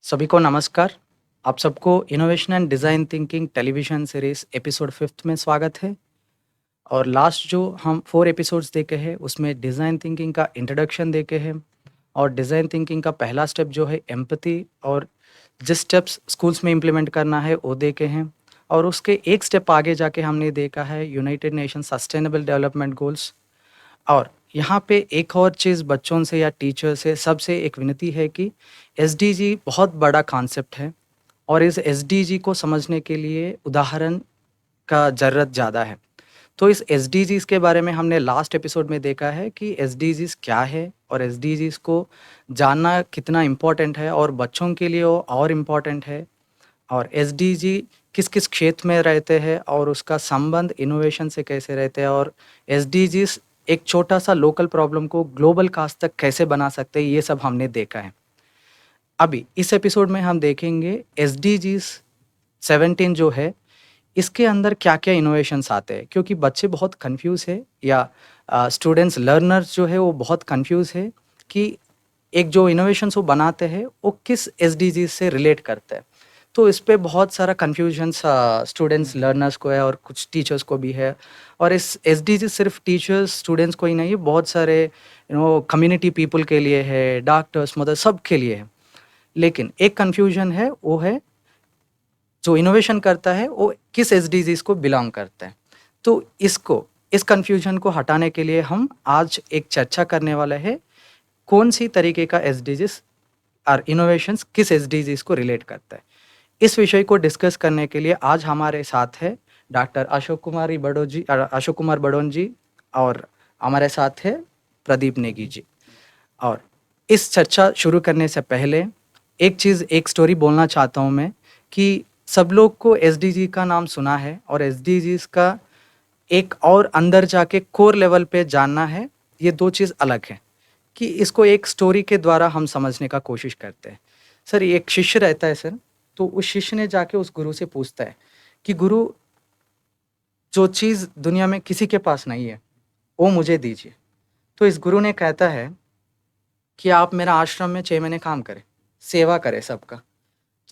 सभी को नमस्कार। आप सबको innovation and design thinking television series episode 5th में स्वागत है। और लास्ट जो हम 4 एपिसोड्स देखे हैं, उसमें डिज़ाइन थिंकिंग का इंट्रोडक्शन देखे हैं और डिज़ाइन थिंकिंग का पहला स्टेप जो है एम्पैथी और जिस स्टेप्स स्कूल्स में इम्प्लीमेंट करना है, वो देखे हैं। और उसके एक स्टेप आगे जाके हमने देखा है United nation sustainable development goals. और यहाँ पे एक और चीज़ बच्चों से या टीचर से सबसे एक विनती है कि एसडीजी बहुत बड़ा कॉन्सेप्ट है और इस एसडीजी को समझने के लिए उदाहरण का ज़रूरत ज़्यादा है। तो इस एसडीजीज़ के बारे में हमने लास्ट एपिसोड में देखा है कि एसडीजीज़ क्या है और एसडीजीज़ को जानना कितना इम्पोर्टेंट है और बच्चों के लिए वो और इम्पोर्टेंट है। और एसडीजी किस-किस क्षेत्र में रहते हैं और उसका संबंध इनोवेशन से कैसे रहते हैं और एसडीजीज़ एक छोटा-सा लोकल प्रॉब्लम को ग्लोबल कॉज़ तक कैसे बना सकते हैं, ये सब हमने देखा है। अभी इस एपिसोड में हम देखेंगे एसडीजीज़ 17 जो है, इसके अंदर क्या-क्या इनोवेशंस आते हैं, क्योंकि बच्चे बहुत कन्फ्यूज़ है या स्टूडेंट्स लर्नर्स जो है वो बहुत कन्फ्यूज़ है कि एक जो इनोवेशंस वो बनाते हैं, वो किस एसडीजीज़ से रिलेट करते हैं। तो इस पे बहुत सारा कन्फ्यूजन्स स्टूडेंट्स लर्नर्स को है और कुछ टीचर्स को भी है। और इस एसडीजी सिर्फ टीचर्स स्टूडेंट्स को ही नहीं है, बहुत सारे कम्युनिटी पीपल के लिए है, डॉक्टर्स मदर सब के लिए है। लेकिन एक कन्फ्यूजन है, वो है जो इनोवेशन करता है वो किस एसडीजीज को बिलोंग करता है। तो इस कन्फ्यूजन को हटाने के लिए हम आज एक चर्चा करने वाले हैं, कौन सी तरीके का एसडीजीज और इनोवेशंस किस एसडीजीज को रिलेट करता है। इस विषय को डिस्कस करने के लिए आज हमारे साथ है डॉक्टर अशोक कुमार बड़ोन जी और हमारे साथ है प्रदीप नेगी जी। और इस चर्चा शुरू करने से पहले एक स्टोरी बोलना चाहता हूँ मैं कि सब लोग को एसडीजी का नाम सुना है और एसडीजीज का एक और अंदर जाके कोर लेवल पे जानना है, ये 2 चीज़ अलग है। कि इसको एक स्टोरी के द्वारा हम समझने का कोशिश करते हैं। सर, एक शिष्य रहता है सर, तो उस शिष्य ने जाके उस गुरु से पूछता है कि गुरु, जो चीज़ दुनिया में किसी के पास नहीं है, वो मुझे दीजिए। तो इस गुरु ने कहता है कि आप मेरा आश्रम में 6 महीने काम करें, सेवा करें सबका।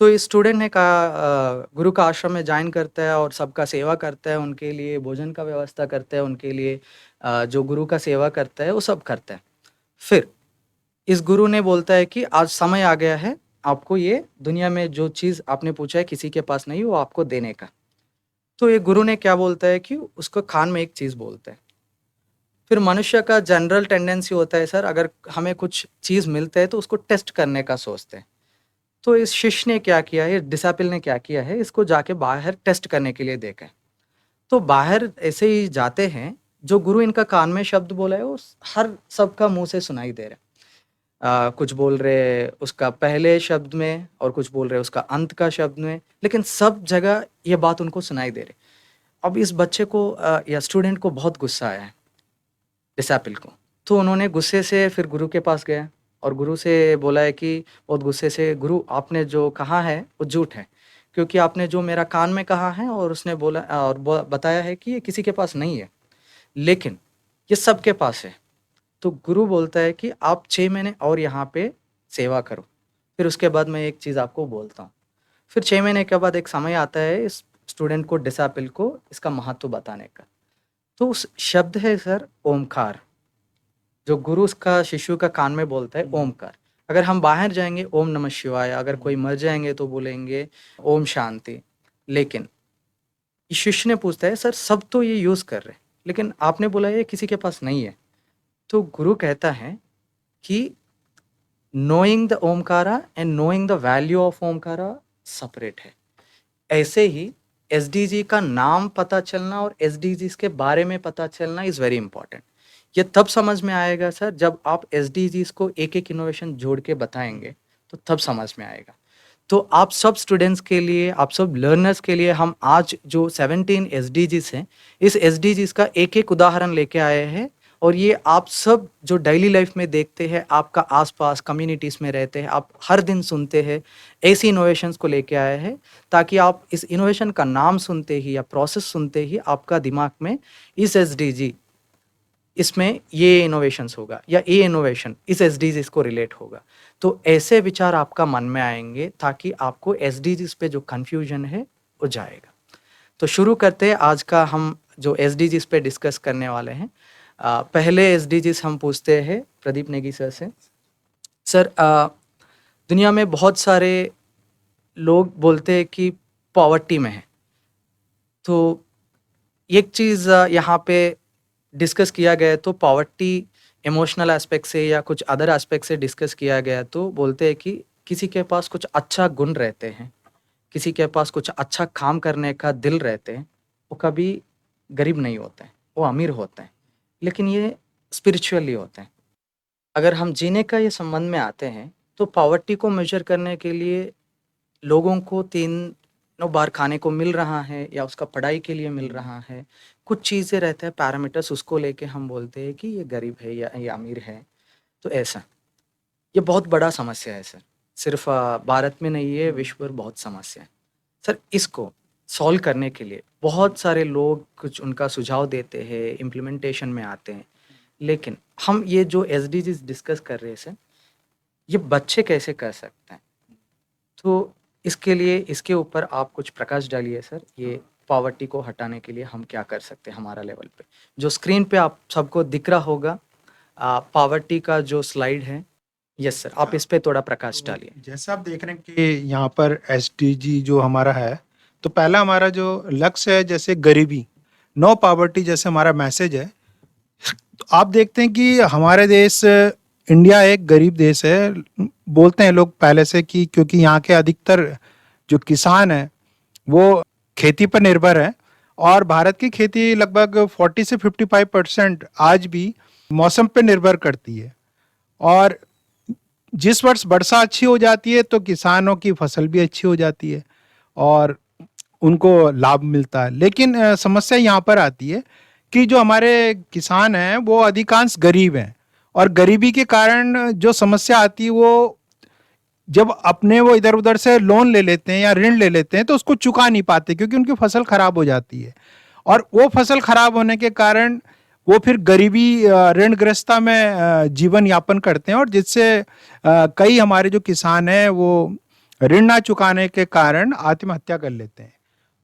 तो इस स्टूडेंट ने कहा गुरु का आश्रम में जॉइन करता है और सबका सेवा करता है, उनके लिए भोजन का व्यवस्था करता है, उनके लिए जो गुरु का सेवा करता है, वो सब करता है। फिर इस गुरु ने बोलता है कि आज समय आ गया है, आपको ये दुनिया में जो चीज़ आपने पूछा है किसी के पास नहीं, वो आपको देने का। तो ये गुरु ने क्या बोलता है कि उसको कान में एक चीज़ बोलता है। फिर मनुष्य का जनरल टेंडेंसी होता है सर, अगर हमें कुछ चीज़ मिलता है तो उसको टेस्ट करने का सोचते हैं। तो इस शिष्य ने क्या किया है, डिसाइपल ने क्या किया है, इसको जाके बाहर टेस्ट करने के लिए देखा है। तो बाहर ऐसे ही जाते हैं, जो गुरु इनका कान में शब्द बोला है वो हर सबका मुँह से सुनाई दे रहा है। कुछ बोल रहे उसका पहले शब्द में और कुछ बोल रहे उसका अंत का शब्द में, लेकिन सब जगह ये बात उनको सुनाई दे रही। अब इस बच्चे को या स्टूडेंट को बहुत गुस्सा आया है, डिसाइपल को। तो उन्होंने गुस्से से फिर गुरु के पास गया और गुरु से बोला है कि बहुत गुस्से से, गुरु आपने जो कहा है वो झूठ है, क्योंकि आपने जो मेरा कान में कहा है और उसने बोला और बताया है कि ये किसी के पास नहीं है, लेकिन ये सबके पास है। तो गुरु बोलता है कि आप 6 महीने और यहाँ पे सेवा करो, फिर उसके बाद मैं एक चीज़ आपको बोलता हूँ। फिर 6 महीने के बाद एक समय आता है इस स्टूडेंट को, डिसाइपल को, इसका महत्व बताने का। तो उस शब्द है सर ओमकार, जो गुरु उसका शिष्य का कान में बोलता है ओमकार। अगर हम बाहर जाएँगे ओम नमः शिवाय, अगर कोई मर जाएँगे तो बोलेंगे ओम शांति। लेकिन इस शिष्य ने पूछता है सर, सब तो ये यूज़ कर रहे हैं, लेकिन आपने बोला ये किसी के पास नहीं है। तो गुरु कहता है कि knowing the Omkara and knowing the value of Omkara separate है। ऐसे ही एसडीजी का नाम पता चलना और एसडीजीज के बारे में पता चलना इज़ वेरी इंपॉर्टेंट। ये तब समझ में आएगा सर जब आप एसडीजीज को एक-एक इनोवेशन जोड़ के बताएँगे, तो तब समझ में आएगा। तो आप सब स्टूडेंट्स के लिए, आप सब लर्नर्स के लिए हम आज जो 17 एसडीजीज़ हैं, इस एसडीजीज़ का एक-एक उदाहरण लेके आए हैं और ये आप सब जो डेली लाइफ में देखते हैं, आपका आस-पास कम्युनिटीज़ में रहते हैं, आप हर दिन सुनते हैं, ऐसी इनोवेशंस को लेके आए हैं, ताकि आप इस इनोवेशन का नाम सुनते ही या प्रोसेस सुनते ही आपका दिमाग में इस एसडीजी, इसमें ये इनोवेशंस होगा या ये इनोवेशन इस एसडीजीज को रिलेट होगा। तो ऐसे विचार आपका मन में आएंगे ताकि आपको एसडीजीज पे जो कंफ्यूजन है वो जाएगा। तो शुरू करते हैं आज का हम जो एसडीजीज पे डिस्कस करने वाले हैं। पहले एसडीजीज हम पूछते हैं प्रदीप नेगी सर से। सर, दुनिया में बहुत सारे लोग बोलते हैं कि पॉवर्टी में है, तो एक चीज़ यहाँ पे डिस्कस किया गया तो पॉवर्टी इमोशनल एस्पेक्ट से या कुछ अदर एस्पेक्ट से डिस्कस किया गया, तो बोलते हैं कि किसी के पास कुछ अच्छा गुण रहते हैं, किसी के पास कुछ अच्छा काम करने का दिल रहते हैं, वो कभी गरीब नहीं होते हैं, वो अमीर होते हैं, लेकिन ये स्पिरिचुअली होते हैं। अगर हम जीने का ये संबंध में आते हैं तो पॉवर्टी को मेजर करने के लिए लोगों को 3 बार खाने को मिल रहा है या उसका पढ़ाई के लिए मिल रहा है, कुछ चीज़ें रहते हैं पैरामीटर्स, उसको लेके हम बोलते हैं कि ये गरीब है या ये अमीर है। तो ऐसा ये बहुत बड़ा समस्या है सर, सिर्फ भारत में नहीं है, विश्व भर बहुत समस्या है सर। इसको सॉल्व करने के लिए बहुत सारे लोग कुछ उनका सुझाव देते हैं, इम्प्लीमेंटेशन में आते हैं, लेकिन हम ये जो एसडीजीज डिस्कस कर रहे हैं सर, ये बच्चे कैसे कर सकते हैं? तो इसके लिए इसके ऊपर आप कुछ प्रकाश डालिए सर। ये पॉवर्टी को हटाने के लिए हम क्या कर सकते हैं हमारा लेवल पे? जो स्क्रीन पे आप सबको दिख रहा होगा पॉवर्टी का जो स्लाइड है। यस सर, आप इस पे थोड़ा प्रकाश डालिए। जैसा आप देख रहे हैं कि यहाँ पर एसडीजी जो हमारा है, तो पहला हमारा जो लक्ष्य है जैसे गरीबी, नो पॉवर्टी जैसे हमारा मैसेज है। तो आप देखते हैं कि हमारे देश इंडिया एक गरीब देश है, बोलते हैं लोग पहले से कि क्योंकि यहाँ के अधिकतर जो किसान हैं वो खेती पर निर्भर है, और भारत की खेती लगभग 40 से 55% आज भी मौसम पर निर्भर करती है। और जिस वर्ष वर्षा अच्छी हो जाती है तो किसानों की फसल भी अच्छी हो जाती है और उनको लाभ मिलता है। लेकिन समस्या यहाँ पर आती है कि जो हमारे किसान हैं वो अधिकांश गरीब हैं, और गरीबी के कारण जो समस्या आती है वो जब अपने वो इधर उधर से लोन ले लेते हैं या ऋण ले लेते हैं तो उसको चुका नहीं पाते, क्योंकि उनकी फसल खराब हो जाती है। और वो फसल खराब होने के कारण वो फिर गरीबी ऋणग्रस्ता में जीवन यापन करते हैं, और जिससे कई हमारे जो किसान हैं वो ऋण ना चुकाने के कारण आत्महत्या कर लेते हैं।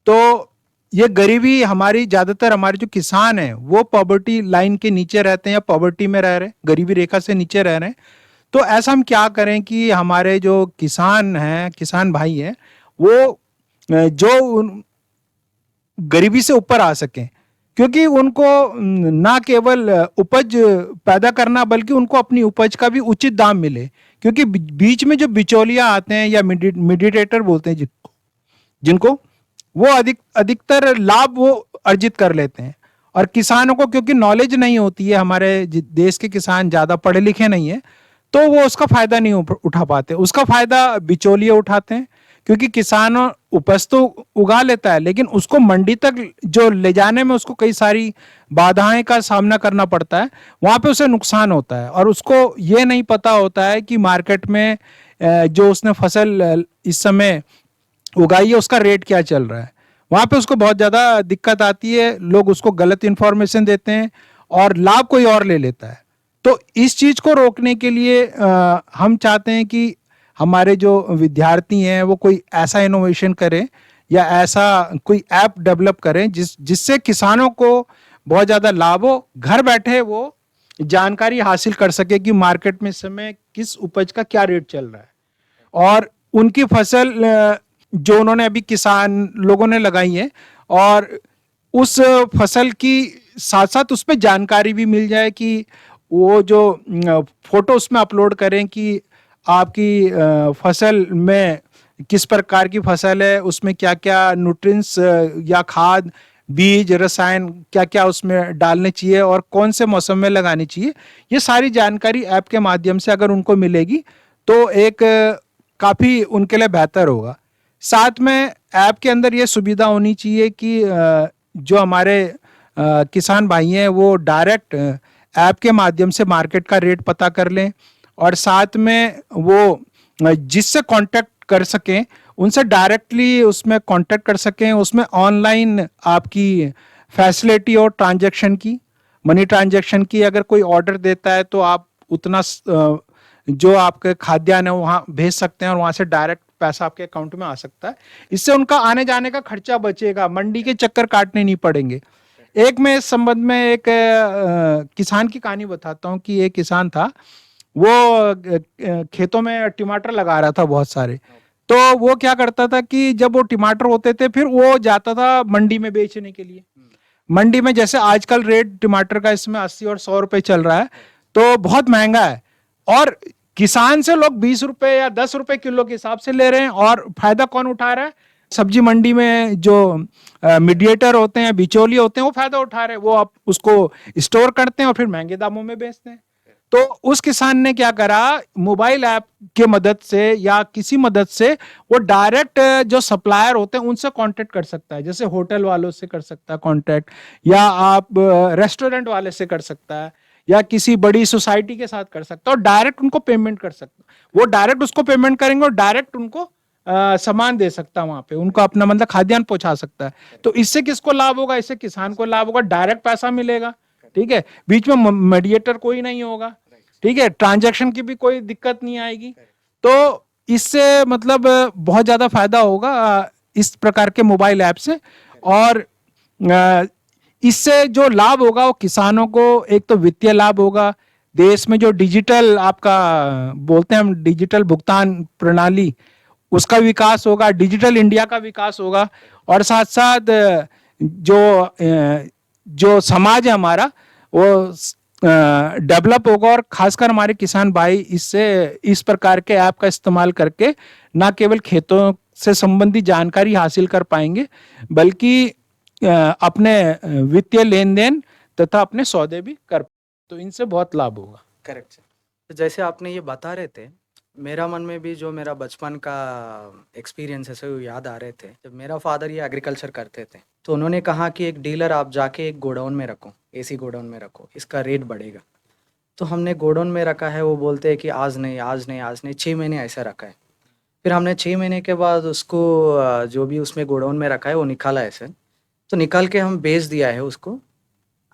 तो ये गरीबी हमारी ज़्यादातर हमारे जो किसान हैं वो पॉवर्टी लाइन के नीचे रहते हैं या पॉवर्टी में रह रहे हैं, गरीबी रेखा से नीचे रह रहे हैं। तो ऐसा हम क्या करें कि हमारे जो किसान हैं, किसान भाई हैं, वो जो गरीबी से ऊपर आ सकें, क्योंकि उनको ना केवल उपज पैदा करना बल्कि उनको अपनी उपज का भी उचित दाम मिले, क्योंकि बीच में जो बिचौलिया आते हैं या मिडिएटर बोलते हैं जिनको वो अधिकतर लाभ वो अर्जित कर लेते हैं। और किसानों को क्योंकि नॉलेज नहीं होती है, हमारे देश के किसान ज़्यादा पढ़े लिखे नहीं है, तो वो उसका फायदा नहीं उठा पाते, उसका फायदा बिचौलिए उठाते हैं। क्योंकि किसान उपज तो उगा लेता है लेकिन उसको मंडी तक जो ले जाने में उसको कई सारी बाधाएं का सामना करना पड़ता है, वहाँ पे उसे नुकसान होता है, और उसको ये नहीं पता होता है कि मार्केट में जो उसने फसल इस समय उगाई है उसका रेट क्या चल रहा है। वहाँ पे उसको बहुत ज़्यादा दिक्कत आती है, लोग उसको गलत इन्फॉर्मेशन देते हैं और लाभ कोई और ले लेता है। तो इस चीज़ को रोकने के लिए हम चाहते हैं कि हमारे जो विद्यार्थी हैं वो कोई ऐसा इनोवेशन करें या ऐसा कोई ऐप डेवलप करें जिससे किसानों को बहुत ज़्यादा लाभ हो, घर बैठे वो जानकारी हासिल कर सके कि मार्केट में इस समय किस उपज का क्या रेट चल रहा है, और उनकी फसल जो उन्होंने अभी किसान लोगों ने लगाई है, और उस फसल की साथ साथ उस पर जानकारी भी मिल जाए कि वो जो फोटो उसमें अपलोड करें कि आपकी फसल में किस प्रकार की फसल है, उसमें क्या क्या न्यूट्रिएंट्स या खाद, बीज, रसायन क्या क्या उसमें डालने चाहिए और कौन से मौसम में लगानी चाहिए। ये सारी जानकारी ऐप के माध्यम से अगर उनको मिलेगी तो एक काफ़ी उनके लिए बेहतर होगा। साथ में ऐप के अंदर ये सुविधा होनी चाहिए कि जो हमारे किसान भाई हैं वो डायरेक्ट ऐप के माध्यम से मार्केट का रेट पता कर लें, और साथ में वो जिससे कांटेक्ट कर सकें उनसे डायरेक्टली उसमें कांटेक्ट कर सकें। उसमें ऑनलाइन आपकी फैसिलिटी और ट्रांजैक्शन की, मनी ट्रांजैक्शन की अगर कोई ऑर्डर देता है तो आप उतना जो आपके खाद्यान्न है वहाँ भेज सकते हैं और वहाँ से डायरेक्ट पैसा आपके अकाउंट में आ सकता है। इससे उनका आने जाने का खर्चा बचेगा, मंडी के चक्कर काटने नहीं पड़ेंगे। एक मैं इस संबंध में एक किसान की कहानी बताता हूँ कि एक किसान था, वो खेतों में टमाटर लगा रहा था बहुत सारे। तो वो क्या करता था कि जब वो टमाटर होते थे फिर वो जाता था मंडी में बेचने के लिए। मंडी में जैसे आजकल रेट टमाटर का इसमें 80 और 100 रुपए चल रहा है, तो बहुत महंगा है। और किसान से लोग 20 रुपए या 10 रुपए किलो के हिसाब से ले रहे हैं, और फायदा कौन उठा रहा है? सब्जी मंडी में जो मीडिएटर होते हैं, बिचौलिए होते हैं, वो फायदा उठा रहे हैं। वो आप उसको स्टोर करते हैं और फिर महंगे दामों में बेचते हैं। तो उस किसान ने क्या करा, मोबाइल ऐप के मदद से या किसी मदद से वो डायरेक्ट जो सप्लायर होते हैं उनसे कांटेक्ट कर सकता है। जैसे होटल वालों से कर सकता है कांटेक्ट, या आप रेस्टोरेंट वाले से कर सकता है, या किसी बड़ी सोसाइटी के साथ कर सकता है, और डायरेक्ट उनको पेमेंट कर सकता है। वो डायरेक्ट उसको पेमेंट करेंगे और डायरेक्ट उनको सामान दे सकता है, वहां पे उनको अपना मतलब खाद्यान्न पहुंचा सकता है। तो इससे किसको लाभ होगा? इससे किसान को लाभ होगा, डायरेक्ट पैसा मिलेगा। ठीक है, बीच में मीडिएटर कोई नहीं होगा। ठीक है, ट्रांजैक्शन की भी कोई दिक्कत नहीं आएगी। तो इससे मतलब बहुत ज्यादा फायदा होगा इस प्रकार के मोबाइल ऐप से। और इससे जो लाभ होगा वो किसानों को, एक तो वित्तीय लाभ होगा, देश में जो डिजिटल आपका बोलते हैं हम डिजिटल भुगतान प्रणाली, उसका विकास होगा, डिजिटल इंडिया का विकास होगा। और साथ साथ जो समाज है हमारा वो डेवलप होगा। और खासकर हमारे किसान भाई इससे, इस प्रकार के ऐप का इस्तेमाल करके ना केवल खेतों से संबंधित जानकारी हासिल कर पाएंगे, बल्कि अपने वित्तीय लेन देन तथा अपने सौदे भी कर, तो इनसे बहुत लाभ होगा। Correct sir. तो जैसे आपने ये बता रहे थे, मेरा मन में भी जो मेरा बचपन का एक्सपीरियंस है सो याद आ रहे थे। जब मेरा फादर ये एग्रीकल्चर करते थे तो उन्होंने कहा कि एक डीलर आप जाके एक गोडाउन में रखो, एसी गोडाउन में रखो, इसका रेट बढ़ेगा। तो हमने गोडाउन में रखा है, वो बोलते हैं कि आज नहीं आज नहीं आज नहीं, 6 महीने ऐसा रखा है। फिर हमने 6 महीने के बाद उसको जो भी उसमें गोडाउन में रखा है वो निकाला है सर। तो निकाल के हम बेच दिया है उसको।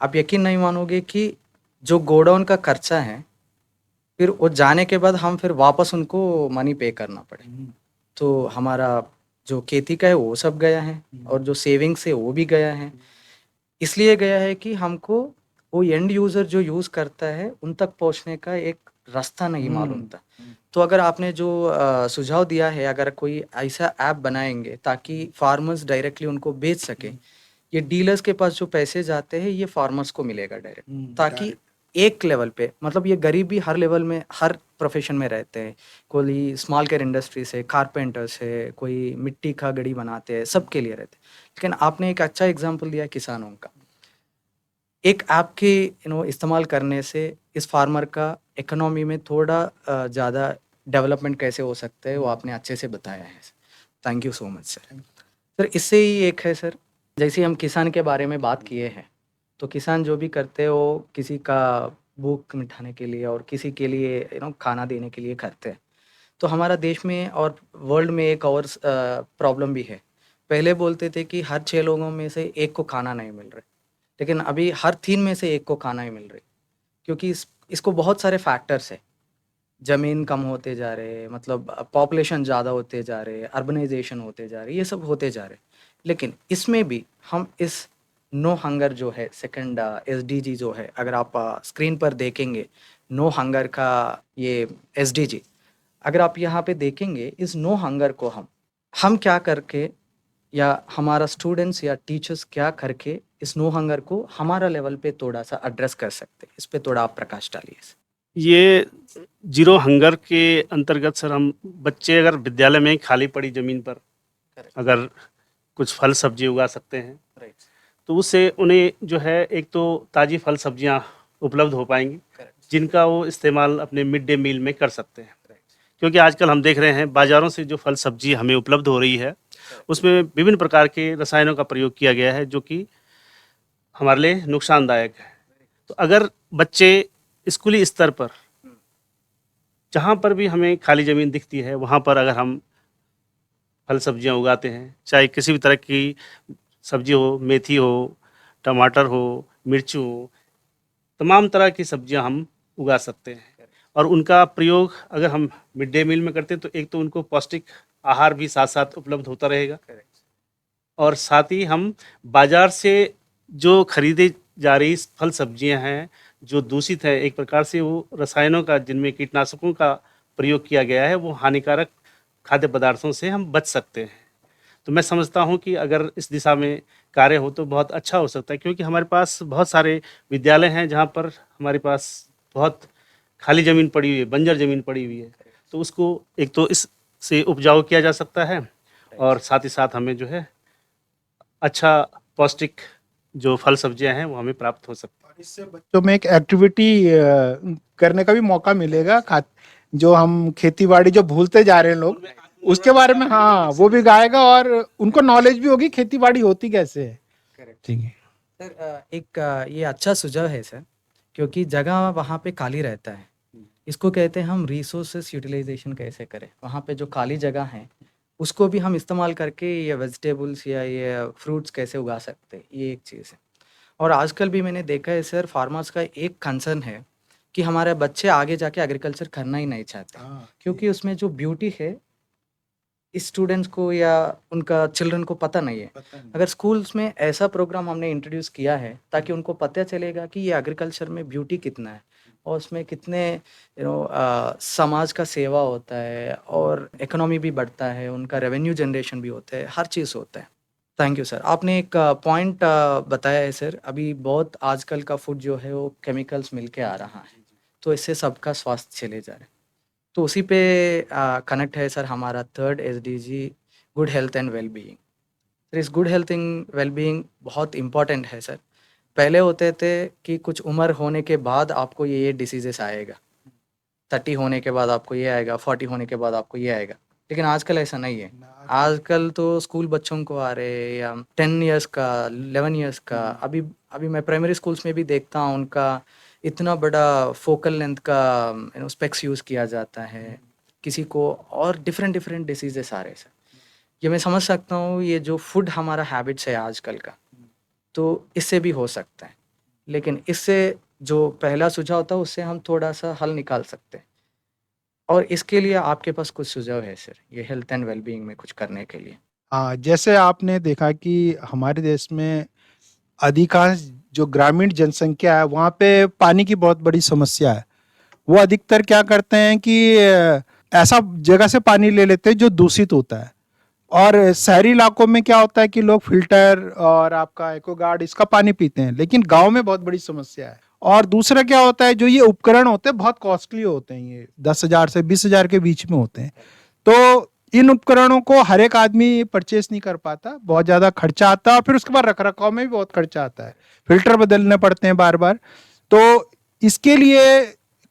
आप यकीन नहीं मानोगे कि जो गोडाउन का खर्चा है, फिर वो जाने के बाद हम फिर वापस उनको मनी पे करना पड़े। तो हमारा जो खेती का है वो सब गया है, और जो सेविंग्स है वो भी गया है। इसलिए गया है कि हमको वो एंड यूज़र जो यूज़ करता है उन तक पहुँचने का एक रास्ता नहीं मालूम था। तो अगर आपने जो सुझाव दिया है, अगर कोई ऐसा ऐप बनाएंगे ताकि फार्मर्स डायरेक्टली उनको बेच सके, ये डीलर्स के पास जो पैसे जाते हैं ये फार्मर्स को मिलेगा डायरेक्ट, ताकि एक लेवल पे, मतलब ये गरीब भी हर लेवल में हर प्रोफेशन में रहते हैं। कोई स्मॉल केयर इंडस्ट्री से, कारपेंटर्स है, कोई मिट्टी का गड़ी बनाते हैं, सबके लिए रहते हैं। लेकिन आपने एक अच्छा एग्जांपल दिया किसानों का। एक ऐप के इस्तेमाल करने से इस फार्मर का इकोनॉमी में थोड़ा ज़्यादा डेवलपमेंट कैसे हो सकता है वो आपने अच्छे से बताया है। Thank you so much sir. Sir इससे ही एक है सर, जैसे हम किसान के बारे में बात किए हैं, तो किसान जो भी करते हैं वो किसी का भूख मिटाने के लिए और किसी के लिए खाना देने के लिए करते हैं। तो हमारा देश में और वर्ल्ड में एक और प्रॉब्लम भी है। पहले बोलते थे कि हर 6 लोगों में से एक को खाना नहीं मिल रहा, लेकिन अभी हर 3 में से एक को खाना ही मिल रही, क्योंकि इसको बहुत सारे फैक्टर्स है। ज़मीन कम होते जा रहे, मतलब पॉपुलेशन ज़्यादा होते जा रहे, अर्बनाइजेशन होते जा रहे, ये सब होते जा रहे। लेकिन इसमें भी हम इस नो हंगर जो है सेकंड एसडीजी जो है, अगर आप स्क्रीन पर देखेंगे नो हंगर का ये एसडीजी, अगर आप यहाँ पे देखेंगे इस नो हंगर को हम क्या करके, या हमारा स्टूडेंट्स या टीचर्स क्या करके इस नो हंगर को हमारा लेवल पे थोड़ा सा एड्रेस कर सकते हैं, इस पे थोड़ा आप प्रकाश डालिए। ये जीरो हंगर के अंतर्गत सर, हम बच्चे अगर विद्यालय में खाली पड़ी ज़मीन पर अगर कुछ फल सब्जी उगा सकते हैं, तो उससे उन्हें जो है एक तो ताज़ी फल सब्जियां उपलब्ध हो पाएंगी, जिनका वो इस्तेमाल अपने मिड डे मील में कर सकते हैं। क्योंकि आजकल हम देख रहे हैं बाज़ारों से जो फल सब्जी हमें उपलब्ध हो रही है उसमें विभिन्न प्रकार के रसायनों का प्रयोग किया गया है, जो कि हमारे लिए नुकसानदायक है। तो अगर बच्चे स्कूली स्तर पर जहाँ पर भी हमें खाली ज़मीन दिखती है वहाँ पर अगर हम फल सब्जियाँ उगाते हैं, चाहे किसी भी तरह की सब्जी हो, मेथी हो, टमाटर हो, मिर्च हो, तमाम तरह की सब्जियां हम उगा सकते हैं। और उनका प्रयोग अगर हम मिड डे मील में करते हैं तो एक तो उनको पौष्टिक आहार भी साथ साथ उपलब्ध होता रहेगा, और साथ ही हम बाजार से जो खरीदे जा रही फल सब्जियां हैं जो दूषित है, एक प्रकार से वो रसायनों का, जिनमें कीटनाशकों का प्रयोग किया गया है, वो हानिकारक खाद्य पदार्थों से हम बच सकते हैं। तो मैं समझता हूँ कि अगर इस दिशा में कार्य हो तो बहुत अच्छा हो सकता है, क्योंकि हमारे पास बहुत सारे विद्यालय हैं जहाँ पर हमारे पास बहुत खाली ज़मीन पड़ी हुई है, बंजर ज़मीन पड़ी हुई है। तो उसको एक तो इससे उपजाऊ किया जा सकता है, और साथ ही साथ हमें जो है अच्छा पौष्टिक जो फल सब्जियां हैं वो हमें प्राप्त हो सकती हैं। और इससे बच्चों में एक एक्टिविटी करने का भी मौका मिलेगा, जो हम खेती बाड़ी जो भूलते जा रहे हैं लोग, उसके बारे में हाँ वो भी गाएगा और उनको नॉलेज भी होगी खेती बाड़ी होती कैसे है। ठीक है सर, एक ये अच्छा सुझाव है सर, क्योंकि जगह वहाँ पे खाली रहता है। इसको कहते हैं हम रिसोर्सेस यूटिलाइजेशन कैसे करें। वहाँ पे जो खाली जगह है उसको भी हम इस्तेमाल करके ये वेजिटेबल्स या ये फ्रूट्स कैसे उगा सकते हैं, ये एक चीज़ है। और आजकल भी मैंने देखा है सर, फार्मर्स का एक कंसर्न है कि हमारे बच्चे आगे जाके एग्रीकल्चर करना ही नहीं चाहते, क्योंकि उसमें जो ब्यूटी है स्टूडेंट्स को या उनका चिल्ड्रन को पता नहीं है। अगर स्कूल्स में ऐसा प्रोग्राम हमने इंट्रोड्यूस किया है ताकि उनको पता चलेगा कि ये एग्रीकल्चर में ब्यूटी कितना है और उसमें कितने समाज का सेवा होता है और इकोनॉमी भी बढ़ता है, उनका रेवेन्यू जनरेशन भी होता है, हर चीज़ होता है। Thank you sir. आपने एक पॉइंट बताया है सर, अभी बहुत आजकल का फूड जो है वो केमिकल्स मिलके आ रहा है, तो इससे सबका स्वास्थ्य चले जा रहा है। तो उसी पे कनेक्ट है सर हमारा third SDG, good health and wellbeing. Sir इस गुड हेल्थ एंड वेलबीइंग बहुत इम्पॉर्टेंट है सर। पहले होते थे कि कुछ उम्र होने के बाद आपको ये डिसीजेस आएगा, 30 होने के बाद आपको ये आएगा, 40 होने के बाद आपको ये आएगा, लेकिन आजकल ऐसा नहीं है। आजकल तो स्कूल बच्चों को आ रहे हैं, या 10 इयर्स का, 11 इयर्स का। अभी अभी मैं प्राइमरी स्कूल्स में भी देखता हूँ उनका इतना बड़ा फोकल लेंथ का स्पेक्स यूज़ किया जाता है किसी को, और डिफरेंट डिफरेंट डिसीजेस आ रहे हैं सर। ये मैं समझ सकता हूँ, ये जो फूड हमारा हैबिट्स है आजकल का, तो इससे भी हो सकता है, लेकिन इससे जो पहला सुझाव था उससे हम थोड़ा सा हल निकाल सकते हैं। और इसके लिए आपके पास कुछ सुझाव है सर, ये हेल्थ एंड वेलबीइंग में कुछ करने के लिए? हाँ, जैसे आपने देखा कि हमारे देश में अधिकांश जो ग्रामीण जनसंख्या है वहाँ पे पानी की बहुत बड़ी समस्या है। वो अधिकतर क्या करते हैं कि ऐसा जगह से पानी ले लेते हैं जो दूषित होता है, और शहरी इलाकों में क्या होता है कि लोग फिल्टर और आपका एक्वागार्ड इसका पानी पीते हैं, लेकिन गांव में बहुत बड़ी समस्या है। और दूसरा क्या होता है, जो ये उपकरण होते हैं बहुत कॉस्टली होते हैं, ये 10,000 से 20,000 के बीच में होते हैं। तो इन उपकरणों को हर एक आदमी परचेस नहीं कर पाता, बहुत ज़्यादा खर्चा आता है, और फिर उसके बाद रख रखाव में भी बहुत खर्चा आता है, फिल्टर बदलने पड़ते हैं बार बार। तो इसके लिए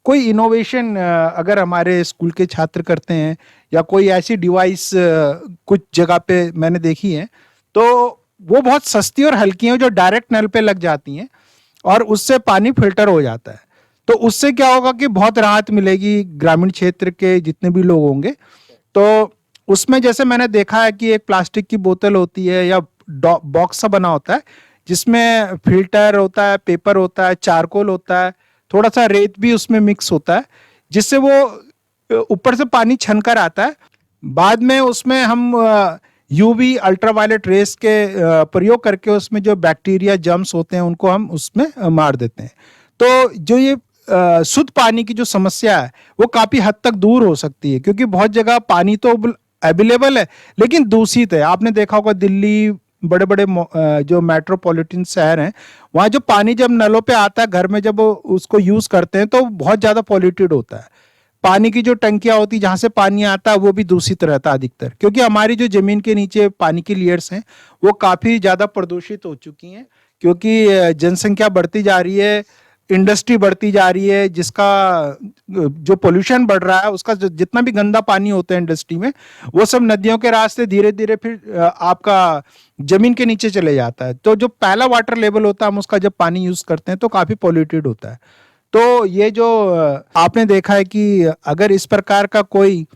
कोई इनोवेशन अगर हमारे स्कूल के छात्र करते हैं, या कोई ऐसी डिवाइस कुछ जगह पे मैंने देखी है, तो वो बहुत सस्ती और हल्की हैं, जो डायरेक्ट नल पे लग जाती हैं और उससे पानी फिल्टर हो जाता है। तो उससे क्या होगा कि बहुत राहत मिलेगी ग्रामीण क्षेत्र के जितने भी लोग होंगे। तो उसमें जैसे मैंने देखा है कि एक प्लास्टिक की बोतल होती है या बॉक्स सा बना होता है, जिसमें फिल्टर होता है, पेपर होता है, चारकोल होता है, थोड़ा सा रेत भी उसमें मिक्स होता है, जिससे वो ऊपर से पानी छन कर आता है। बाद में उसमें हम यूवी अल्ट्रावायलेट रेस के प्रयोग करके उसमें जो बैक्टीरिया जर्म्स होते हैं उनको हम उसमें मार देते हैं। तो जो ये शुद्ध पानी की जो समस्या है वो काफ़ी हद तक दूर हो सकती है, क्योंकि बहुत जगह पानी तो अवेलेबल है लेकिन दूषित है। आपने देखा होगा दिल्ली, बड़े बड़े जो मेट्रोपॉलिटन शहर हैं, वहाँ जो पानी जब नलों पे आता है, घर में जब उसको यूज़ करते हैं तो बहुत ज़्यादा पॉल्यूटेड होता है। पानी की जो टंकियाँ होती जहाँ से पानी आता है वो भी दूषित रहता है अधिकतर, क्योंकि हमारी जो ज़मीन के नीचे पानी की लेयर्स हैं वो काफ़ी ज़्यादा प्रदूषित हो चुकी हैं, क्योंकि जनसंख्या बढ़ती जा रही है, इंडस्ट्री बढ़ती जा रही है, जिसका जो पोल्यूशन बढ़ रहा है, उसका जितना भी गंदा पानी होता है इंडस्ट्री में, वो सब नदियों के रास्ते धीरे धीरे फिर आपका जमीन के नीचे चले जाता है। तो जो पहला वाटर लेवल होता है, हम उसका जब पानी यूज करते हैं तो काफी पॉल्यूटेड होता है। तो ये जो आपने देखा है कि अगर इस प्रकार का कोई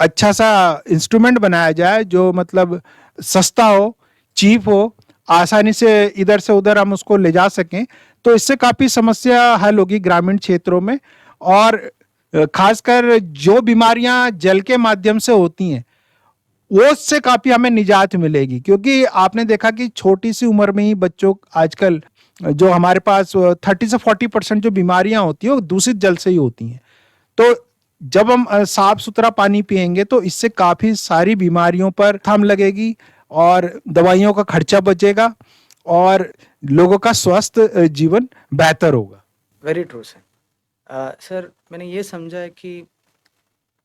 अच्छा सा इंस्ट्रूमेंट बनाया जाए जो मतलब सस्ता हो, चीप हो, आसानी से इधर से उधर हम उसको ले जा सकें, तो इससे काफ़ी समस्या हल होगी ग्रामीण क्षेत्रों में। और खासकर जो बीमारियां जल के माध्यम से होती हैं वो उससे काफी हमें निजात मिलेगी, क्योंकि आपने देखा कि छोटी सी उम्र में ही बच्चों आजकल जो हमारे पास 30 से 40% जो बीमारियां होती है वो दूषित जल से ही होती हैं। तो जब हम साफ सुथरा पानी पिएंगे तो इससे काफी सारी बीमारियों पर थम लगेगी और दवाइयों का खर्चा बचेगा और लोगों का स्वस्थ जीवन बेहतर होगा। Very true sir. सर मैंने ये समझा है कि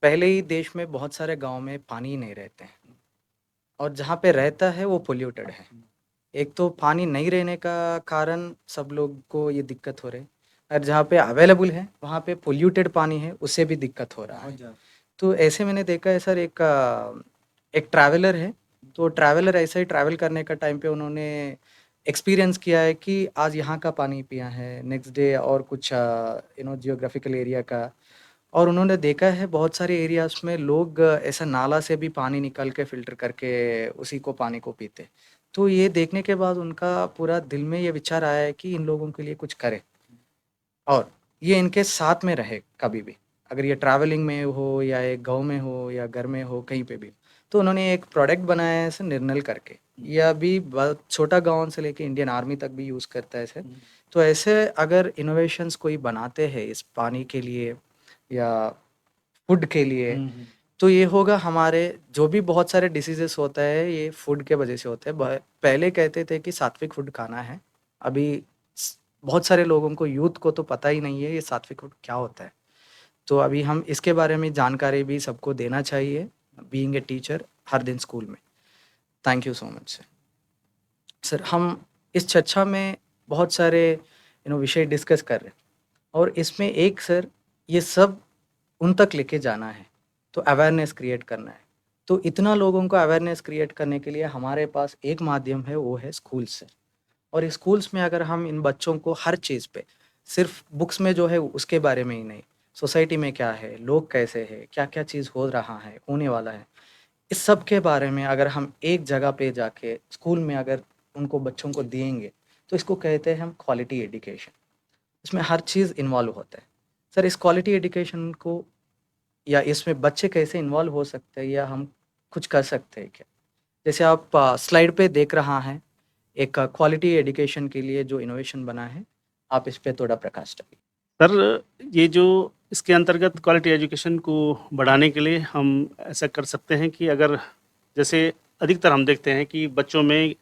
पहले ही देश में बहुत सारे गांव में पानी ही नहीं रहते हैं और जहाँ पे रहता है वो पोल्यूटेड है। एक तो पानी नहीं रहने का कारण सब लोग को ये दिक्कत हो रही है, और जहाँ पे अवेलेबल है वहाँ पे पोल्यूटेड पानी है, उससे भी दिक्कत हो रहा है। तो ऐसे मैंने देखा है सर, एक ट्रैवलर है, तो ट्रैवलर ऐसे ही ट्रैवल करने का टाइम पे उन्होंने एक्सपीरियंस किया है कि आज यहाँ का पानी पिया है, नेक्स्ट डे और कुछ जियोग्राफिकल एरिया का, और उन्होंने देखा है बहुत सारे एरियाज में लोग ऐसा नाला से भी पानी निकाल के फिल्टर करके उसी को पानी को पीते। तो ये देखने के बाद उनका पूरा दिल में ये विचार आया है कि इन लोगों के लिए कुछ करें और ये इनके साथ में रहे कभी भी, अगर ये ट्रैवलिंग में हो या एक गांव में हो या घर में हो, कहीं पे भी। तो उन्होंने एक प्रोडक्ट बनाया है सर, निर्नल करके। ये अभी बहुत छोटा गांव से लेके इंडियन आर्मी तक भी यूज़ करता है सर। तो ऐसे अगर इनोवेशंस कोई बनाते हैं इस पानी के लिए या फूड के लिए, तो ये होगा हमारे जो भी बहुत सारे डिसीजेस होता है ये फूड के वजह से होता है। पहले कहते थे कि सात्विक फूड खाना है, अभी बहुत सारे लोगों को, यूथ को तो पता ही नहीं है ये सात्विक फूड क्या होता है। तो अभी हम इसके बारे में जानकारी भी सबको देना चाहिए, बीइंग ए टीचर हर दिन स्कूल में। Thank you so much sir. Sir हम इस चर्चा में बहुत सारे विषय डिस्कस कर रहे हैं और इसमें एक सर ये सब उन तक लेके जाना है, तो अवेयरनेस क्रिएट करना है। तो इतना लोगों को अवेयरनेस क्रिएट करने के लिए हमारे पास एक माध्यम है, वो है स्कूल से। और स्कूल्स में अगर हम इन बच्चों को हर चीज़ पे, सिर्फ बुक्स में जो है उसके बारे में ही नहीं, सोसाइटी में क्या है, लोग कैसे हैं, क्या क्या चीज़ हो रहा है, होने वाला है, इस सब के बारे में अगर हम एक जगह पे जाके स्कूल में अगर उनको बच्चों को देंगे, तो इसको कहते हैं हम क्वालिटी एजुकेशन। इसमें हर चीज़ इन्वॉल्व होता है सर। इस क्वालिटी एजुकेशन को या इसमें बच्चे कैसे इन्वॉल्व हो सकते हैं या हम कुछ कर सकते हैं क्या? जैसे आप स्लाइड पे देख रहा हैं, एक क्वालिटी एजुकेशन के लिए जो इनोवेशन बना है, आप इस पे थोड़ा प्रकाश डालिए। सर ये जो इसके अंतर्गत क्वालिटी एजुकेशन को बढ़ाने के लिए हम ऐसा कर सकते हैं कि अगर जैसे अधिकतर हम देखते हैं कि बच्चों में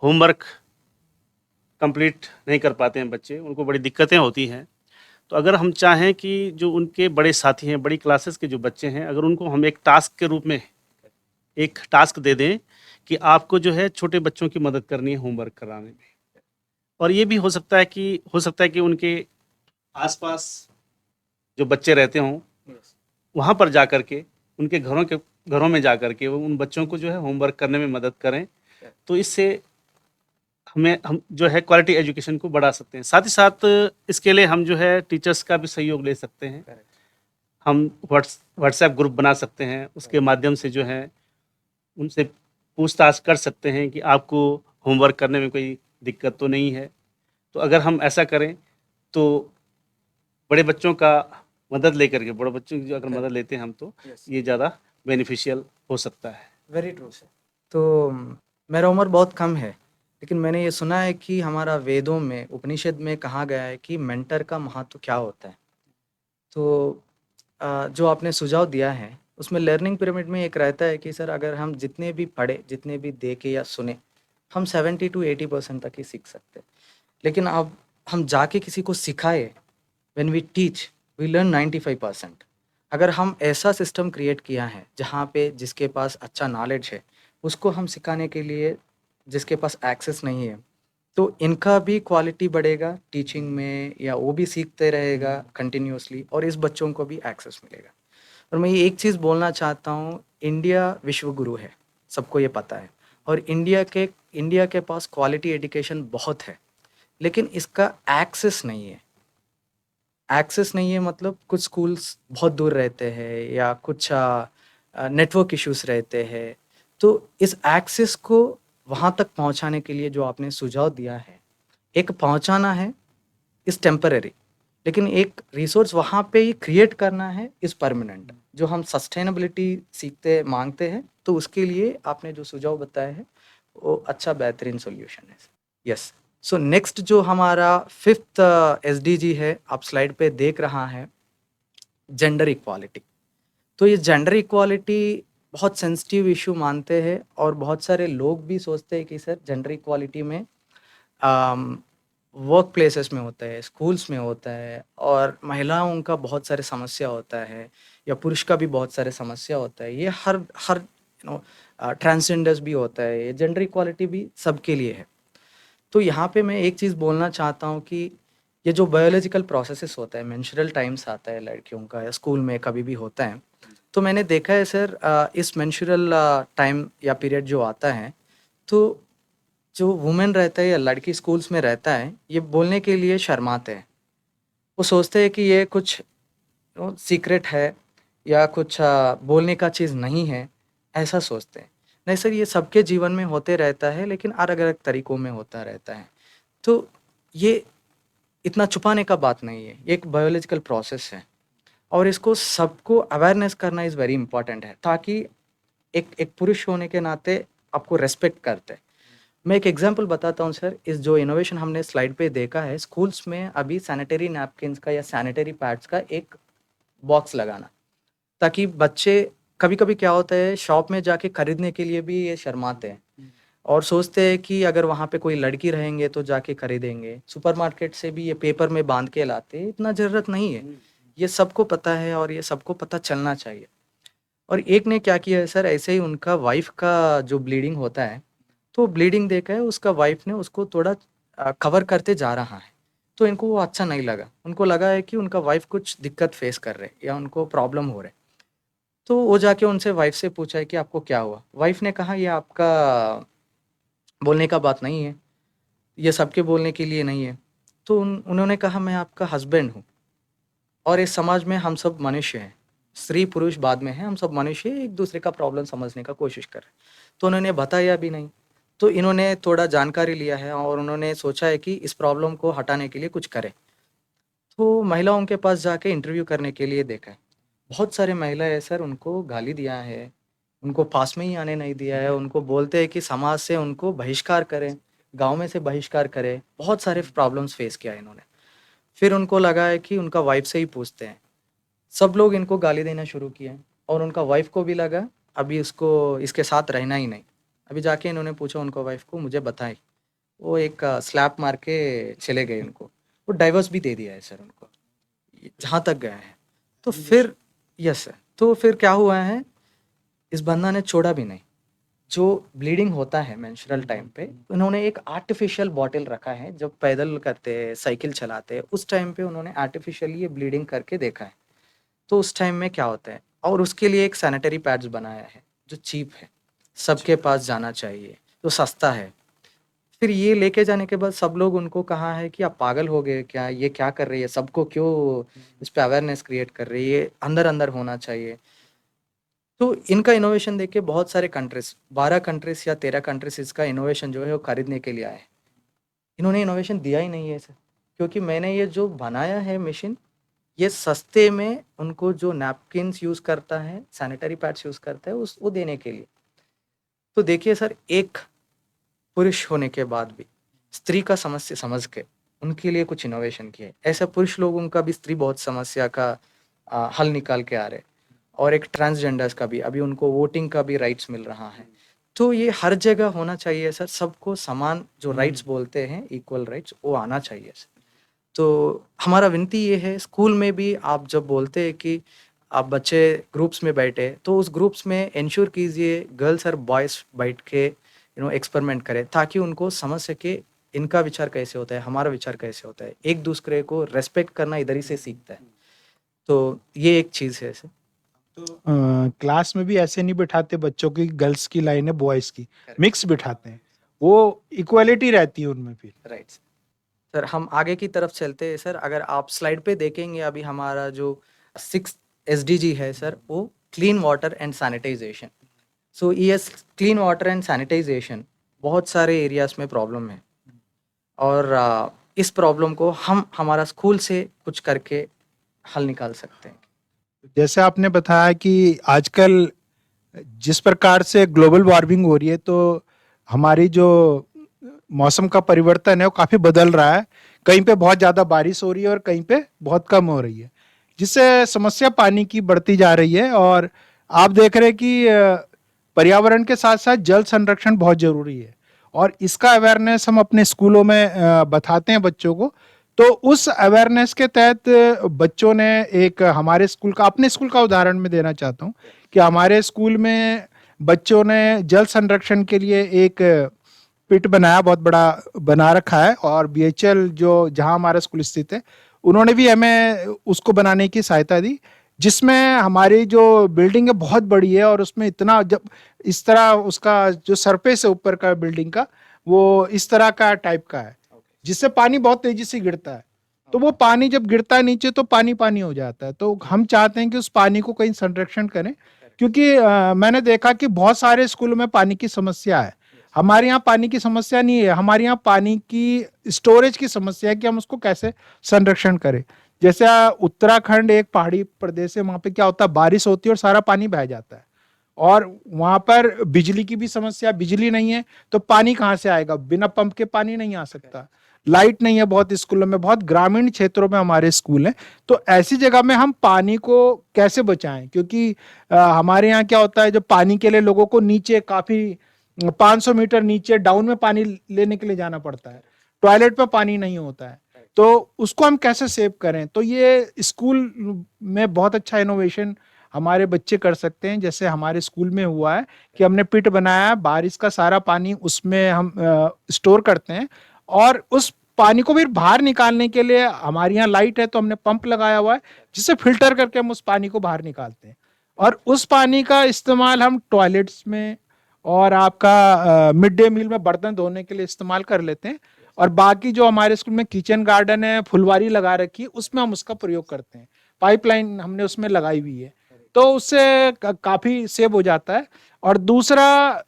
होमवर्क कंप्लीट नहीं कर पाते हैं बच्चे, उनको बड़ी दिक्कतें होती हैं। तो अगर हम चाहें कि जो उनके बड़े साथी हैं, बड़ी क्लासेस के जो बच्चे हैं, अगर उनको हम एक टास्क के रूप में एक टास्क दे दें कि आपको जो है छोटे बच्चों की मदद करनी है होमवर्क कराने में, और ये भी हो सकता है कि उनके आसपास जो बच्चे रहते हों वहाँ पर जा कर के उनके घरों में जा कर के वो उन बच्चों को जो है होमवर्क करने में मदद करें। तो इससे हम जो है क्वालिटी एजुकेशन को बढ़ा सकते हैं। साथ ही साथ इसके लिए हम जो है टीचर्स का भी सहयोग ले सकते हैं। हम व्हाट्सएप ग्रुप बना सकते हैं, उसके माध्यम से जो है उनसे पूछताछ कर सकते हैं कि आपको होमवर्क करने में कोई दिक्कत तो नहीं है। तो अगर हम ऐसा करें तो बड़े बच्चों का मदद लेकर के, बड़े बच्चों की जो अगर मदद लेते हैं हम, तो ये ज़्यादा बेनिफिशियल हो सकता है। Very true sir. तो मेरा उम्र बहुत कम है, लेकिन मैंने ये सुना है कि हमारा वेदों में, उपनिषद में कहा गया है कि मेंटर का महत्व क्या होता है। तो जो आपने सुझाव दिया है उसमें लर्निंग पिरामिड में एक रहता है कि सर अगर हम जितने भी पढ़े, जितने भी देखे या सुने, हम 70 to 80% तक ही सीख सकते हैं। लेकिन अब हम जाके किसी को सिखाए, when we teach we learn 95%। अगर हम ऐसा सिस्टम क्रिएट किया है जहाँ पे जिसके पास अच्छा नॉलेज है उसको हम सिखाने के लिए जिसके पास एक्सेस नहीं है, तो इनका भी क्वालिटी बढ़ेगा टीचिंग में, या वो भी सीखते रहेगा कंटिन्यूअसली और इस बच्चों को भी एक्सेस मिलेगा। और मैं ये एक चीज़ बोलना चाहता हूँ, इंडिया विश्व गुरु है, सबको ये पता है, और इंडिया के पास क्वालिटी एजुकेशन बहुत है, लेकिन इसका एक्सेस नहीं है। एक्सेस नहीं है मतलब कुछ स्कूल्स बहुत दूर रहते हैं या कुछ नेटवर्क इश्यूज रहते हैं। तो इस एक्सेस को वहाँ तक पहुँचाने के लिए जो आपने सुझाव दिया है, एक पहुँचाना है इज़ टेम्पररी, लेकिन एक रिसोर्स वहाँ पे ही क्रिएट करना है इज़ परमानेंट। जो हम सस्टेनेबिलिटी सीखते मांगते हैं, तो उसके लिए आपने जो सुझाव बताया है वो अच्छा बेहतरीन सॉल्यूशन है। यस, सो नेक्स्ट जो हमारा 5th एसडीजी है, आप स्लाइड पे देख रहा है, जेंडर इक्वालिटी। तो ये जेंडर इक्वालिटी बहुत सेंसिटिव इशू मानते हैं और बहुत सारे लोग भी सोचते हैं कि सर जेंडर इक्वालिटी में वर्क प्लेसेस में होता है, स्कूल्स में होता है, और महिलाओं का बहुत सारे समस्या होता है या पुरुष का भी बहुत सारे समस्या होता है। ये हर हर ट्रांसजेंडर्स भी होता है, ये जेंडर इक्वालिटी भी सबके लिए है। तो यहाँ पे मैं एक चीज़ बोलना चाहता हूँ कि ये जो बायोलॉजिकल प्रोसेसेस होता है, मेंस्ट्रुअल टाइम्स आता है लड़कियों का या स्कूल में कभी भी होता है, तो मैंने देखा है सर इस मेंस्ट्रुअल टाइम या पीरियड जो आता है, तो जो वुमेन रहता है या लड़की स्कूल्स में रहता है, ये बोलने के लिए शर्माते हैं। वो सोचते हैं कि ये कुछ सीक्रेट है या कुछ बोलने का चीज़ नहीं है, ऐसा सोचते हैं। नहीं सर, ये सबके जीवन में होते रहता है, लेकिन अलग-अलग तरीकों में होता रहता है। तो ये इतना छुपाने का बात नहीं है, ये एक बायोलॉजिकल प्रोसेस है और इसको सबको अवेयरनेस करना इज़ वेरी इम्पोर्टेंट है, ताकि एक एक पुरुष होने के नाते आपको रिस्पेक्ट करते हैं। मैं एक एग्जांपल बताता हूँ सर, इस जो इनोवेशन हमने स्लाइड पे देखा है, स्कूल्स में अभी सैनिटरी नैपकिन्स का या सैनिटरी पैड्स का एक बॉक्स लगाना, ताकि बच्चे कभी-कभी क्या होता है, शॉप में जाके खरीदने के लिए भी ये शर्माते हैं और सोचते हैं कि अगर वहाँ पे कोई लड़की रहेंगे तो जाके खरीदेंगे। सुपरमार्केट से भी ये पेपर में बाँध के लाते हैं, इतना ज़रूरत नहीं है। ये सबको पता है और ये सबको पता चलना चाहिए। और एक ने क्या किया है सर, ऐसे ही उनका वाइफ़ का जो ब्लीडिंग होता है, तो ब्लीडिंग देखा है, उसका वाइफ़ ने उसको थोड़ा कवर करते जा रहा है। तो इनको वो अच्छा नहीं लगा। उनको लगा है कि उनका वाइफ़ कुछ दिक्कत फ़ेस कर रहे हैं या उनको प्रॉब्लम हो रहा है। तो वो जाके उनसे वाइफ़ से पूछा है कि आपको क्या हुआ? वाइफ़ ने कहा, ये आपका बोलने का बात नहीं है, ये सबके बोलने के लिए नहीं है। तो उन्होंने कहा, मैं आपका हस्बैंड हूँ और इस समाज में हम सब मनुष्य हैं। स्त्री-पुरुष बाद में हैं, हम सब मनुष्य एक-दूसरे का प्रॉब्लम समझने का कोशिश कर रहे हैं। तो उन्होंने बताया भी नहीं। तो इन्होंने थोड़ा जानकारी लिया है और उन्होंने सोचा है कि इस प्रॉब्लम को हटाने के लिए कुछ करें। तो महिलाओं के पास जाके इंटरव्यू करने के लिए देखा है। बहुत सारे महिलाएँ सर, उनको गाली दिया है, उनको पास में ही आने नहीं दिया है, उनको बोलते हैं कि समाज से उनको बहिष्कार करें, गाँव में से बहिष्कार करें, बहुत सारे प्रॉब्लम्स फेस किया है इन्होंने। फिर उनको लगा है कि उनका वाइफ़ से ही पूछते हैं। सब लोग इनको गाली देना शुरू किए और उनका वाइफ़ को भी लगा अभी इसको इसके साथ रहना ही नहीं। अभी जाके इन्होंने पूछा उनका वाइफ़ को, मुझे बताएँ। वो एक स्लैप मार के चले गए उनको। वो डाइवोर्स भी दे दिया है सर उनको, जहाँ तक गया है। तो फिर यस सर, तो फिर क्या हुआ है, इस बंदा ने छोड़ा भी नहीं। जो ब्लीडिंग होता है मेंस्ट्रुअल टाइम पे, उन्होंने एक आर्टिफ़िशियल बॉटल रखा है, जब पैदल करते हैं, साइकिल चलाते हैं, उस टाइम पे उन्होंने आर्टिफ़िशियली ये ब्लीडिंग करके देखा है। तो उस टाइम में क्या होता है, और उसके लिए एक सैनिटरी पैड्स बनाया है, जो चीप है, सबके पास जाना चाहिए, जो सस्ता है। फिर ये लेके जाने के बाद सब लोग उनको कहा है कि आप पागल हो गए क्या? ये क्या कर रही है? सबको क्यों इस पे अवेयरनेस क्रिएट कर रही है? ये अंदर-अंदर होना चाहिए। तो इनका इनोवेशन देख के बहुत सारे कंट्रीज़, 12 कंट्रीज़ या 13 कंट्रीज़ इसका इनोवेशन जो है वो खरीदने के लिए आए हैं। इन्होंने इनोवेशन दिया ही नहीं है सर, क्योंकि मैंने ये जो बनाया है मशीन, ये सस्ते में उनको जो नैपकिन्स यूज़ करता है, सैनिटरी पैड्स यूज़ करता है, उस वो देने के लिए। तो देखिए सर, एक पुरुष होने के बाद भी स्त्री का समस्या समझ के उनके लिए कुछ इनोवेशन किए। ऐसा पुरुष लोगों का भी स्त्री बहुत समस्या का हल निकाल के आ रहे, और एक ट्रांसजेंडर्स का भी अभी उनको वोटिंग का भी राइट्स मिल रहा है। तो ये हर जगह होना चाहिए सर, सबको समान जो राइट्स बोलते हैं, इक्वल राइट्स, वो आना चाहिए सर। तो हमारा विनती ये है, स्कूल में भी आप जब बोलते हैं कि आप बच्चे ग्रुप्स में बैठे, तो उस ग्रुप्स में एंश्योर कीजिए गर्ल्स और बॉयज़ बैठ के एक्सपेरिमेंट करें, ताकि उनको समझ सके इनका विचार कैसे होता है, हमारा विचार कैसे होता है। एक दूसरे को रेस्पेक्ट करना इधर ही से सीखता है। तो ये एक चीज़ है सर। क्लास में भी ऐसे नहीं बिठाते बच्चों की, गर्ल्स की लाइन है, बॉयज़ की, करेक्ट, मिक्स बिठाते हैं। वो इक्वालिटी रहती है उनमें फिर। राइट। सर हम आगे की तरफ चलते हैं सर, अगर आप स्लाइड पे देखेंगे, अभी हमारा जो 6th एसडीजी है सर, वो क्लीन वाटर एंड सैनिटाइजेशन। सो ये क्लीन वाटर एंड सैनिटाइजेशन बहुत सारे एरियाज़ में प्रॉब्लम है, और इस प्रॉब्लम को हम हमारा स्कूल से कुछ करके हल निकाल सकते हैं? जैसे आपने बताया कि आजकल जिस प्रकार से ग्लोबल वार्मिंग हो रही है, तो हमारी जो मौसम का परिवर्तन है वो काफ़ी बदल रहा है। कहीं पे बहुत ज़्यादा बारिश हो रही है और कहीं पे बहुत कम हो रही है, जिससे समस्या पानी की बढ़ती जा रही है। और आप देख रहे हैं कि पर्यावरण के साथ साथ जल संरक्षण बहुत ज़रूरी है, और इसका अवेयरनेस हम अपने स्कूलों में बताते हैं बच्चों को। तो उस अवेयरनेस के तहत बच्चों ने एक हमारे स्कूल का, अपने स्कूल का उदाहरण मैं देना चाहता हूँ कि हमारे स्कूल में बच्चों ने जल संरक्षण के लिए एक पिट बनाया, बहुत बड़ा बना रखा है। और बीएचएल जो जहाँ हमारा स्कूल स्थित है, उन्होंने भी हमें उसको बनाने की सहायता दी, जिसमें हमारी जो बिल्डिंग है बहुत बड़ी है, और उसमें इतना, जब इस तरह उसका जो सरफेस है ऊपर का बिल्डिंग का, वो इस तरह का टाइप का है, जिससे पानी बहुत तेजी से गिरता है। तो वो पानी जब गिरता है नीचे तो पानी पानी हो जाता है। तो हम चाहते हैं कि उस पानी को कहीं संरक्षण करें, क्योंकि मैंने देखा कि बहुत सारे स्कूलों में पानी की समस्या है। हमारे यहाँ पानी की समस्या नहीं है, हमारे यहाँ पानी की स्टोरेज की समस्या है कि हम उसको कैसे संरक्षण करें। जैसे उत्तराखंड एक पहाड़ी प्रदेश है, वहाँ पे क्या होता है, बारिश होती है और सारा पानी बह जाता है, और वहाँ पर बिजली की भी समस्या, बिजली नहीं है तो पानी कहाँ से आएगा, बिना पंप के पानी नहीं आ सकता। लाइट नहीं है बहुत स्कूलों में, बहुत ग्रामीण क्षेत्रों में हमारे स्कूल हैं। तो ऐसी जगह में हम पानी को कैसे बचाएं, क्योंकि हमारे यहाँ क्या होता है, जो पानी के लिए लोगों को नीचे काफी 500 मीटर नीचे डाउन में पानी लेने के लिए जाना पड़ता है, टॉयलेट पे पानी नहीं होता है। तो उसको हम कैसे सेव करें, तो ये स्कूल में बहुत अच्छा इनोवेशन हमारे बच्चे कर सकते हैं। जैसे हमारे स्कूल में हुआ है कि हमने पिट बनाया, बारिश का सारा पानी उसमें हम स्टोर करते हैं, और उस पानी को फिर बाहर निकालने के लिए हमारे यहाँ लाइट है, तो हमने पंप लगाया हुआ है, जिससे फिल्टर करके हम उस पानी को बाहर निकालते हैं। और उस पानी का इस्तेमाल हम टॉयलेट्स में और आपका मिड डे मील में बर्तन धोने के लिए इस्तेमाल कर लेते हैं। और बाकी जो हमारे स्कूल में किचन गार्डन है, फुलवारी लगा रखी है, उसमें हम उसका प्रयोग करते हैं। पाइपलाइन हमने उसमें लगाई हुई है, तो उससे काफी सेव हो जाता है। और दूसरा,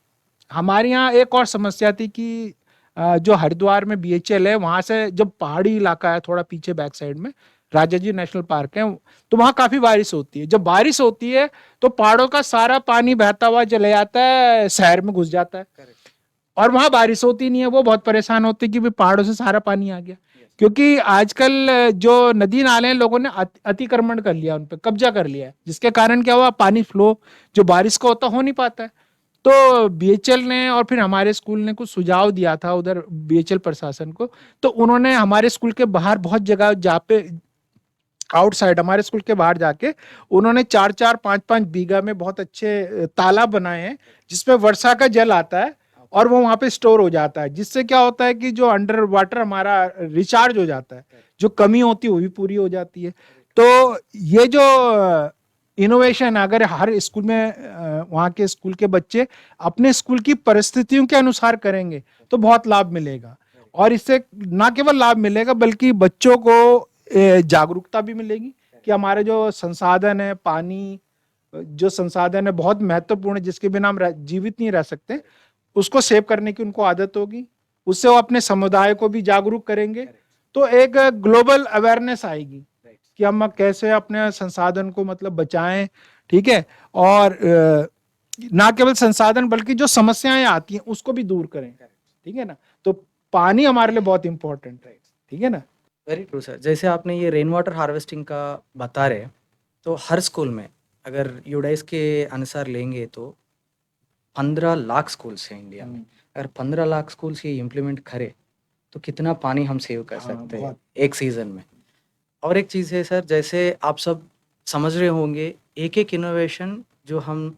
हमारे यहाँ एक और समस्या थी कि जो हरिद्वार में बीएचएल है, वहां से जब पहाड़ी इलाका है थोड़ा पीछे बैक साइड में, राजा जी नेशनल पार्क है, तो वहां काफी बारिश होती है। जब बारिश होती है तो पहाड़ों का सारा पानी बहता हुआ चले जाता है, शहर में घुस जाता है, और वहां बारिश होती नहीं है। वो बहुत परेशान होते कि भाई पहाड़ों से सारा पानी आ गया, क्योंकि आजकल जो नदी नाले हैं, लोगों ने अतिक्रमण कर लिया, उन पर कब्जा कर लिया है, जिसके कारण क्या हुआ, पानी फ्लो जो बारिश का होता हो नहीं पाता है। तो बीएचएल ने और फिर हमारे स्कूल ने कुछ सुझाव दिया था उधर बीएचएल प्रशासन को। तो उन्होंने हमारे स्कूल के बाहर बहुत जगह, जहाँ पे आउटसाइड हमारे स्कूल के बाहर जाके, उन्होंने 4-4, 5-5 बीघा में बहुत अच्छे तालाब बनाए हैं, जिसमें वर्षा का जल आता है और वो वहां पे स्टोर हो जाता है, जिससे क्या होता है कि जो अंडर वाटर हमारा रिचार्ज हो जाता है, जो कमी होती है वो भी पूरी हो जाती है। तो ये जो इनोवेशन, अगर हर स्कूल में वहाँ के स्कूल के बच्चे अपने स्कूल की परिस्थितियों के अनुसार करेंगे तो बहुत लाभ मिलेगा। और इससे ना केवल लाभ मिलेगा, बल्कि बच्चों को जागरूकता भी मिलेगी कि हमारे जो संसाधन है, पानी जो संसाधन है बहुत महत्वपूर्ण है, जिसके बिना हम जीवित नहीं रह सकते, उसको सेव करने की उनको आदत होगी। उससे वो अपने समुदाय को भी जागरूक करेंगे, तो एक ग्लोबल अवेयरनेस आएगी कि हम कैसे अपने संसाधन को मतलब बचाएं। ठीक है, और ना केवल संसाधन बल्कि जो समस्याएं आती हैं उसको भी दूर करें। ठीक है ना, तो पानी हमारे लिए बहुत इंपॉर्टेंट है। ठीक है ना। Very true sir. जैसे आपने ये रेन वाटर हार्वेस्टिंग का बता रहे, तो हर स्कूल में अगर यूडाइस के अनुसार लेंगे तो 15 लाख स्कूल्स हैं इंडिया में। अगर 15 लाख स्कूल्स ये इम्प्लीमेंट करे तो कितना पानी हम सेव कर सकते हैं एक सीजन में। और एक चीज़ है सर, जैसे आप सब समझ रहे होंगे, एक एक इनोवेशन जो हम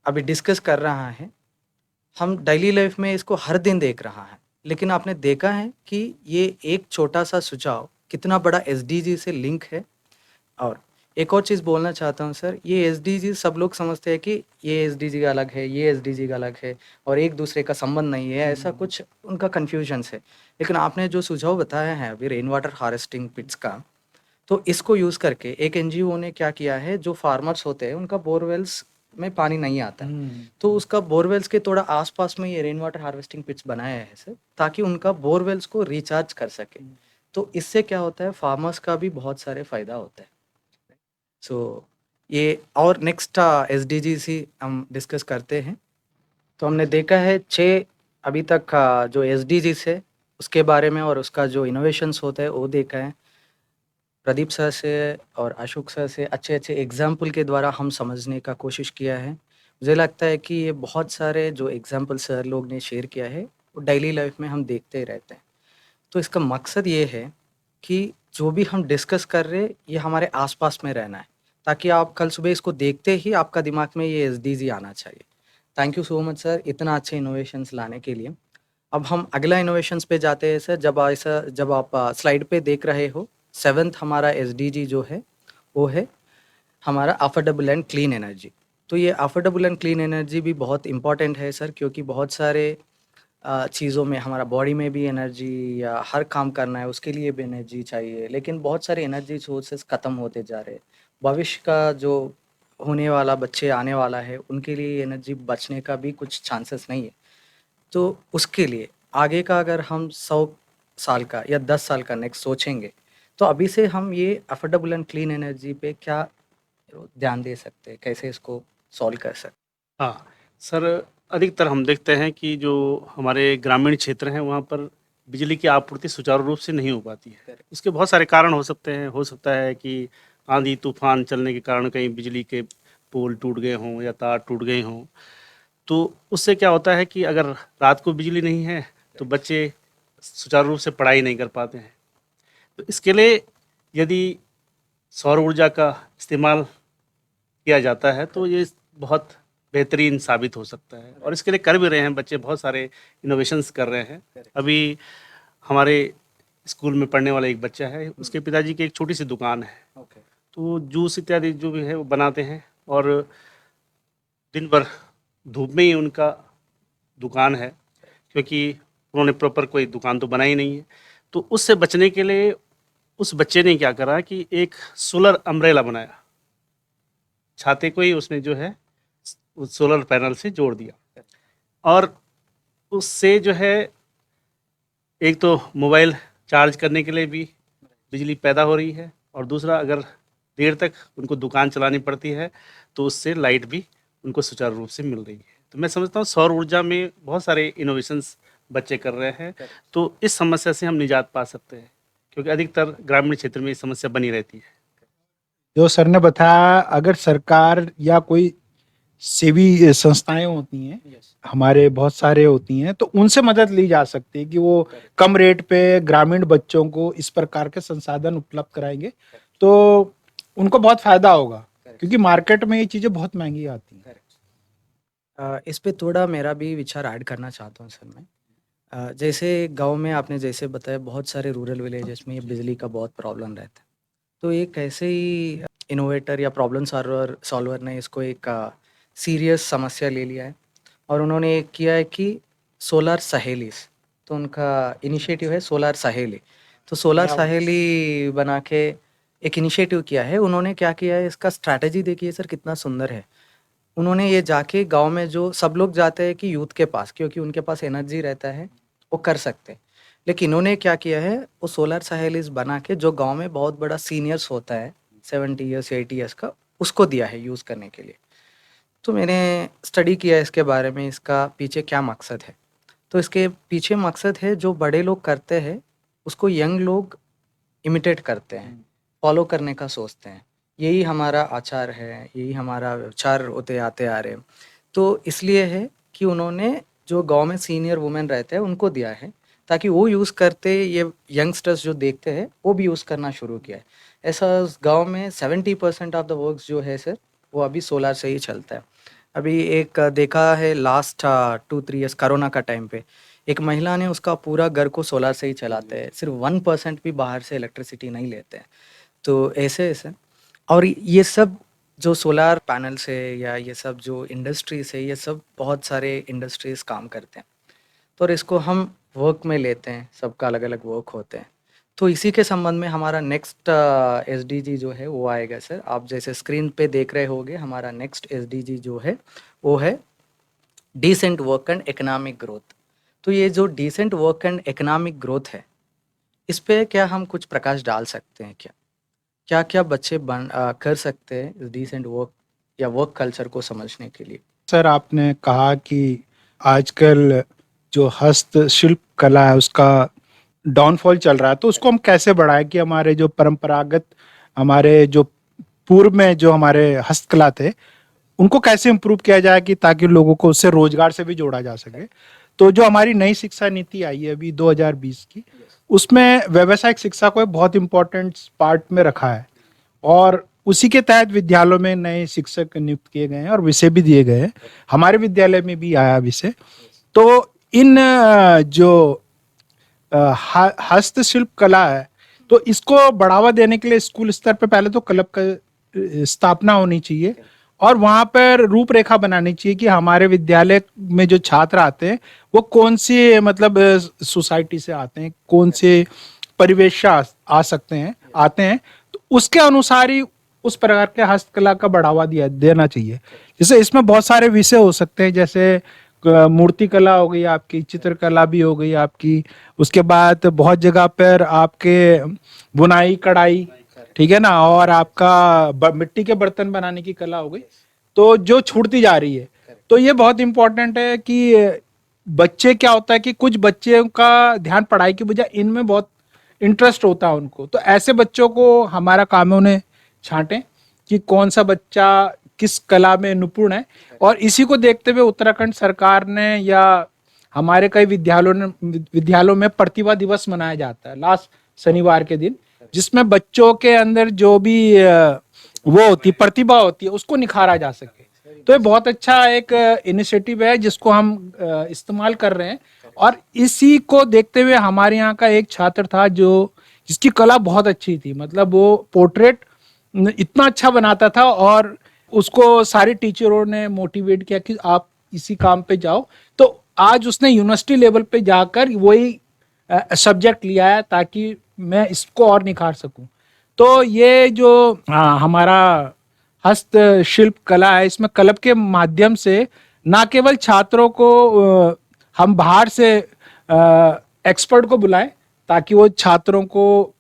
अभी डिस्कस कर रहा है, हम डेली लाइफ में इसको हर दिन देख रहा है, लेकिन आपने देखा है कि ये एक छोटा सा सुझाव कितना बड़ा एसडीजी से लिंक है। और एक और चीज़ बोलना चाहता हूँ सर, ये एसडीजी सब लोग समझते हैं कि ये एसडीजी का अलग है, ये एसडीजी का अलग है और एक दूसरे का संबंध नहीं है, ऐसा कुछ उनका कन्फ्यूजन्स है। लेकिन आपने जो सुझाव बताया है अभी रेन वाटर हार्वेस्टिंग पिट्स का, तो इसको यूज़ करके एक एनजीओ ने क्या किया है, जो फार्मर्स होते हैं उनका बोरवेल्स में पानी नहीं आता है, तो उसका बोरवेल्स के थोड़ा आसपास में ये रेन वाटर हार्वेस्टिंग पिट्स बनाया है सर, ताकि उनका बोरवेल्स को रिचार्ज कर सके। तो इससे क्या होता है, फार्मर्स का भी बहुत सारे फ़ायदा होता है। सो ये और नेक्स्ट एसडीजीज हम डिस्कस करते हैं। तो हमने देखा है 6 अभी तक का जो एसडीजीज है उसके बारे में और उसका जो इनोवेशंस होता है वो देखा है। प्रदीप सर से और अशोक सर से अच्छे-अच्छे एग्ज़ाम्पल के द्वारा हम समझने का कोशिश किया है। मुझे लगता है कि ये बहुत सारे जो एग्ज़ाम्पल सर लोग ने शेयर किया है, वो डेली लाइफ़ में हम देखते ही रहते हैं। तो इसका मकसद ये है कि जो भी हम डिस्कस कर रहे हैं, ये हमारे आस-पास में रहना है, ताकि आप कल सुबह इसको देखते ही आपका दिमाग में ये एसडीजी आना चाहिए। Thank you so much sir, इतना अच्छे इनोवेशंस लाने के लिए। अब हम अगला इनोवेशंस पे जाते हैं सर। जब आप स्लाइड पे देख रहे हो, 7th हमारा एसडीजी जो है, वो है हमारा अफोर्डेबल एंड क्लीन एनर्जी। तो ये अफोर्डेबल एंड क्लीन एनर्जी भी बहुत इम्पोर्टेंट है सर, क्योंकि बहुत सारे चीज़ों में हमारा बॉडी में भी एनर्जी या हर काम करना है उसके लिए भी एनर्जी चाहिए, लेकिन बहुत सारे एनर्जी सोर्सेस ख़त्म होते जा रहे हैं। भविष्य का जो होने वाला बच्चे आने वाला है, उनके लिए एनर्जी बचने का भी कुछ चांसेस नहीं है। तो उसके लिए आगे का अगर हम 100 साल का या 10 साल का नेक्स्ट सोचेंगे, तो अभी से हम ये अफोर्डेबल एंड क्लीन एनर्जी पे क्या ध्यान दे सकते हैं? कैसे इसको सॉल्व कर सकते हाँ, सर अधिकतर हम देखते हैं कि जो हमारे ग्रामीण क्षेत्र हैं वहाँ पर बिजली की आपूर्ति सुचारू रूप से नहीं हो पाती है। Correct. उसके बहुत सारे कारण हो सकते हैं। हो सकता है कि आंधी तूफान चलने के कारण कहीं बिजली के पोल टूट गए हों या तार टूट गए हों। तो उससे क्या होता है कि अगर रात को बिजली नहीं है तो बच्चे सुचारू रूप से पढ़ाई नहीं कर पाते हैं। तो इसके लिए यदि सौर ऊर्जा का इस्तेमाल किया जाता है तो ये बहुत बेहतरीन साबित हो सकता है और इसके लिए कर भी रहे हैं बच्चे, बहुत सारे इनोवेशंस कर रहे हैं। अभी हमारे स्कूल में पढ़ने वाला एक बच्चा है, उसके पिताजी की एक छोटी सी दुकान है, ओके तो जूस इत्यादि जो भी है वो बनाते हैं और दिन भर धूप में ही उनका दुकान है, क्योंकि उन्होंने प्रॉपर कोई दुकान तो बनाई नहीं है। तो उससे बचने के लिए उस बच्चे ने क्या करा कि एक सोलर अम्ब्रेला बनाया, छाते को ही उसने जो है उस सोलर पैनल से जोड़ दिया और उससे जो है एक तो मोबाइल चार्ज करने के लिए भी बिजली पैदा हो रही है और दूसरा अगर देर तक उनको दुकान चलानी पड़ती है तो उससे लाइट भी उनको सुचारू रूप से मिल रही है। तो मैं समझता हूँ सौर ऊर्जा में बहुत सारे इनोवेशंस बच्चे कर रहे हैं, तो इस समस्या से हम निजात पा सकते हैं, क्योंकि अधिकतर ग्रामीण क्षेत्र में ये समस्या बनी रहती है। जो सर ने बताया, अगर सरकार या कोई सेवी संस्थाएं होती हैं, यस हमारे बहुत सारे होती हैं, तो उनसे मदद ली जा सकती है कि वो कम रेट पे ग्रामीण बच्चों को इस प्रकार के संसाधन उपलब्ध कराएंगे, तो उनको बहुत फायदा होगा, क्योंकि मार्केट में ये चीजें बहुत महंगी आती हैं। करेक्ट। इस पे थोड़ा मेरा भी विचार ऐड करना चाहता हूँ सर मैं। जैसे गांव में आपने जैसे बताया, बहुत सारे रूरल विलेजेस में ये बिजली का बहुत प्रॉब्लम रहता है। तो एक ऐसे ही इनोवेटर या प्रॉब्लम सॉल्वर सॉल्वर ने इसको एक सीरियस समस्या ले लिया है और उन्होंने एक किया है कि सोलर सहेलीस। तो उनका इनिशिएटिव है सोलर सहेली। तो सोलर क्या सहेली बना के एक इनिशिएटिव किया है उन्होंने। क्या किया है, इसका स्ट्रैटेजी देखिए सर कितना सुंदर है। उन्होंने ये जाके गांव में जो सब लोग जाते हैं कि यूथ के पास, क्योंकि उनके पास एनर्जी रहता है, वो कर सकते हैं। लेकिन इन्होंने क्या किया है, वो सोलर सहेलीस बना के जो गांव में बहुत बड़ा सीनियर्स होता है 70 ईयर्स 80 ईयर्स का, उसको दिया है यूज़ करने के लिए। तो मैंने स्टडी किया इसके बारे में, इसका पीछे क्या मकसद है। तो इसके पीछे मकसद है जो बड़े लोग करते हैं उसको यंग लोग इमिटेट करते हैं, फॉलो करने का सोचते हैं। यही हमारा आचार है, यही हमारा विचार होते आते आ रहे हैं। तो इसलिए है कि उन्होंने जो गांव में सीनियर वुमेन रहते हैं उनको दिया है, ताकि वो यूज़ करते, ये यंगस्टर्स जो देखते हैं वो भी यूज़ करना शुरू किया है। ऐसा गांव में 70% ऑफ द वर्क्स जो है सर, वो अभी सोलर से ही चलता है। अभी एक देखा है लास्ट 2-3 ईयर्स कोरोना का टाइम पे, एक महिला ने उसका पूरा घर को सोलर से ही चलाते हैं, सिर्फ 1% भी बाहर से इलेक्ट्रिसिटी नहीं लेते हैं। तो ऐसे-ऐसे और ये सब जो सोलर पैनल से या ये सब जो इंडस्ट्रीज़ है, ये सब बहुत सारे इंडस्ट्रीज़ काम करते हैं। तो और इसको हम वर्क में लेते हैं, सबका अलग-अलग वर्क होते हैं। तो इसी के संबंध में हमारा नेक्स्ट एसडीजी जो है वो आएगा सर। आप जैसे स्क्रीन पे देख रहे होंगे, हमारा नेक्स्ट एसडीजी जो है वो है decent work and economic growth. तो ये जो decent work and economic growth है, इस पे क्या हम कुछ प्रकाश डाल सकते हैं क्या? क्या-क्या बच्चे कर सकते हैं डिसेंट वर्क या वर्क कल्चर को समझने के लिए? सर आपने कहा कि आजकल जो हस्तशिल्प कला है उसका डाउनफॉल चल रहा है, तो उसको हम कैसे बढ़ाएं कि हमारे जो परंपरागत, हमारे जो पूर्व में जो हमारे हस्तकला थे, उनको कैसे इम्प्रूव किया जाए कि ताकि लोगों को उससे रोजगार से भी जोड़ा जा सके। तो जो हमारी नई शिक्षा नीति आई है अभी 2020 की, उसमें व्यावसायिक शिक्षा को एक बहुत इंपॉर्टेंट पार्ट में रखा है और उसी के तहत विद्यालयों में नए शिक्षक नियुक्त किए गए हैं और विषय भी दिए गए हैं। हमारे विद्यालय में भी आया विषय। तो इन जो हस्तशिल्प कला है, तो इसको बढ़ावा देने के लिए स्कूल स्तर पे पहले तो क्लब का स्थापना होनी चाहिए और वहां पर रूपरेखा बनानी चाहिए कि हमारे विद्यालय में जो छात्र आते हैं वो कौन सी मतलब सोसाइटी से आते हैं, कौन से परिवेश से आ सकते हैं, आते हैं, तो उसके अनुसार ही उस प्रकार के हस्तकला का बढ़ावा दिया देना चाहिए। जैसे इसमें बहुत सारे विषय हो सकते हैं, जैसे मूर्ति कला हो गई आपकी, चित्रकला भी हो गई आपकी, उसके बाद बहुत जगह पर आपके बुनाई कढ़ाई, ठीक है ना, और आपका मिट्टी के बर्तन बनाने की कला हो गई, तो जो छूटती जा रही है। तो ये बहुत इंपॉर्टेंट है कि बच्चे, क्या होता है कि कुछ बच्चे का ध्यान पढ़ाई की बजाय इनमें बहुत इंटरेस्ट होता है उनको, तो ऐसे बच्चों को हमारा काम है उन्हें छांटें कि कौन सा बच्चा किस कला में निपुण है। और इसी को देखते हुए उत्तराखंड सरकार ने या हमारे कई विद्यालयों में प्रतिभा दिवस मनाया जाता है लास्ट शनिवार के दिन, जिसमें बच्चों के अंदर जो भी वो होती प्रतिभा होती है उसको निखारा जा सके। तो ये बहुत अच्छा एक इनिशिएटिव है जिसको हम इस्तेमाल कर रहे हैं। और इसी को देखते हुए हमारे यहाँ का एक छात्र था जो जिसकी कला बहुत अच्छी थी, मतलब वो पोर्ट्रेट इतना अच्छा बनाता था और उसको सारे टीचरों ने मोटिवेट किया कि आप इसी काम पे जाओ। तो आज उसने यूनिवर्सिटी लेवल पे जाकर वही सब्जेक्ट लिया है ताकि मैं इसको और निखार सकूं। तो ये जो हमारा हस्तशिल्प कला है, इसमें क्लब के माध्यम से ना केवल छात्रों को हम बाहर से एक्सपर्ट को बुलाएं ताकि वो छात्रों को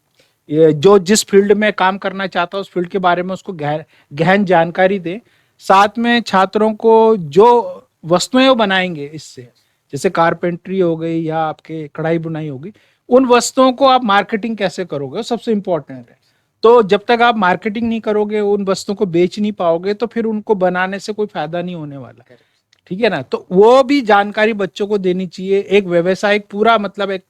जो जिस फील्ड में काम करना चाहता है उस फील्ड के बारे में उसको गहन जानकारी दे, साथ में छात्रों को जो वस्तुएं वो बनाएंगे इससे, जैसे कारपेंट्री हो गई या आपके कढ़ाई बुनाई होगी, उन वस्तुओं को आप मार्केटिंग कैसे करोगे, सबसे इंपॉर्टेंट है। तो जब तक आप मार्केटिंग नहीं करोगे, उन वस्तुओं को बेच नहीं पाओगे, तो फिर उनको बनाने से कोई फायदा नहीं होने वाला, ठीक है ना। तो वो भी जानकारी बच्चों को देनी चाहिए, एक व्यवसायिक पूरा मतलब एक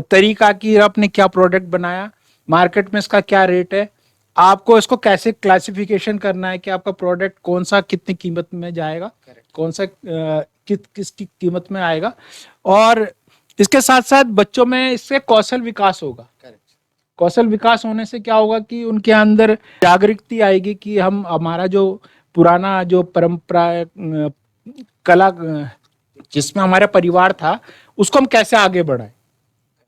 तरीका कि आपने क्या प्रोडक्ट बनाया, मार्केट में इसका क्या रेट है, आपको इसको कैसे क्लासिफिकेशन करना है कि आपका प्रोडक्ट कौन सा कितनी कीमत में जाएगा, कौन सा किसकी कीमत में आएगा। और इसके साथ साथ बच्चों में इससे कौशल विकास होगा। कौशल विकास होने से क्या होगा कि उनके अंदर जागरूकता आएगी कि हम हमारा जो पुराना जो परंपरा कला जिसमें हमारा परिवार था उसको हम कैसे आगे बढ़ाएं।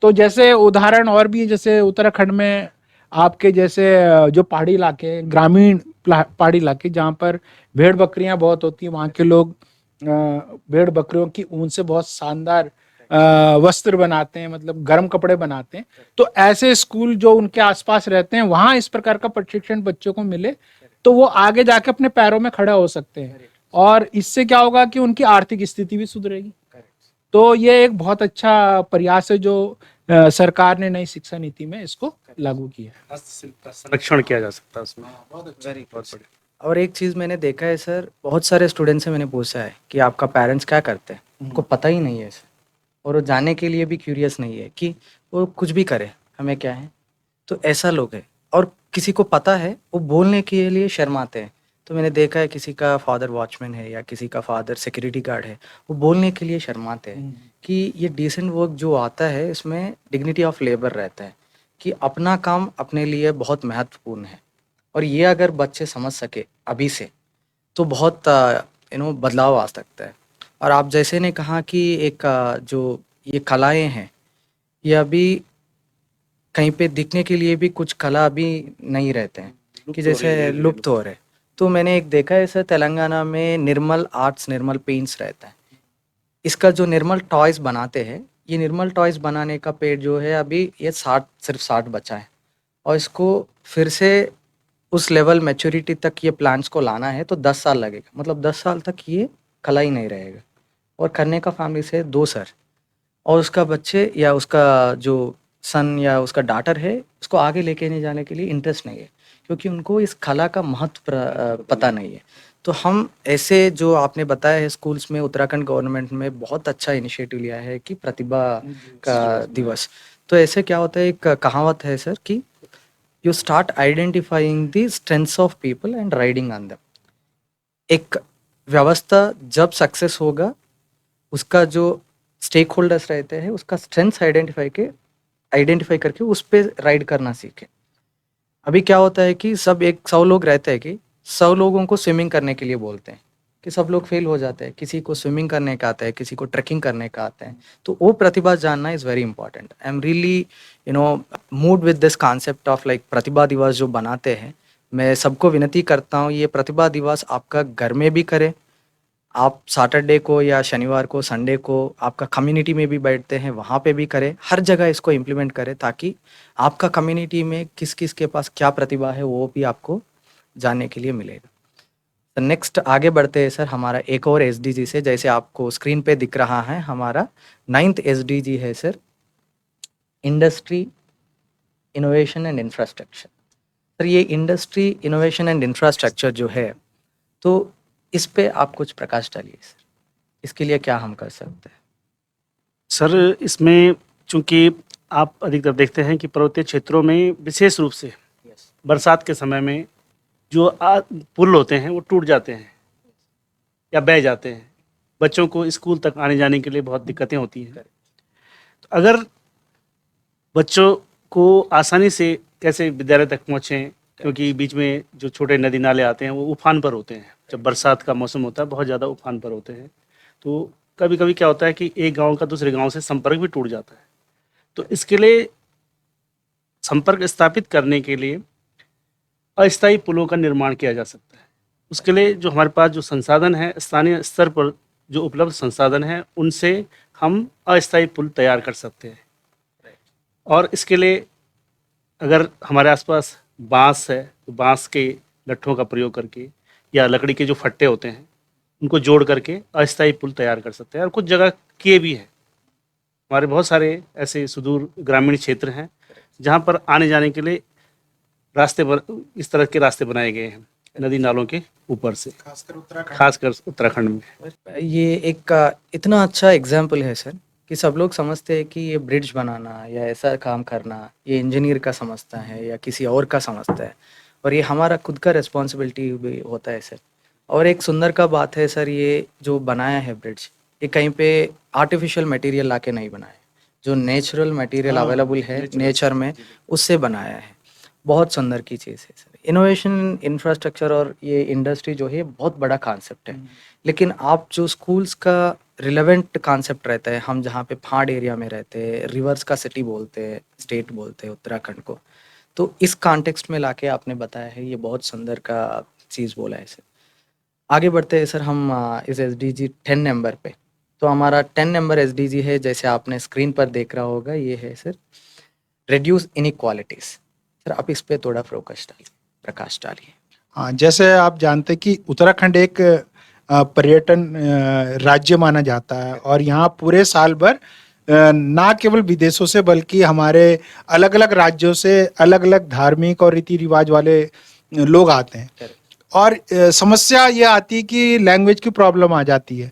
तो जैसे उदाहरण और भी, जैसे उत्तराखंड में आपके जैसे जो पहाड़ी इलाके, ग्रामीण पहाड़ी इलाके जहाँ पर भेड़ बकरियां बहुत होती हैं, वहाँ के लोग भेड़ बकरियों की ऊन से बहुत शानदार वस्त्र बनाते हैं, मतलब गर्म कपड़े बनाते हैं। तो ऐसे स्कूल जो उनके आसपास रहते हैं वहां इस प्रकार का प्रशिक्षण बच्चों को मिले तो वो आगे जाके अपने पैरों में खड़े हो सकते हैं और इससे क्या होगा कि उनकी आर्थिक स्थिति भी सुधरेगी। तो ये एक बहुत अच्छा प्रयास है जो सरकार ने नई शिक्षा नीति में इसको लागू किया है। हस्तशिल्प का संरक्षण किया जा सकता है उसमें। बहुत बढ़िया। और एक चीज़ मैंने देखा है सर, बहुत सारे स्टूडेंट से मैंने पूछा है कि आपका पेरेंट्स क्या करते हैं, उनको पता ही नहीं है सर, और वो जानने के लिए भी क्यूरियस नहीं है कि वो कुछ भी करे, हमें क्या है। तो ऐसा लोग है, और किसी को पता है वो बोलने के लिए शर्माते हैं। तो मैंने देखा है किसी का फादर वॉचमैन है या किसी का फादर सिक्योरिटी गार्ड है, वो बोलने के लिए शर्माते हैं कि ये डिसेंट वर्क जो आता है इसमें डिग्निटी ऑफ लेबर रहता है कि अपना काम अपने लिए बहुत महत्वपूर्ण है। और ये अगर बच्चे समझ सके अभी से तो बहुत बदलाव आ सकता है। और आप जैसे ने कहा कि एक जो ये कलाएं हैं ये अभी कहीं पे दिखने के लिए भी कुछ कला अभी नहीं रहते हैं कि जैसे लुप्त हो रहे। तो मैंने एक देखा है सर, तेलंगाना में निर्मल आर्ट्स, निर्मल पेंट्स रहता है। इसका जो निर्मल टॉयज बनाते हैं ये निर्मल टॉयज बनाने का पेड़ जो है अभी ये 60 बचा है, और इसको फिर से उस लेवल मैच्योरिटी तक ये प्लांट्स को लाना है तो 10 साल लगेगा। मतलब 10 साल तक ये खला ही नहीं रहेगा। और करने का फैमिली से 2 सर, और उसका बच्चे या उसका जो सन या उसका डॉटर है उसको आगे लेके नहीं जाने के लिए इंटरेस्ट नहीं है, क्योंकि उनको इस कला का महत्व पता नहीं है। तो हम ऐसे जो आपने बताया है स्कूल्स में, उत्तराखंड गवर्नमेंट में बहुत अच्छा इनिशिएटिव लिया है कि प्रतिभा का दिवस। तो ऐसे क्या होता है, एक कहावत है सर कि you start identifying the strengths of people and riding on them. एक व्यवस्था जब सक्सेस होगा, उसका जो स्टेक होल्डर्स रहते हैं उसका स्ट्रेंथ्स आइडेंटिफाई करके उस पे राइड करना सीखें। अभी क्या होता है कि सब 100 लोग रहते हैं कि 100 लोगों को स्विमिंग करने के लिए बोलते हैं कि सब लोग फेल हो जाते हैं। किसी को स्विमिंग करने का आता है, किसी को ट्रैकिंग करने का आता है, तो वो प्रतिभा जानना is very important. I am really moved with this concept of like प्रतिभा दिवस जो बनाते हैं। मैं सबको विनती करता हूँ ये प्रतिभा दिवस आपका घर में भी करें, आप सैटरडे को या शनिवार को, संडे को आपका कम्युनिटी में भी बैठते हैं वहाँ पे भी करें, हर जगह इसको इम्प्लीमेंट करें ताकि आपका कम्युनिटी में किस किस के पास क्या प्रतिभा है वो भी आपको जानने के लिए मिलेगा। तो नेक्स्ट आगे बढ़ते हैं सर हमारा एक और एसडीजी से। जैसे आपको स्क्रीन पे दिख रहा है हमारा 9th एसडीजी है sir, industry, innovation and infrastructure. Sir ये इंडस्ट्री, इनोवेशन एंड इंफ्रास्ट्रक्चर जो है, तो इस पे आप कुछ प्रकाश डालिए सर, इसके लिए क्या हम कर सकते हैं? सर इसमें चूंकि आप अधिकतर देखते हैं कि पर्वतीय क्षेत्रों में विशेष रूप से बरसात के समय में जो पुल होते हैं वो टूट जाते हैं या बह जाते हैं। बच्चों को स्कूल तक आने जाने के लिए बहुत दिक्कतें होती हैं। तो अगर बच्चों को आसानी से कैसे विद्यालय तक पहुँचें, क्योंकि बीच में जो छोटे नदी नाले आते हैं वो उफान पर होते हैं। जब बरसात का मौसम होता है बहुत ज़्यादा उफान पर होते हैं, तो कभी कभी क्या होता है कि एक गांव का दूसरे गांव से संपर्क भी टूट जाता है। तो इसके लिए संपर्क स्थापित करने के लिए अस्थायी पुलों का निर्माण किया जा सकता है। उसके लिए जो हमारे पास जो संसाधन है, स्थानीय स्तर पर जो उपलब्ध संसाधन है, उनसे हम अस्थायी पुल तैयार कर सकते हैं। और इसके लिए अगर हमारे आसपास बांस है तो बांस के लट्ठों का प्रयोग करके या लकड़ी के जो फट्टे होते हैं उनको जोड़ करके अस्थायी पुल तैयार कर सकते हैं। और कुछ जगह किए भी हैं। हमारे बहुत सारे ऐसे सुदूर ग्रामीण क्षेत्र हैं जहाँ पर आने जाने के लिए इस तरह के रास्ते बनाए गए हैं नदी नालों के ऊपर से, खासकर उत्तराखंड में। ये एक इतना अच्छा एग्जाम्पल है सर कि सब लोग समझते हैं कि ये ब्रिड्ज बनाना या ऐसा काम करना ये इंजीनियर का समझता है या किसी और का समझता है, और ये हमारा खुद का रिस्पॉन्सिबिलिटी भी होता है सर। और एक सुंदर का बात है सर, ये जो बनाया है ब्रिड्ज, ये कहीं पे आर्टिफिशियल मटेरियल लाके नहीं बनाया है, जो नेचुरल मटेरियल अवेलेबल है नेचर में उससे बनाया है। बहुत सुंदर की चीज़ है सर। इनोवेशन, इंफ्रास्ट्रक्चर और ये इंडस्ट्री जो है बहुत बड़ा कॉन्सेप्ट है, लेकिन आप जो स्कूल्स का रिलेवेंट कॉन्सेप्ट रहता है, हम जहाँ पे पहाड़ एरिया में रहते हैं, रिवर्स का सिटी बोलते हैं, स्टेट बोलते हैं उत्तराखंड को, तो इस कॉन्टेक्स्ट में लाके आपने बताया है, ये बहुत सुंदर का चीज़ बोला है सर। आगे बढ़ते हैं सर हम इस एसडीजी 10 नंबर पे। तो हमारा 10 नंबर एसडीजी है, जैसे आपने स्क्रीन पर देख रहा होगा, ये है सर रिड्यूस इनइक्वालिटीज। सर आप इस पे थोड़ा प्रकाश डालिए। हाँ, जैसे आप जानते हैं कि उत्तराखंड एक पर्यटन राज्य माना जाता है और यहाँ पूरे साल भर ना केवल विदेशों से बल्कि हमारे अलग अलग राज्यों से अलग अलग धार्मिक और रीति रिवाज वाले लोग आते हैं। और समस्या ये आती है कि लैंग्वेज की प्रॉब्लम आ जाती है।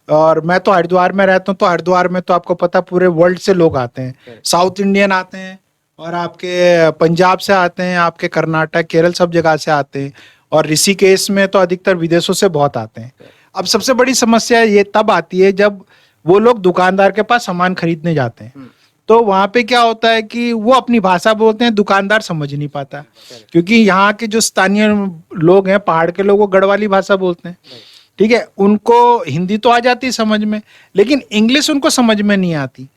और मैं तो हरिद्वार में रहता हूँ, तो हरिद्वार में तो आपको पता पूरे वर्ल्ड से लोग आते हैं। साउथ इंडियन आते हैं और आपके पंजाब से आते हैं, आपके कर्नाटक, केरल सब जगह से आते हैं। और ऋषिकेश में तो अधिकतर विदेशों से बहुत आते हैं। अब सबसे बड़ी समस्या ये तब आती है जब वो लोग दुकानदार के पास सामान खरीदने जाते हैं। तो वहाँ पे क्या होता है कि वो अपनी भाषा बोलते हैं, दुकानदार समझ नहीं पाता, क्योंकि यहाँ के जो स्थानीय लोग हैं, पहाड़ के लोग, वो गढ़वाली भाषा बोलते हैं। ठीक है, उनको हिंदी तो आ जाती है समझ में, लेकिन इंग्लिश उनको समझ में नहीं आती।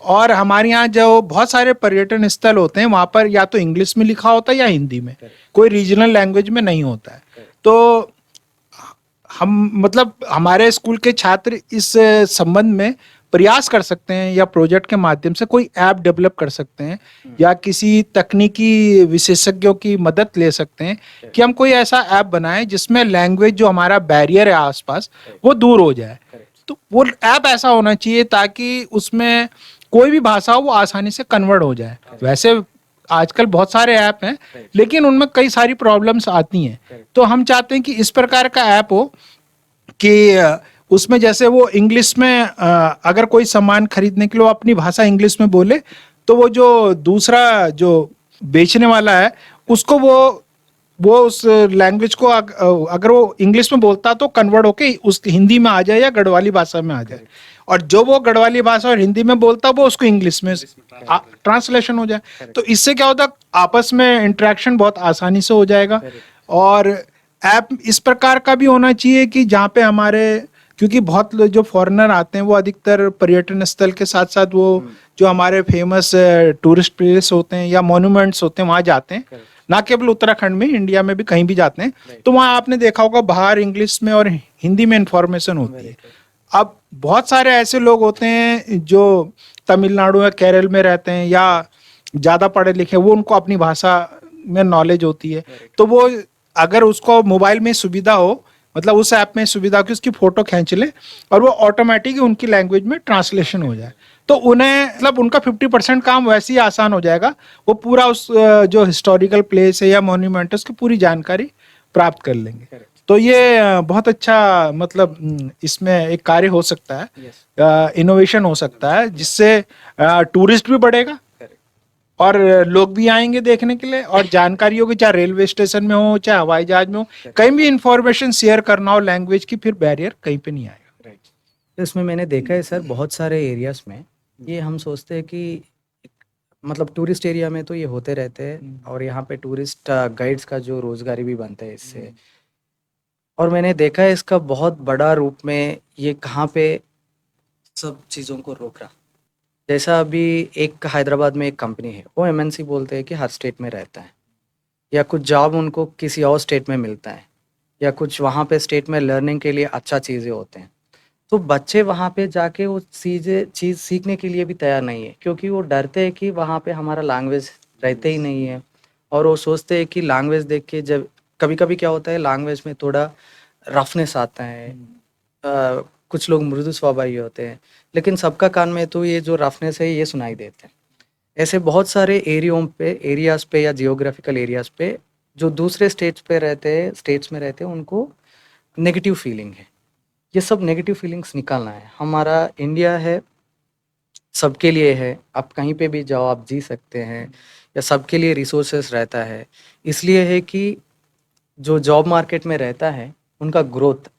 और हमारे यहाँ जो बहुत सारे पर्यटन स्थल होते हैं वहाँ पर या तो इंग्लिश में लिखा होता है या हिंदी में, कोई रीजनल लैंग्वेज में नहीं होता है। तो हम मतलब हमारे स्कूल के छात्र इस संबंध में प्रयास कर सकते हैं या प्रोजेक्ट के माध्यम से कोई ऐप डेवलप कर सकते हैं या किसी तकनीकी विशेषज्ञों की मदद ले सकते हैं कि हम कोई ऐसा ऐप बनाएं जिसमें लैंग्वेज जो हमारा बैरियर है आसपास वो दूर हो जाए। तो वो ऐप ऐसा होना चाहिए ताकि उसमें कोई भी भाषा हो वो आसानी से कन्वर्ट हो जाए। वैसे आजकल बहुत सारे ऐप हैं लेकिन उनमें कई सारी प्रॉब्लम्स आती हैं, तो हम चाहते हैं कि इस प्रकार का ऐप हो कि उसमें जैसे वो इंग्लिश में अगर कोई सामान खरीदने के लिए वो अपनी भाषा इंग्लिश में बोले तो वो जो दूसरा जो बेचने वाला है उसको वो उस लैंग्वेज को अगर वो इंग्लिश में बोलता तो कन्वर्ट होके उस हिंदी में आ जाए या गढ़वाली भाषा में आ जाए, और जो वो गढ़वाली भाषा और हिंदी में बोलता वो उसको इंग्लिश में ट्रांसलेशन हो जाए। तो इससे क्या होता है आपस में इंटरेक्शन बहुत आसानी से हो जाएगा। और ऐप इस प्रकार का भी होना चाहिए कि जहाँ पे हमारे, क्योंकि बहुत जो फॉरेनर आते हैं वो अधिकतर पर्यटन स्थल के साथ साथ वो जो हमारे फेमस टूरिस्ट प्लेस होते हैं या मॉन्यूमेंट्स होते हैं वहाँ जाते हैं, ना केवल उत्तराखंड में, इंडिया में भी कहीं भी जाते हैं, तो वहाँ आपने देखा होगा बाहर इंग्लिश में और हिंदी में इंफॉर्मेशन होती है। अब बहुत सारे ऐसे लोग होते हैं जो तमिलनाडु या केरल में रहते हैं या ज़्यादा पढ़े लिखे, वो उनको अपनी भाषा में नॉलेज होती है, तो वो अगर उसको मोबाइल में सुविधा हो, मतलब उस ऐप में सुविधा हो कि उसकी फोटो खींच ले और वो ऑटोमेटिक उनकी लैंग्वेज में ट्रांसलेशन हो जाए, तो उन्हें मतलब उनका 50% काम वैसे ही आसान हो जाएगा। वो पूरा उस जो हिस्टोरिकल प्लेस है या मॉन्यूमेंट है उसकी पूरी जानकारी प्राप्त कर लेंगे। तो ये बहुत अच्छा मतलब इसमें एक कार्य हो सकता है, इनोवेशन हो सकता है जिससे टूरिस्ट भी बढ़ेगा और लोग भी आएंगे देखने के लिए, और जानकारी होगी, चाहे रेलवे स्टेशन में हो चाहे हवाई जहाज में हो, कहीं भी इंफॉर्मेशन शेयर करना हो लैंग्वेज की, फिर बैरियर कहीं पे नहीं आएगा। तो इसमें मैंने देखा है सर बहुत सारे एरियाज में ये हम सोचते हैं कि मतलब टूरिस्ट एरिया में तो ये होते रहते हैं और यहाँ पे टूरिस्ट गाइड्स का जो रोजगारी भी बनता है इससे, और मैंने देखा है इसका बहुत बड़ा रूप में ये कहाँ पे सब चीज़ों को रोक रहा। जैसा अभी एक हैदराबाद में एक कंपनी है, वो एमएनसी बोलते हैं कि हर स्टेट में रहता है, या कुछ जॉब उनको किसी और स्टेट में मिलता है, या कुछ वहाँ पे स्टेट में लर्निंग के लिए अच्छा चीज़ें होते हैं, तो बच्चे वहाँ पे जाके वो चीज़ सीखने के लिए भी तैयार नहीं है, क्योंकि वो डरते हैं कि वहाँ पे हमारा लैंग्वेज रहते ही नहीं है, और वो सोचते हैं कि लैंग्वेज देख के, जब कभी कभी क्या होता है लैंग्वेज में थोड़ा रफनेस आता है, कुछ लोग मृदु स्वभावी होते हैं, लेकिन सबका कान में तो ये जो रफनेस है ये सुनाई देते हैं। ऐसे बहुत सारे एरियाज पे या जियोग्राफिकल एरियाज पे जो दूसरे स्टेट्स में रहते हैं उनको नेगेटिव फीलिंग है। ये सब नेगेटिव फीलिंग्स निकालना है। हमारा इंडिया है, सबके लिए है, आप कहीं पे भी जाओ आप जी सकते हैं, या सबके लिए रिसोर्सेस रहता है। इसलिए है कि जो जॉब मार्केट में रहता है उनका ग्रोथ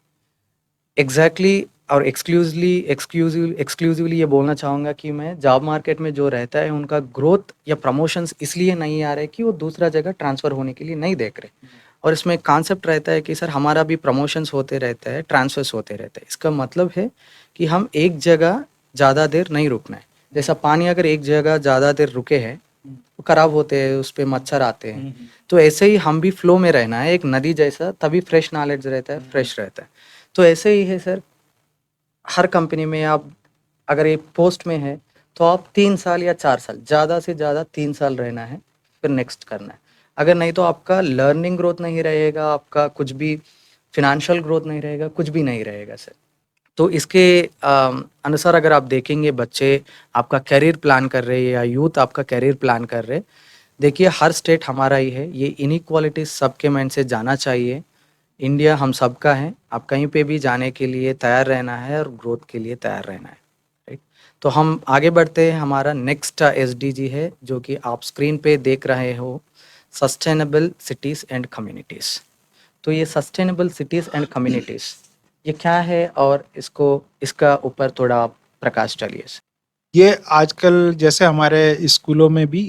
एग्जैक्टली और एक्सक्लूसिवली ये बोलना चाहूँगा कि मैं जॉब मार्केट में जो रहता है उनका ग्रोथ या प्रमोशंस इसलिए नहीं आ रहे कि वो दूसरा जगह ट्रांसफ़र होने के लिए नहीं देख रहे, और इसमें कॉन्सेप्ट रहता है कि सर हमारा भी प्रमोशंस होते रहता है, ट्रांसफर्स होते रहते हैं। इसका मतलब है कि हम एक जगह ज़्यादा देर नहीं रुकना है। जैसा पानी अगर एक जगह ज़्यादा देर रुके हैं वो खराब होते हैं, उस पर मच्छर आते हैं, तो ऐसे ही हम भी फ्लो में रहना है एक नदी जैसा, तभी फ्रेश नॉलेज रहता है, फ्रेश रहता है। तो ऐसे ही है सर, हर कंपनी में आप अगर एक पोस्ट में है तो आप 3 साल या 4 साल, ज़्यादा से ज़्यादा 3 साल रहना है, फिर नेक्स्ट करना है। अगर नहीं तो आपका लर्निंग ग्रोथ नहीं रहेगा, आपका कुछ भी फिनेंशियल ग्रोथ नहीं रहेगा, कुछ भी नहीं रहेगा सर। तो इसके अनुसार अगर आप देखेंगे, बच्चे आपका करियर प्लान कर रहे हैं या यूथ आपका करियर प्लान कर रहे, देखिए हर स्टेट हमारा ही है, ये इनइक्वालिटीज सबके माइंड से जाना चाहिए। इंडिया हम सबका है, आप कहीं पे भी जाने के लिए तैयार रहना है और ग्रोथ के लिए तैयार रहना है, राइट। तो हम आगे बढ़ते हैं, हमारा नेक्स्ट एसडीजी है जो कि आप स्क्रीन पे देख रहे हो, सस्टेनेबल सिटीज़ एंड कम्युनिटीज़। तो ये सस्टेनेबल सिटीज़ एंड कम्युनिटीज़ ये क्या है, और इसका ऊपर थोड़ा आप प्रकाश डालिए। ये आजकल जैसे हमारे स्कूलों में भी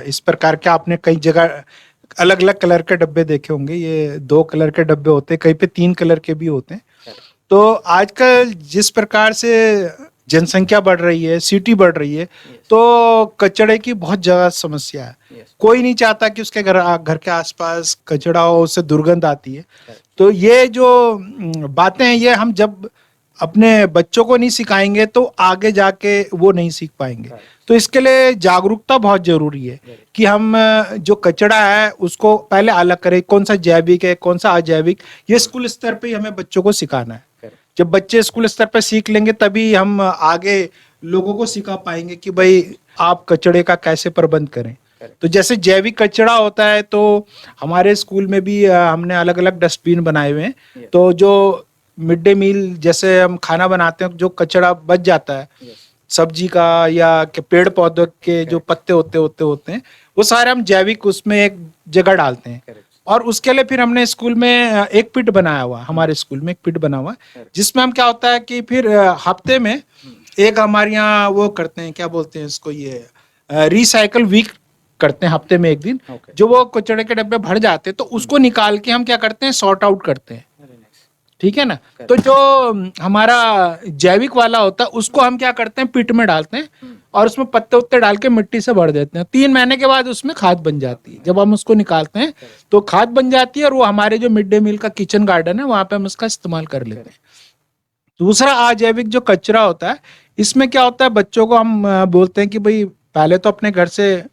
इस प्रकार के आपने कई जगह अलग अलग कलर के डब्बे देखे होंगे। ये 2 कलर के डब्बे होते हैं, कहीं पे 3 कलर के भी होते हैं। तो आजकल जिस प्रकार से जनसंख्या बढ़ रही है, सिटी बढ़ रही है, तो कचड़े की बहुत ज़्यादा समस्या है। कोई नहीं चाहता कि उसके घर के आसपास कचड़ा हो, उससे दुर्गंध आती है। तो ये जो बातें हैं ये हम जब अपने बच्चों को नहीं सिखाएंगे तो आगे जाके वो नहीं सीख पाएंगे। तो इसके लिए जागरूकता बहुत जरूरी है कि हम जो कचरा है उसको पहले अलग करें, कौन सा जैविक है कौन सा अजैविक, ये स्कूल स्तर पे ही हमें बच्चों को सिखाना है। जब बच्चे स्कूल स्तर पे सीख लेंगे तभी हम आगे लोगों को सिखा पाएंगे कि भाई आप कचरे का कैसे प्रबंध करें। तो जैसे जैविक कचरा होता है तो हमारे स्कूल में भी हमने अलग अलग डस्टबिन बनाए हुए हैं। तो जो मिड डे मील जैसे हम खाना बनाते हैं जो कचरा बच जाता है सब्जी का या के पेड़ पौधों के जो पत्ते होते हैं वो सारे हम जैविक उसमें एक जगह डालते हैं। और उसके लिए फिर हमने स्कूल में एक पिट बनाया हुआ, हमारे स्कूल में एक पिट बना हुआ जिसमें हम क्या होता है कि फिर हफ्ते में एक हमारे यहाँ वो करते हैं, क्या बोलते हैं इसको, ये रिसाइकल वीक करते हैं हफ्ते में एक दिन। जो वो कचड़े के डब्बे भर जाते हैं तो उसको निकाल के हम क्या करते हैं, सॉर्ट आउट करते हैं। ठीक है ना। तो जो हमारा जैविक वाला होता है उसको हम क्या करते हैं, पिट में डालते हैं और उसमें पत्ते उत्ते डाल के मिट्टी से भर देते हैं। 3 महीने के बाद उसमें खाद बन जाती है। जब हम उसको निकालते हैं तो खाद बन जाती है और वो हमारे जो मिड डे मील का किचन गार्डन है वहां पे हम उसका इस्तेमाल कर लेते हैं। दूसरा अजैविक जो कचरा होता है इसमें क्या होता है, बच्चों को हम बोलते हैं कि भाई पहले तो अपने घर से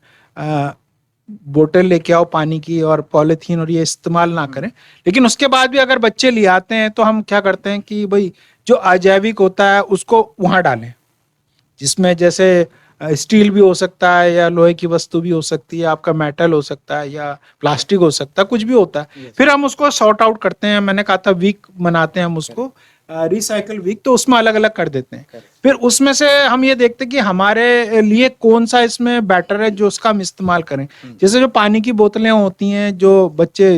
बोतल लेके आओ पानी की और पॉलीथीन और ये इस्तेमाल ना करें। लेकिन उसके बाद भी अगर बच्चे ले आते हैं तो हम क्या करते हैं कि भाई जो अजैविक होता है उसको वहां डालें, जिसमें जैसे स्टील भी हो सकता है या लोहे की वस्तु भी हो सकती है, आपका मेटल हो सकता है या प्लास्टिक हो सकता है, कुछ भी होता है। फिर हम उसको सॉर्ट आउट करते हैं। मैंने कहा था वीक मनाते हैं हम उसको, रिसाइकल वीक, तो उसमें अलग अलग कर देते हैं। फिर उसमें से हम ये देखते हैं कि हमारे लिए कौन सा इसमें बेटर है जो उसका हम इस्तेमाल करें। जैसे जो पानी की बोतलें होती हैं जो बच्चे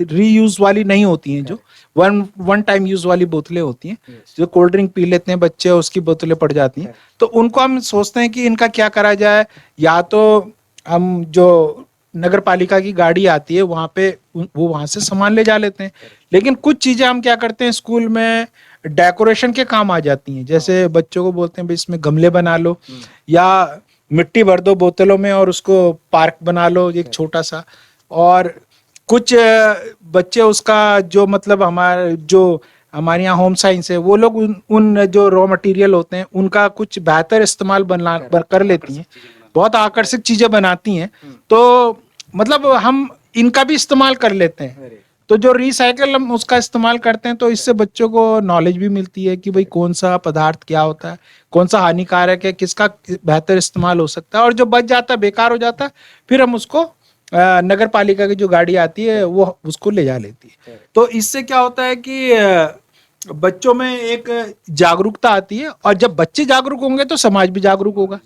रीयूज वाली नहीं होती हैं, जो वन टाइम यूज वाली बोतलें होती हैं, जो कोल्ड ड्रिंक पी लेते हैं बच्चे उसकी बोतलें पड़ जाती हैं, तो उनको हम सोचते हैं कि इनका क्या करा जाए। या तो हम जो नगर पालिका की गाड़ी आती है वहां पे वो वहां से सामान ले जा लेते हैं। लेकिन कुछ चीजें हम क्या करते हैं, स्कूल में डेकोरेशन के काम आ जाती हैं। जैसे बच्चों को बोलते हैं भाई इसमें गमले बना लो या मिट्टी भर दो बोतलों में और उसको पार्क बना लो एक छोटा सा। और कुछ बच्चे उसका जो मतलब हमारे यहाँ होम साइंस है वो लोग उन जो रॉ मटेरियल होते हैं उनका कुछ बेहतर इस्तेमाल कर लेती हैं, बहुत आकर्षक चीजें बनाती हैं। तो मतलब हम इनका भी इस्तेमाल कर लेते हैं। तो जो रिसाइकल हम उसका इस्तेमाल करते हैं तो इससे बच्चों को नॉलेज भी मिलती है कि भाई कौन सा पदार्थ क्या होता है, कौन सा हानिकारक है, किसका बेहतर इस्तेमाल हो सकता है। और जो बच जाता है बेकार हो जाता है फिर हम उसको नगर पालिका की जो गाड़ी आती है वो उसको ले जा लेती है। तो इससे क्या होता है कि बच्चों में एक जागरूकता आती है और जब बच्चे जागरूक होंगे तो समाज भी जागरूक होगा।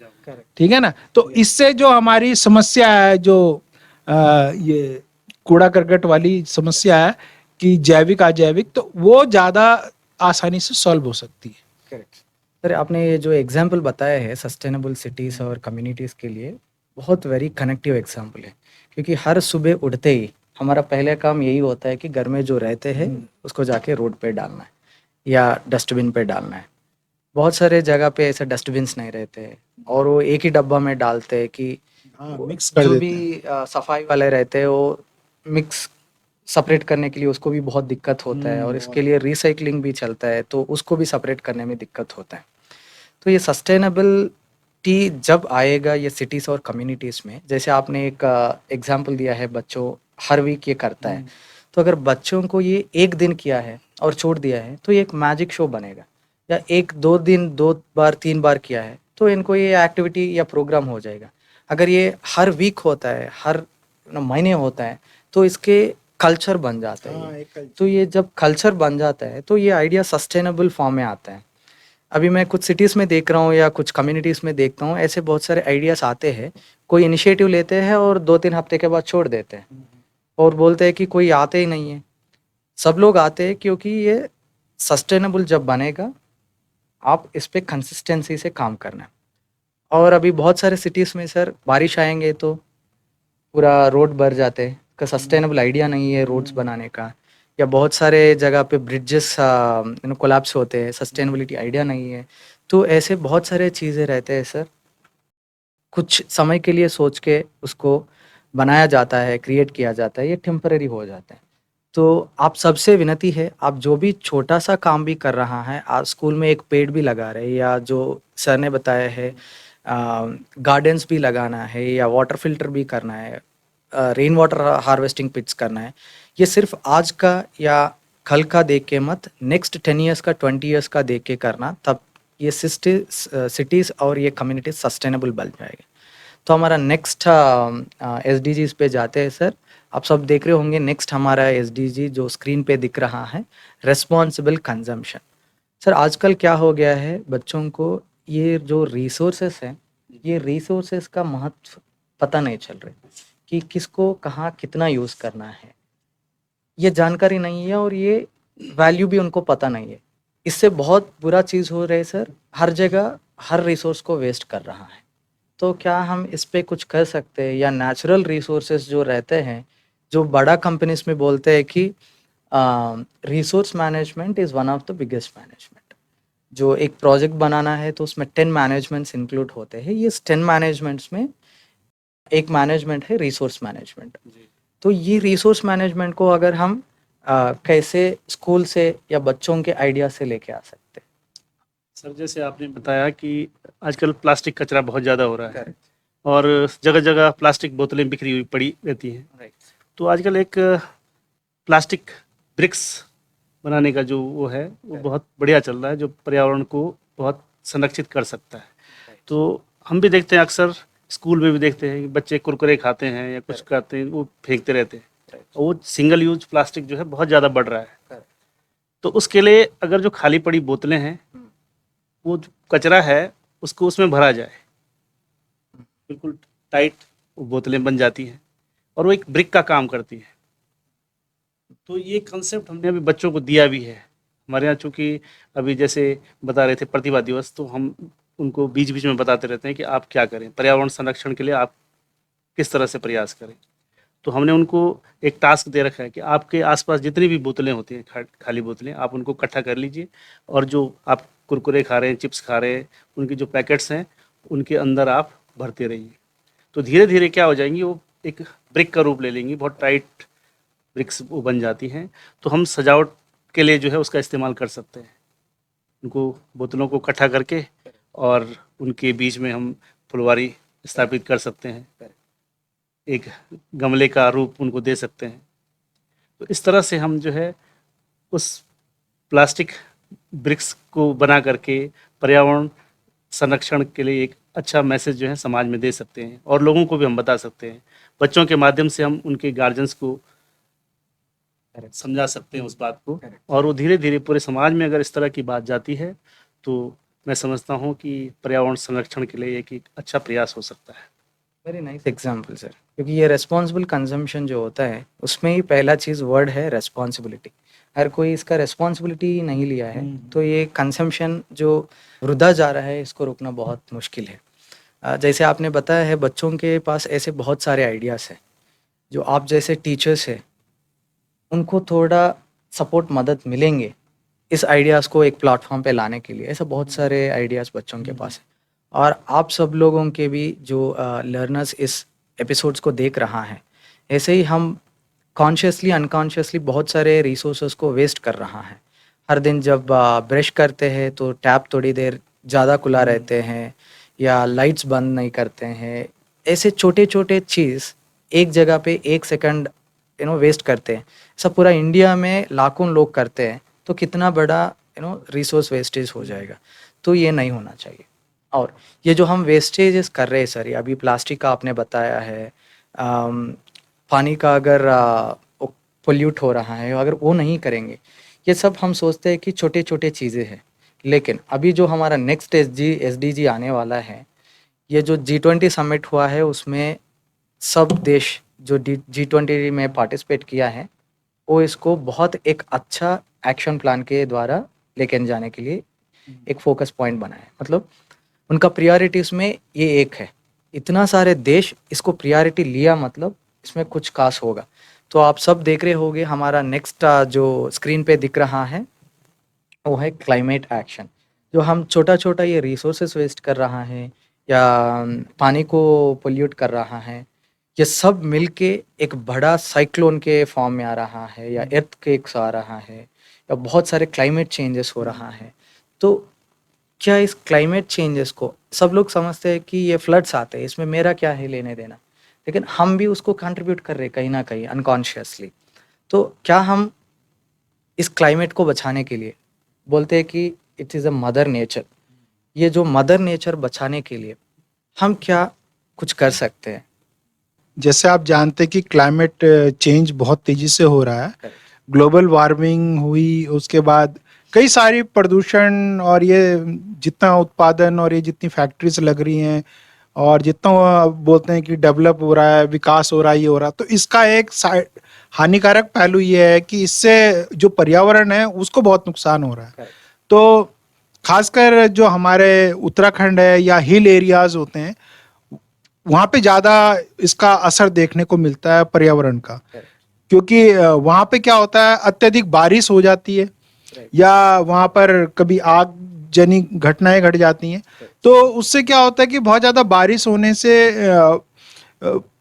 ठीक है ना। तो इससे जो हमारी समस्या है, जो ये कूड़ा करकट वाली समस्या है कि जैविक अजैविक, तो वो ज्यादा आसानी से सॉल्व हो सकती है। करेक्ट सर, आपने ये जो एग्जाम्पल बताया है सस्टेनेबल सिटीज़ और कम्युनिटीज़ के लिए, बहुत वेरी कनेक्टिव एग्जाम्पल है। क्योंकि हर सुबह उठते ही हमारा पहले काम यही होता है कि घर में जो रहते हैं उसको जाके रोड पे डालना है या डस्टबिन पे डालना है। बहुत सारे जगह पे ऐसे डस्टबिन्स नहीं रहते और वो एक ही डब्बा में डालते हैं कि मिक्स कर जो देते भी सफाई वाले रहते हैं वो मिक्स सेपरेट करने के लिए उसको भी बहुत दिक्कत होता है और इसके लिए रिसाइकलिंग भी चलता है तो उसको भी सेपरेट करने में दिक्कत होता है। तो ये सस्टेनेबिलिटी जब आएगा ये सिटीज़ और कम्युनिटीज़ में, जैसे आपने एक एग्जांपल दिया है बच्चों हर वीक ये करता है, तो अगर बच्चों को ये एक दिन किया है और छोड़ दिया है तो ये एक मैजिक शो बनेगा। या 1-2 दिन 2 बार 3 बार किया है तो इनको ये एक्टिविटी या प्रोग्राम हो जाएगा। अगर ये हर वीक होता है, हर महीने होता है तो इसके कल्चर बन जाता है। तो ये जब कल्चर बन जाता है तो ये आइडिया सस्टेनेबल फॉर्म में आता है। अभी मैं कुछ सिटीज़ में देख रहा हूँ या कुछ कम्युनिटीज़ में देखता हूँ, ऐसे बहुत सारे आइडियाज़ आते हैं, कोई इनिशिएटिव लेते हैं और 2-3 हफ्ते के बाद छोड़ देते हैं और बोलते हैं कि कोई आते ही नहीं है। सब लोग आते हैं क्योंकि ये सस्टेनेबल जब बनेगा आप इस पे कंसिस्टेंसी से काम करना है। और अभी बहुत सारे सिटीज़ में सर बारिश आएंगे तो पूरा रोड भर जाते हैं, का सस्टेनेबल आइडिया नहीं है रोड्स बनाने का। या बहुत सारे जगह पे ब्रिजेस कोलैप्स होते हैं, सस्टेनेबिलिटी आइडिया नहीं है। तो ऐसे बहुत सारे चीज़ें रहते हैं सर, कुछ समय के लिए सोच के उसको बनाया जाता है, क्रिएट किया जाता है, ये टेम्पररी हो जाता है। तो आप सबसे विनती है, आप जो भी छोटा-सा काम भी कर रहा है, आज स्कूल में एक पेड़ भी लगा रहे हैं या जो सर ने बताया है गार्डन्स भी लगाना है या वाटर फ़िल्टर भी करना है, रेन वाटर हार्वेस्टिंग पिट्स करना है। ये सिर्फ़ आज का या कल का देख के मत, नेक्स्ट 10 इयर्स का, 20 इयर्स का देख के करना, तब ये सिटीज़ और ये कम्युनिटीज़ सस्टेनेबल बन जाएँगे। तो हमारा नेक्स्ट एसडीजीज़ पे जाते हैं सर। आप सब देख रहे होंगे नेक्स्ट हमारा एसडीजी जो स्क्रीन पे दिख रहा है, रिस्पॉन्सिबल कंजम्पशन। सर आजकल क्या हो गया है, बच्चों को ये जो रिसोर्सेस हैं, ये रिसोर्सेस का महत्व पता नहीं चल रहा है कि किसको कहाँ कितना यूज़ करना है। ये जानकारी नहीं है और ये वैल्यू भी उनको पता नहीं है। इससे बहुत बुरा चीज़ हो रही है सर, हर जगह हर रिसोर्स को वेस्ट कर रहा है। तो क्या हम इस पे कुछ कर सकते हैं या नेचुरल रिसोर्सेज जो रहते हैं, जो बड़ा कंपनीज़ में बोलते हैं कि resource management is one of the biggest management. जो एक प्रोजेक्ट बनाना है तो उसमें 10 मैनेजमेंट्स इंक्लूड होते हैं। ये 10 मैनेजमेंट्स में एक मैनेजमेंट है रिसोर्स मैनेजमेंट। जी। तो ये रिसोर्स मैनेजमेंट को अगर हम कैसे स्कूल से या बच्चों के आइडिया से लेके आ सकते हैं? सर जैसे आपने बताया कि आजकल प्लास्टिक कचरा बहुत ज़्यादा हो रहा है करेक्ट, और जगह-जगह प्लास्टिक बोतलें बिखरी हुई पड़ी रहती हैं। राइट, तो आजकल एक प्लास्टिक ब्रिक्स बनाने का जो वो है, वो बहुत बढ़िया चल रहा है, जो पर्यावरण को बहुत संरक्षित कर सकता है। राइट, तो हम भी देखते हैं अक्सर, स्कूल में भी देखते हैं कि बच्चे कुरकुरे खाते हैं या कुछ करेक्ट, करते हैं, वो फेंकते रहते हैं। राइट, और वो सिंगल यूज़ प्लास्टिक जो है बहुत ज़्यादा बढ़ रहा है। करेक्ट, तो उसके लिए अगर जो खाली पड़ी बोतलें हैं, हुँ, वो जो कचरा है, उसको उसमें भरा जाए। हुँ, बिल्कुल टाइट वो बोतलें बन जाती हैं और वो एक ब्रिक का काम करती है। तो ये कंसेप्ट हमने अभी बच्चों को दिया भी है। हमारे यहाँ चूँकि अभी जैसे बता रहे थे प्रतिभा दिवस, तो हम उनको बीच-बीच में बताते रहते हैं कि आप क्या करें, पर्यावरण संरक्षण के लिए आप किस तरह से प्रयास करें। तो हमने उनको एक टास्क दे रखा है कि आपके आस-पास जितनी भी बोतलें होती हैं, खाली बोतलें, आप उनको इकट्ठा कर लीजिए और जो आप कुरकुरे खा रहे हैं, चिप्स खा रहे हैं, उनके जो पैकेट्स हैं, उनके अंदर आप भरते रहिए। तो धीरे-धीरे क्या हो जाएँगी, वो एक ब्रिक का रूप ले लेंगी, बहुत टाइट ब्रिक्स वो बन जाती हैं। तो हम सजावट के लिए जो है उसका इस्तेमाल कर सकते हैं। उनको बोतलों को इकट्ठा करके और उनके बीच में हम फुलवारी स्थापित कर सकते हैं। एक गमले का रूप उनको दे सकते हैं। तो इस तरह से हम जो है उस प्लास्टिक ब्रिक्स को बना करके पर्यावरण संरक्षण के लिए एक अच्छा मैसेज जो है समाज में दे सकते हैं और लोगों को भी हम बता सकते हैं। बच्चों के माध्यम से हम उनके गार्जियंस को करेक्ट, समझा सकते हैं उस बात को करेक्ट। और वो धीरे-धीरे पूरे समाज में अगर इस तरह की बात जाती है, तो मैं समझता हूँ कि पर्यावरण संरक्षण के लिए एक अच्छा प्रयास हो सकता है। वेरी नाइस एग्जांपल सर, क्योंकि ये रिस्पॉन्सिबल कंजम्पशन जो होता है, उसमें ही पहला चीज़ वर्ड है रिस्पॉन्सिबिलिटी। हर कोई इसका रिस्पॉन्सिबिलिटी नहीं लिया है, तो ये कंजम्पशन जो वृद्धा जा रहा है, इसको रोकना बहुत मुश्किल है। जैसे आपने बताया है, बच्चों के पास ऐसे बहुत सारे आइडियाज़ हैं, जो आप जैसे टीचर्स हैं, उनको थोड़ा सपोर्ट मदद मिलेंगे इस आइडियाज़ को एक प्लेटफॉर्म पे लाने के लिए। ऐसे बहुत सारे आइडियाज़ बच्चों के पास हैं और आप सब लोगों के भी जो लर्नर्स इस एपिसोड्स को देख रहा है, ऐसे ही हम कॉन्शियसली अनकॉन्शियसली बहुत सारे रिसोर्सेज को वेस्ट कर रहा है। हर दिन जब ब्रश करते हैं तो टैप थोड़ी देर ज़्यादा खुला रहते हैं या लाइट्स बंद नहीं करते हैं। ऐसे छोटे-छोटे चीज़ एक जगह पे 1 सेकंड वेस्ट करते हैं। ऐसा पूरा इंडिया में लाखों लोग करते हैं, तो कितना बड़ा रिसोर्स वेस्टेज हो जाएगा। तो ये नहीं होना चाहिए। और ये जो हम वेस्टेजेस कर रहे हैं सर, ये अभी प्लास्टिक का आपने बताया है, पानी का अगर पोल्यूट हो रहा है, अगर वो नहीं करेंगे, ये सब हम सोचते हैं कि छोटे-छोटे चीज़ें हैं। लेकिन अभी जो हमारा नेक्स्ट एसडीजी आने वाला है, ये जो G20 समिट हुआ है, उसमें सब देश जो G20 में पार्टिसिपेट किया है, वो इसको बहुत एक अच्छा एक्शन प्लान के द्वारा लेके जाने के लिए एक फोकस पॉइंट बनाया है। मतलब उनका प्रायोरिटीज में ये एक है। इतना सारे देश इसको प्रायोरिटी लिया, मतलब इसमें कुछ खास होगा। तो आप सब देख रहे होंगे, हमारा नेक्स्ट जो स्क्रीन पे दिख रहा है, वो है क्लाइमेट एक्शन। जो हम छोटा-छोटा ये रिसोर्सेस वेस्ट कर रहा है या पानी को पोल्यूट कर रहा है, ये सब मिलके एक बड़ा साइक्लोन के फॉर्म में आ रहा है या earthquakes आ रहा है या बहुत सारे क्लाइमेट चेंजेस हो रहा है। तो क्या इस क्लाइमेट चेंजेस को सब लोग समझते हैं कि ये फ्लड्स आते हैं, इसमें मेरा क्या है लेने देना, लेकिन हम भी उसको कंट्रीब्यूट कर रहे हैं कहीं ना कहीं अनकॉन्शियसली। तो क्या हम इस क्लाइमेट को बचाने के लिए बोलते हैं कि it is a mother nature, ये जो मदर नेचर बचाने के लिए हम क्या कुछ कर सकते हैं? जैसे आप जानते हैं कि क्लाइमेट चेंज बहुत तेजी से हो रहा है, ग्लोबल वार्मिंग हुई, उसके बाद कई सारी प्रदूषण और ये जितना उत्पादन और ये जितनी फैक्ट्रीज लग रही हैं और जितना बोलते हैं कि डेवलप हो रहा है, विकास हो रहा है, ये हो रहा है, तो इसका एक हानिकारक पहलू ये है कि इससे जो पर्यावरण है उसको बहुत नुकसान हो रहा है। तो खासकर जो हमारे उत्तराखंड है या हिल एरियाज होते हैं, वहाँ पे ज़्यादा इसका असर देखने को मिलता है पर्यावरण का, क्योंकि वहाँ पे क्या होता है, अत्यधिक बारिश हो जाती है या वहाँ पर कभी आग जनी घटनाएं घट जाती हैं। तो उससे क्या होता है कि बहुत ज़्यादा बारिश होने से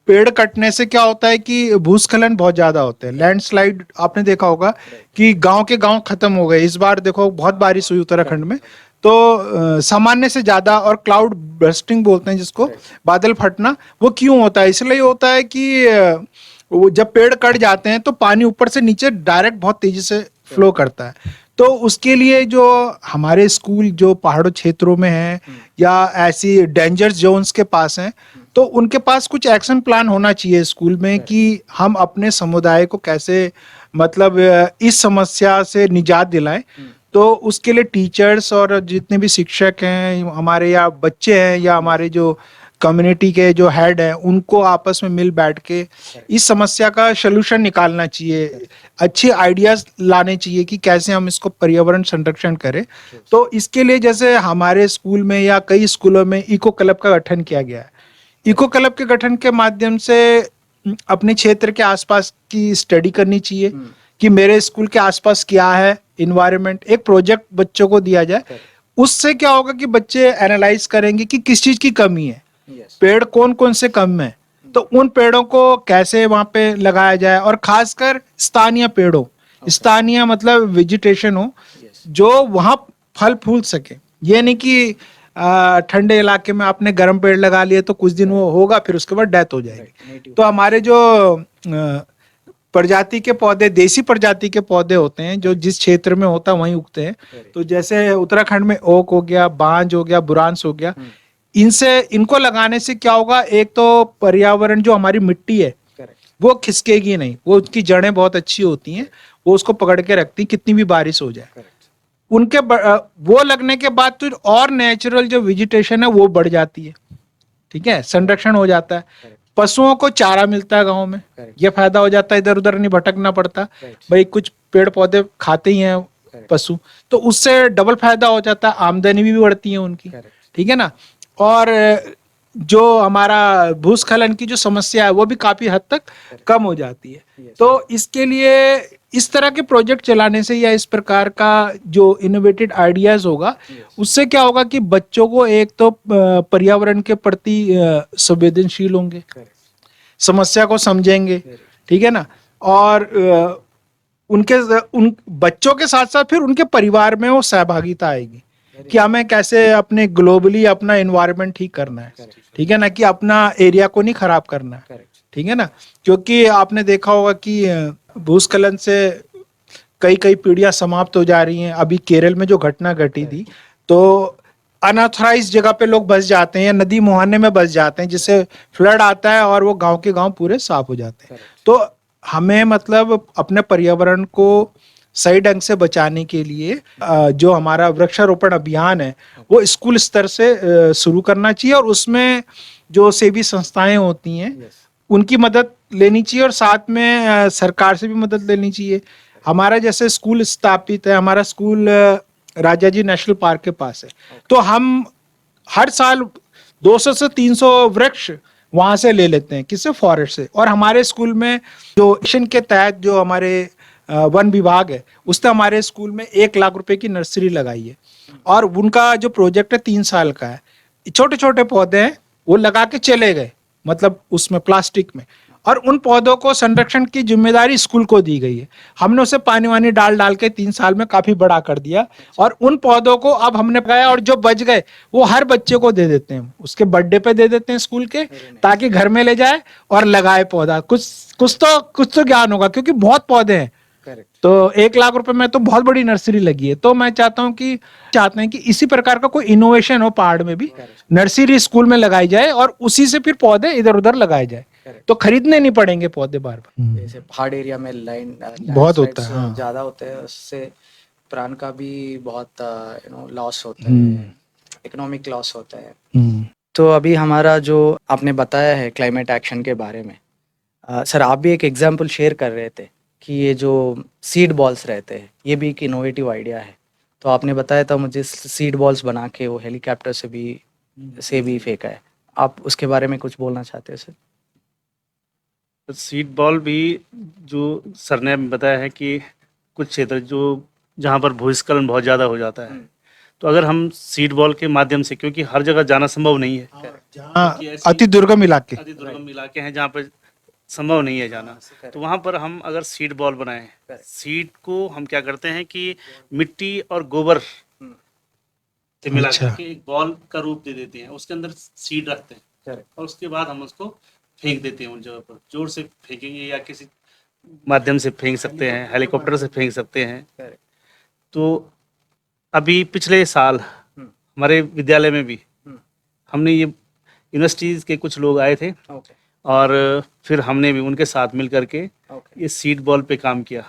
पेड़ कटने से क्या होता है कि भूस्खलन बहुत ज़्यादा होते हैं, लैंडस्लाइड आपने देखा होगा कि गांव के गांव खत्म हो गए। इस बार देखो बहुत बारिश हुई उत्तराखंड में, तो सामान्य से ज़्यादा, और क्लाउड बर्स्टिंग बोलते हैं जिसको, बादल फटना, वो क्यों होता है? इसलिए होता है कि वो जब पेड़ कट जाते हैं तो पानी ऊपर से नीचे डायरेक्ट बहुत तेजी से फ्लो करता है। तो उसके लिए जो हमारे स्कूल जो पहाड़ों क्षेत्रों में हैं या ऐसी डेंजर जोन्स के पास हैं, तो उनके पास कुछ एक्शन प्लान होना चाहिए स्कूल में कि हम अपने समुदाय को कैसे मतलब इस समस्या से निजात दिलाएं। तो उसके लिए टीचर्स और जितने भी शिक्षक हैं हमारे या बच्चे हैं या हमारे जो कम्युनिटी के जो हेड हैं, उनको आपस में मिल बैठ के इस समस्या का सलूशन निकालना चाहिए, अच्छे आइडियाज लाने चाहिए कि कैसे हम इसको पर्यावरण संरक्षण करें। तो इसके लिए जैसे हमारे स्कूल में या कई स्कूलों में इको क्लब का गठन किया गया है। इको क्लब के गठन के माध्यम से अपने क्षेत्र के आसपास की स्टडी करनी चाहिए कि मेरे स्कूल के आसपास क्या है इन्वायरमेंट, एक प्रोजेक्ट बच्चों को दिया जाए। उससे क्या होगा कि बच्चे एनालाइज करेंगे कि किस चीज की कमी है, पेड़ कौन कौन से कम है, तो उन पेड़ों को कैसे वहां पे लगाया जाए, और खासकर स्थानीय पेड़ों, स्थानीय मतलब वेजिटेशन हो जो वहां फल फूल सके। ये नहीं कि ठंडे इलाके में आपने गर्म पेड़ लगा लिए तो कुछ दिन वो होगा फिर उसके बाद डेथ हो जाएगी। तो हमारे जो प्रजाति के पौधे, देसी प्रजाति के पौधे होते हैं जो जिस क्षेत्र में होता है वहीं उगते हैं, तो जैसे उत्तराखंड में ओक हो गया, बांज हो गया, बुरांस हो गया, इनको लगाने से क्या होगा, एक तो पर्यावरण जो हमारी मिट्टी है वो खिसकेगी नहीं, वो उसकी जड़ें बहुत अच्छी होती हैं, वो उसको पकड़ के रखती, कितनी भी बारिश हो जाए। उनके वो लगने के बाद तो और नेचुरल जो वेजिटेशन है वो बढ़ जाती है, ठीक है, संरक्षण हो जाता है, पशुओं को चारा मिलता है गाँव में, ये फायदा हो जाता है, इधर उधर नहीं भटकना पड़ता, भाई कुछ पेड़ पौधे खाते ही हैं पशु, तो उससे डबल फायदा हो जाता है, आमदनी भी बढ़ती है उनकी, ठीक है ना। और जो हमारा भूस्खलन की जो समस्या है वो भी काफी हद तक कम हो जाती है। तो इसके लिए इस तरह के प्रोजेक्ट चलाने से या इस प्रकार का जो इनोवेटेड आइडियाज होगा, उससे क्या होगा कि बच्चों को एक तो पर्यावरण के प्रति संवेदनशील होंगे, समस्या को समझेंगे, ठीक है ना, और उन बच्चों के साथ साथ फिर उनके परिवार में वो सहभागिता आएगी कि हमें कैसे अपने ग्लोबली अपना एनवायरनमेंट ठीक करना है, ठीक है ना, कि अपना एरिया को नहीं खराब करना है, ठीक है ना। क्योंकि आपने देखा होगा कि भूस्खलन से कई कई पीढ़ियां समाप्त हो जा रही हैं। अभी केरल में जो घटना घटी थी, तो अनऑथराइज जगह पे लोग बस जाते हैं या नदी मुहाने में बस जाते हैं, जिससे फ्लड आता है और वो गांव के गांव पूरे साफ हो जाते हैं। तो हमें मतलब अपने पर्यावरण को सही ढंग से बचाने के लिए जो हमारा वृक्षारोपण अभियान है वो स्कूल स्तर से शुरू करना चाहिए, और उसमें जो सेवी संस्थाएं होती हैं उनकी मदद लेनी चाहिए, और साथ में सरकार से भी मदद लेनी चाहिए। हमारा जैसे स्कूल स्थापित है, हमारा स्कूल राजाजी नेशनल पार्क के पास है, तो हम हर साल 200 से 300 वृक्ष वहां से ले लेते हैं, किससे, फॉरेस्ट से। और हमारे स्कूल में जो मिशन के तहत जो हमारे वन विभाग है, उसने हमारे स्कूल में 1 लाख रुपए की नर्सरी लगाई है, और उनका जो प्रोजेक्ट है 3 साल का है। छोटे छोटे पौधे हैं, वो लगा के चले गए, मतलब उसमें प्लास्टिक में, और उन पौधों को संरक्षण की जिम्मेदारी स्कूल को दी गई है। हमने उसे पानी वानी डाल डाल के 3 साल में काफी बड़ा कर दिया, और उन पौधों को अब हमने लगाया, और जो बच गए वो हर बच्चे को दे देते हैं, उसके बर्थडे पे दे देते हैं स्कूल के, ताकि घर में ले जाए और लगाए पौधा। कुछ तो ज्ञान होगा, क्योंकि बहुत पौधे हैं। करेक्ट। तो 1 लाख रुपए में तो बहुत बड़ी नर्सरी लगी है। तो मैं चाहते हैं कि इसी प्रकार का कोई इनोवेशन हो पहाड़ में भी, नर्सरी स्कूल में लगाई जाए और उसी से फिर पौधे इधर उधर लगाए जाए, तो खरीदने नहीं पड़ेंगे पौधे बार बार। जैसे पहाड़ एरिया में लाइन बहुत होता है, हाँ। ज्यादा होते हैं, उससे प्राण का भी बहुत लॉस होता है, इकोनॉमिक लॉस होता है। तो अभी हमारा जो आपने बताया है क्लाइमेट एक्शन के बारे में, सर आप भी एक एग्जांपल शेयर कर रहे थे कि ये जो सीड बॉल्स रहते हैं ये भी एक इनोवेटिव आइडिया है। तो आपने बताया था मुझे सीड बॉल्स बना के वो हेलीकॉप्टर से भी फेंका है। आप उसके बारे में कुछ बोलना चाहते हैं सर? सीड बॉल भी जो सर ने बताया है कि कुछ क्षेत्र जो जहाँ पर भूस्खलन बहुत ज़्यादा हो जाता है, तो अगर हम सीड बॉल के माध्यम से, क्योंकि हर जगह जाना संभव नहीं है, जहाँ अति दुर्गम इलाके हैं जहाँ पर संभव नहीं है जाना, तो वहाँ पर हम अगर सीड बॉल बनाएं, सीड को हम क्या करते हैं कि मिट्टी और गोबर से मिला करके एक बॉल का रूप दे देते हैं, उसके अंदर सीड रखते हैं और उसके बाद हम उसको फेंक देते हैं उन जगह पर। जोर से फेंकेंगे या किसी माध्यम से फेंक सकते हैं, हेलीकॉप्टर से फेंक सकते हैं। तो अभी पिछले साल हमारे विद्यालय में भी हमने ये यूनिवर्सिटीज़ के कुछ लोग आए थे और फिर हमने भी उनके साथ मिल करके ये सीड बॉल पे काम किया,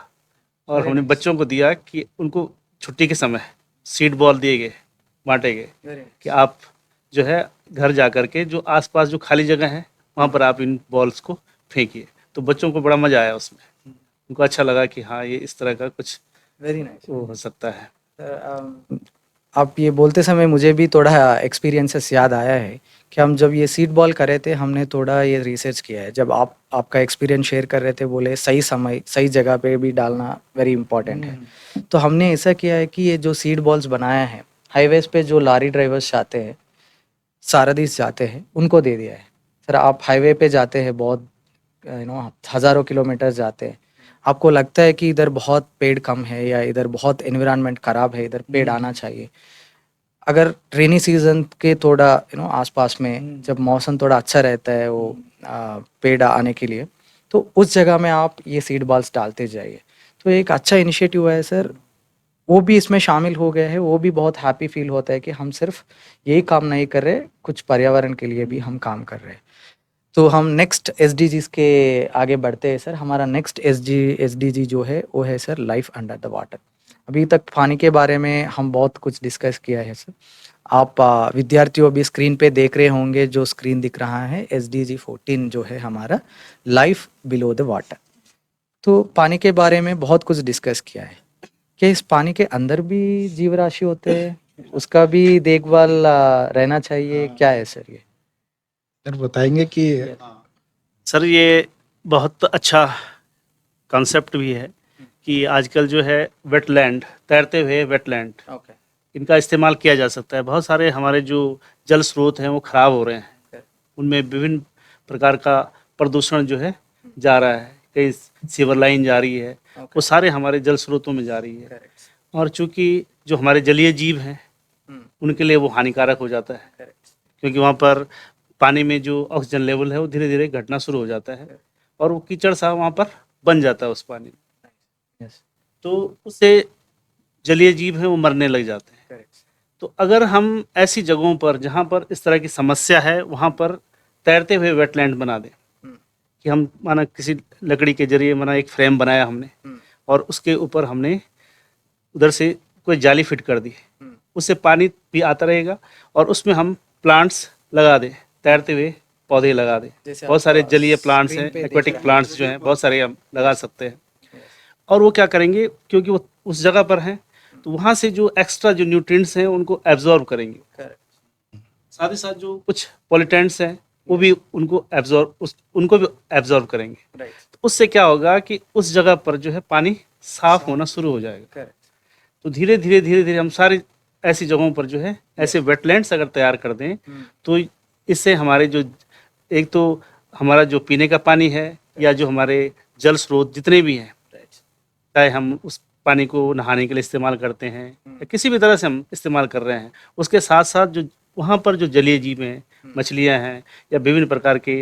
और हमने बच्चों को दिया कि उनको छुट्टी के समय सीड बॉल दिए गए, बांटे गए कि आप जो है घर जा कर के जो आसपास जो खाली जगह है वहाँ पर आप इन बॉल्स को फेंकिए। तो बच्चों को बड़ा मज़ा आया उसमें, उनको अच्छा लगा कि हाँ ये इस तरह का कुछ वेरी नाइस वो हो सकता है। आप ये बोलते समय मुझे भी थोड़ा एक्सपीरियंसेस याद आया है कि हम जब ये सीड बॉल कर रहे थे हमने थोड़ा ये रिसर्च किया है। जब आपका एक्सपीरियंस शेयर कर रहे थे, बोले सही समय सही जगह पे भी डालना वेरी इंपॉर्टेंट है। तो हमने ऐसा किया है कि ये जो सीड बॉल्स बनाया है, हाईवेज पे जो लारी ड्राइवर्स जाते हैं, सारथीस जाते हैं, उनको दे दिया है। सर आप हाईवे पे जाते हैं, बहुत हज़ारों किलोमीटर जाते हैं, आपको लगता है कि इधर बहुत पेड़ कम है या इधर बहुत एनवायरनमेंट ख़राब है, इधर पेड़ आना चाहिए। अगर रेनी सीजन के थोड़ा आसपास में जब मौसम थोड़ा अच्छा रहता है वो पेड़ आने के लिए, तो उस जगह में आप ये सीड बॉल्स डालते जाइए। तो एक अच्छा इनिशिएटिव है सर, वो भी इसमें शामिल हो गए हैं। वो भी बहुत हैप्पी फील होता है कि हम सिर्फ यही काम नहीं कर रहे, कुछ पर्यावरण के लिए भी हम काम कर रहे हैं। तो हम नेक्स्ट एसडीजीज के आगे बढ़ते हैं सर। हमारा नेक्स्ट एसडीजी जो है वो है sir life under the water. अभी तक पानी के बारे में हम बहुत कुछ डिस्कस किया है सर। आप विद्यार्थियों भी स्क्रीन पे देख रहे होंगे, जो स्क्रीन दिख रहा है एसडीजी 14 जो है हमारा लाइफ बिलो द वाटर। तो पानी के बारे में बहुत कुछ डिस्कस किया है। क्या इस पानी के अंदर भी जीव राशि होते हैं, उसका भी देखभाल रहना चाहिए, क्या है सर ये? सर बताएंगे कि सर ये बहुत अच्छा कॉन्सेप्ट भी है कि आजकल जो है वेटलैंड, तैरते हुए वेटलैंड, इनका इस्तेमाल किया जा सकता है। बहुत सारे हमारे जो जल स्रोत हैं वो ख़राब हो रहे हैं, उनमें विभिन्न प्रकार का प्रदूषण जो है जा रहा है, कई सीवर लाइन जा रही है, वो सारे हमारे जल स्रोतों में जा रही है। और चूँकि जो हमारे जलीय जीव हैं उनके लिए वो हानिकारक हो जाता है, क्योंकि वहाँ पर पानी में जो ऑक्सीजन लेवल है वो धीरे धीरे घटना शुरू हो जाता है और वो कीचड़ सा वहाँ पर बन जाता है उस पानी में। तो उससे जलीय जीव हैं वो मरने लग जाते हैं। तो अगर हम ऐसी जगहों पर जहाँ पर इस तरह की समस्या है वहाँ पर तैरते हुए वेटलैंड बना दें, कि हम माना किसी लकड़ी के जरिए माना एक फ्रेम बनाया हमने और उसके ऊपर हमने उधर से कोई जाली फिट कर दी, उससे पानी भी आता रहेगा और उसमें हम प्लांट्स लगा दें, तैरते हुए पौधे लगा दें। बहुत सारे जलीय प्लांट्स हैं, एक्वेटिक प्लांट्स जो हैं बहुत सारे हम लगा सकते हैं। और वो क्या करेंगे, क्योंकि वो उस जगह पर हैं तो वहाँ से जो एक्स्ट्रा जो न्यूट्रिएंट्स हैं उनको एब्जॉर्ब करेंगे। साथ ही साथ जो कुछ पॉल्यूटेंट्स हैं वो भी उनको भी एब्जॉर्ब करेंगे। तो उससे क्या होगा कि उस जगह पर जो है पानी साफ होना शुरू हो जाएगा। तो धीरे धीरे हम सारी ऐसी जगहों पर जो है ऐसे वेटलैंड्स अगर तैयार कर दें तो इससे हमारे जो एक तो हमारा जो पीने का पानी है या जो हमारे जल स्रोत जितने भी हैं, चाहे हम उस पानी को नहाने के लिए इस्तेमाल करते हैं या किसी भी तरह से हम इस्तेमाल कर रहे हैं, उसके साथ साथ जो वहाँ पर जो जलीय जीव हैं, मछलियाँ हैं या विभिन्न प्रकार के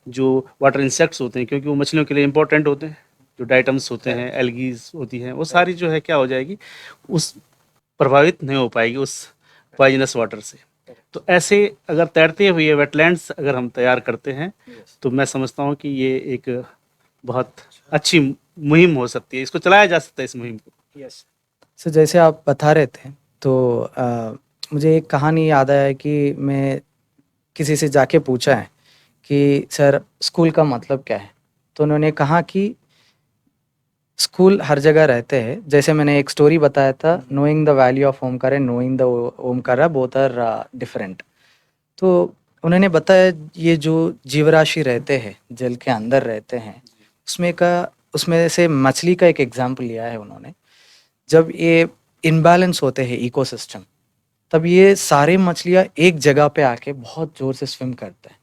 जो वाटर इंसेक्ट्स होते हैं, क्योंकि वो मछलियों के लिए इम्पोर्टेंट होते हैं, जो डाइटम्स होते हैं, एल्गीज होती हैं, वो सारी जो है क्या हो जाएगी, उस प्रभावित नहीं हो पाएगी उस पॉइजनस वाटर से। तो ऐसे अगर तैरते हुए वेटलैंड्स अगर हम तैयार करते हैं तो मैं समझता हूँ कि ये एक बहुत अच्छी मुहिम हो सकती है, इसको चलाया जा सकता है इस मुहिम को। यस सर, जैसे आप बता रहे थे तो मुझे एक कहानी याद आया कि मैं किसी से जाके पूछा है कि सर स्कूल का मतलब क्या है, तो उन्होंने कहा कि स्कूल हर जगह रहते हैं। जैसे मैंने एक स्टोरी बताया था, knowing the value of Omkar and knowing the Omkara both are different. तो उन्होंने बताया ये जो जीवराशि रहते हैं जल के अंदर रहते हैं, उसमें से मछली का एक एग्जाम्पल लिया है उन्होंने। जब ये इनबैलेंस होते हैं इकोसिस्टम, तब ये सारे मछलियाँ एक जगह पे आके बहुत ज़ोर से स्विम करते हैं,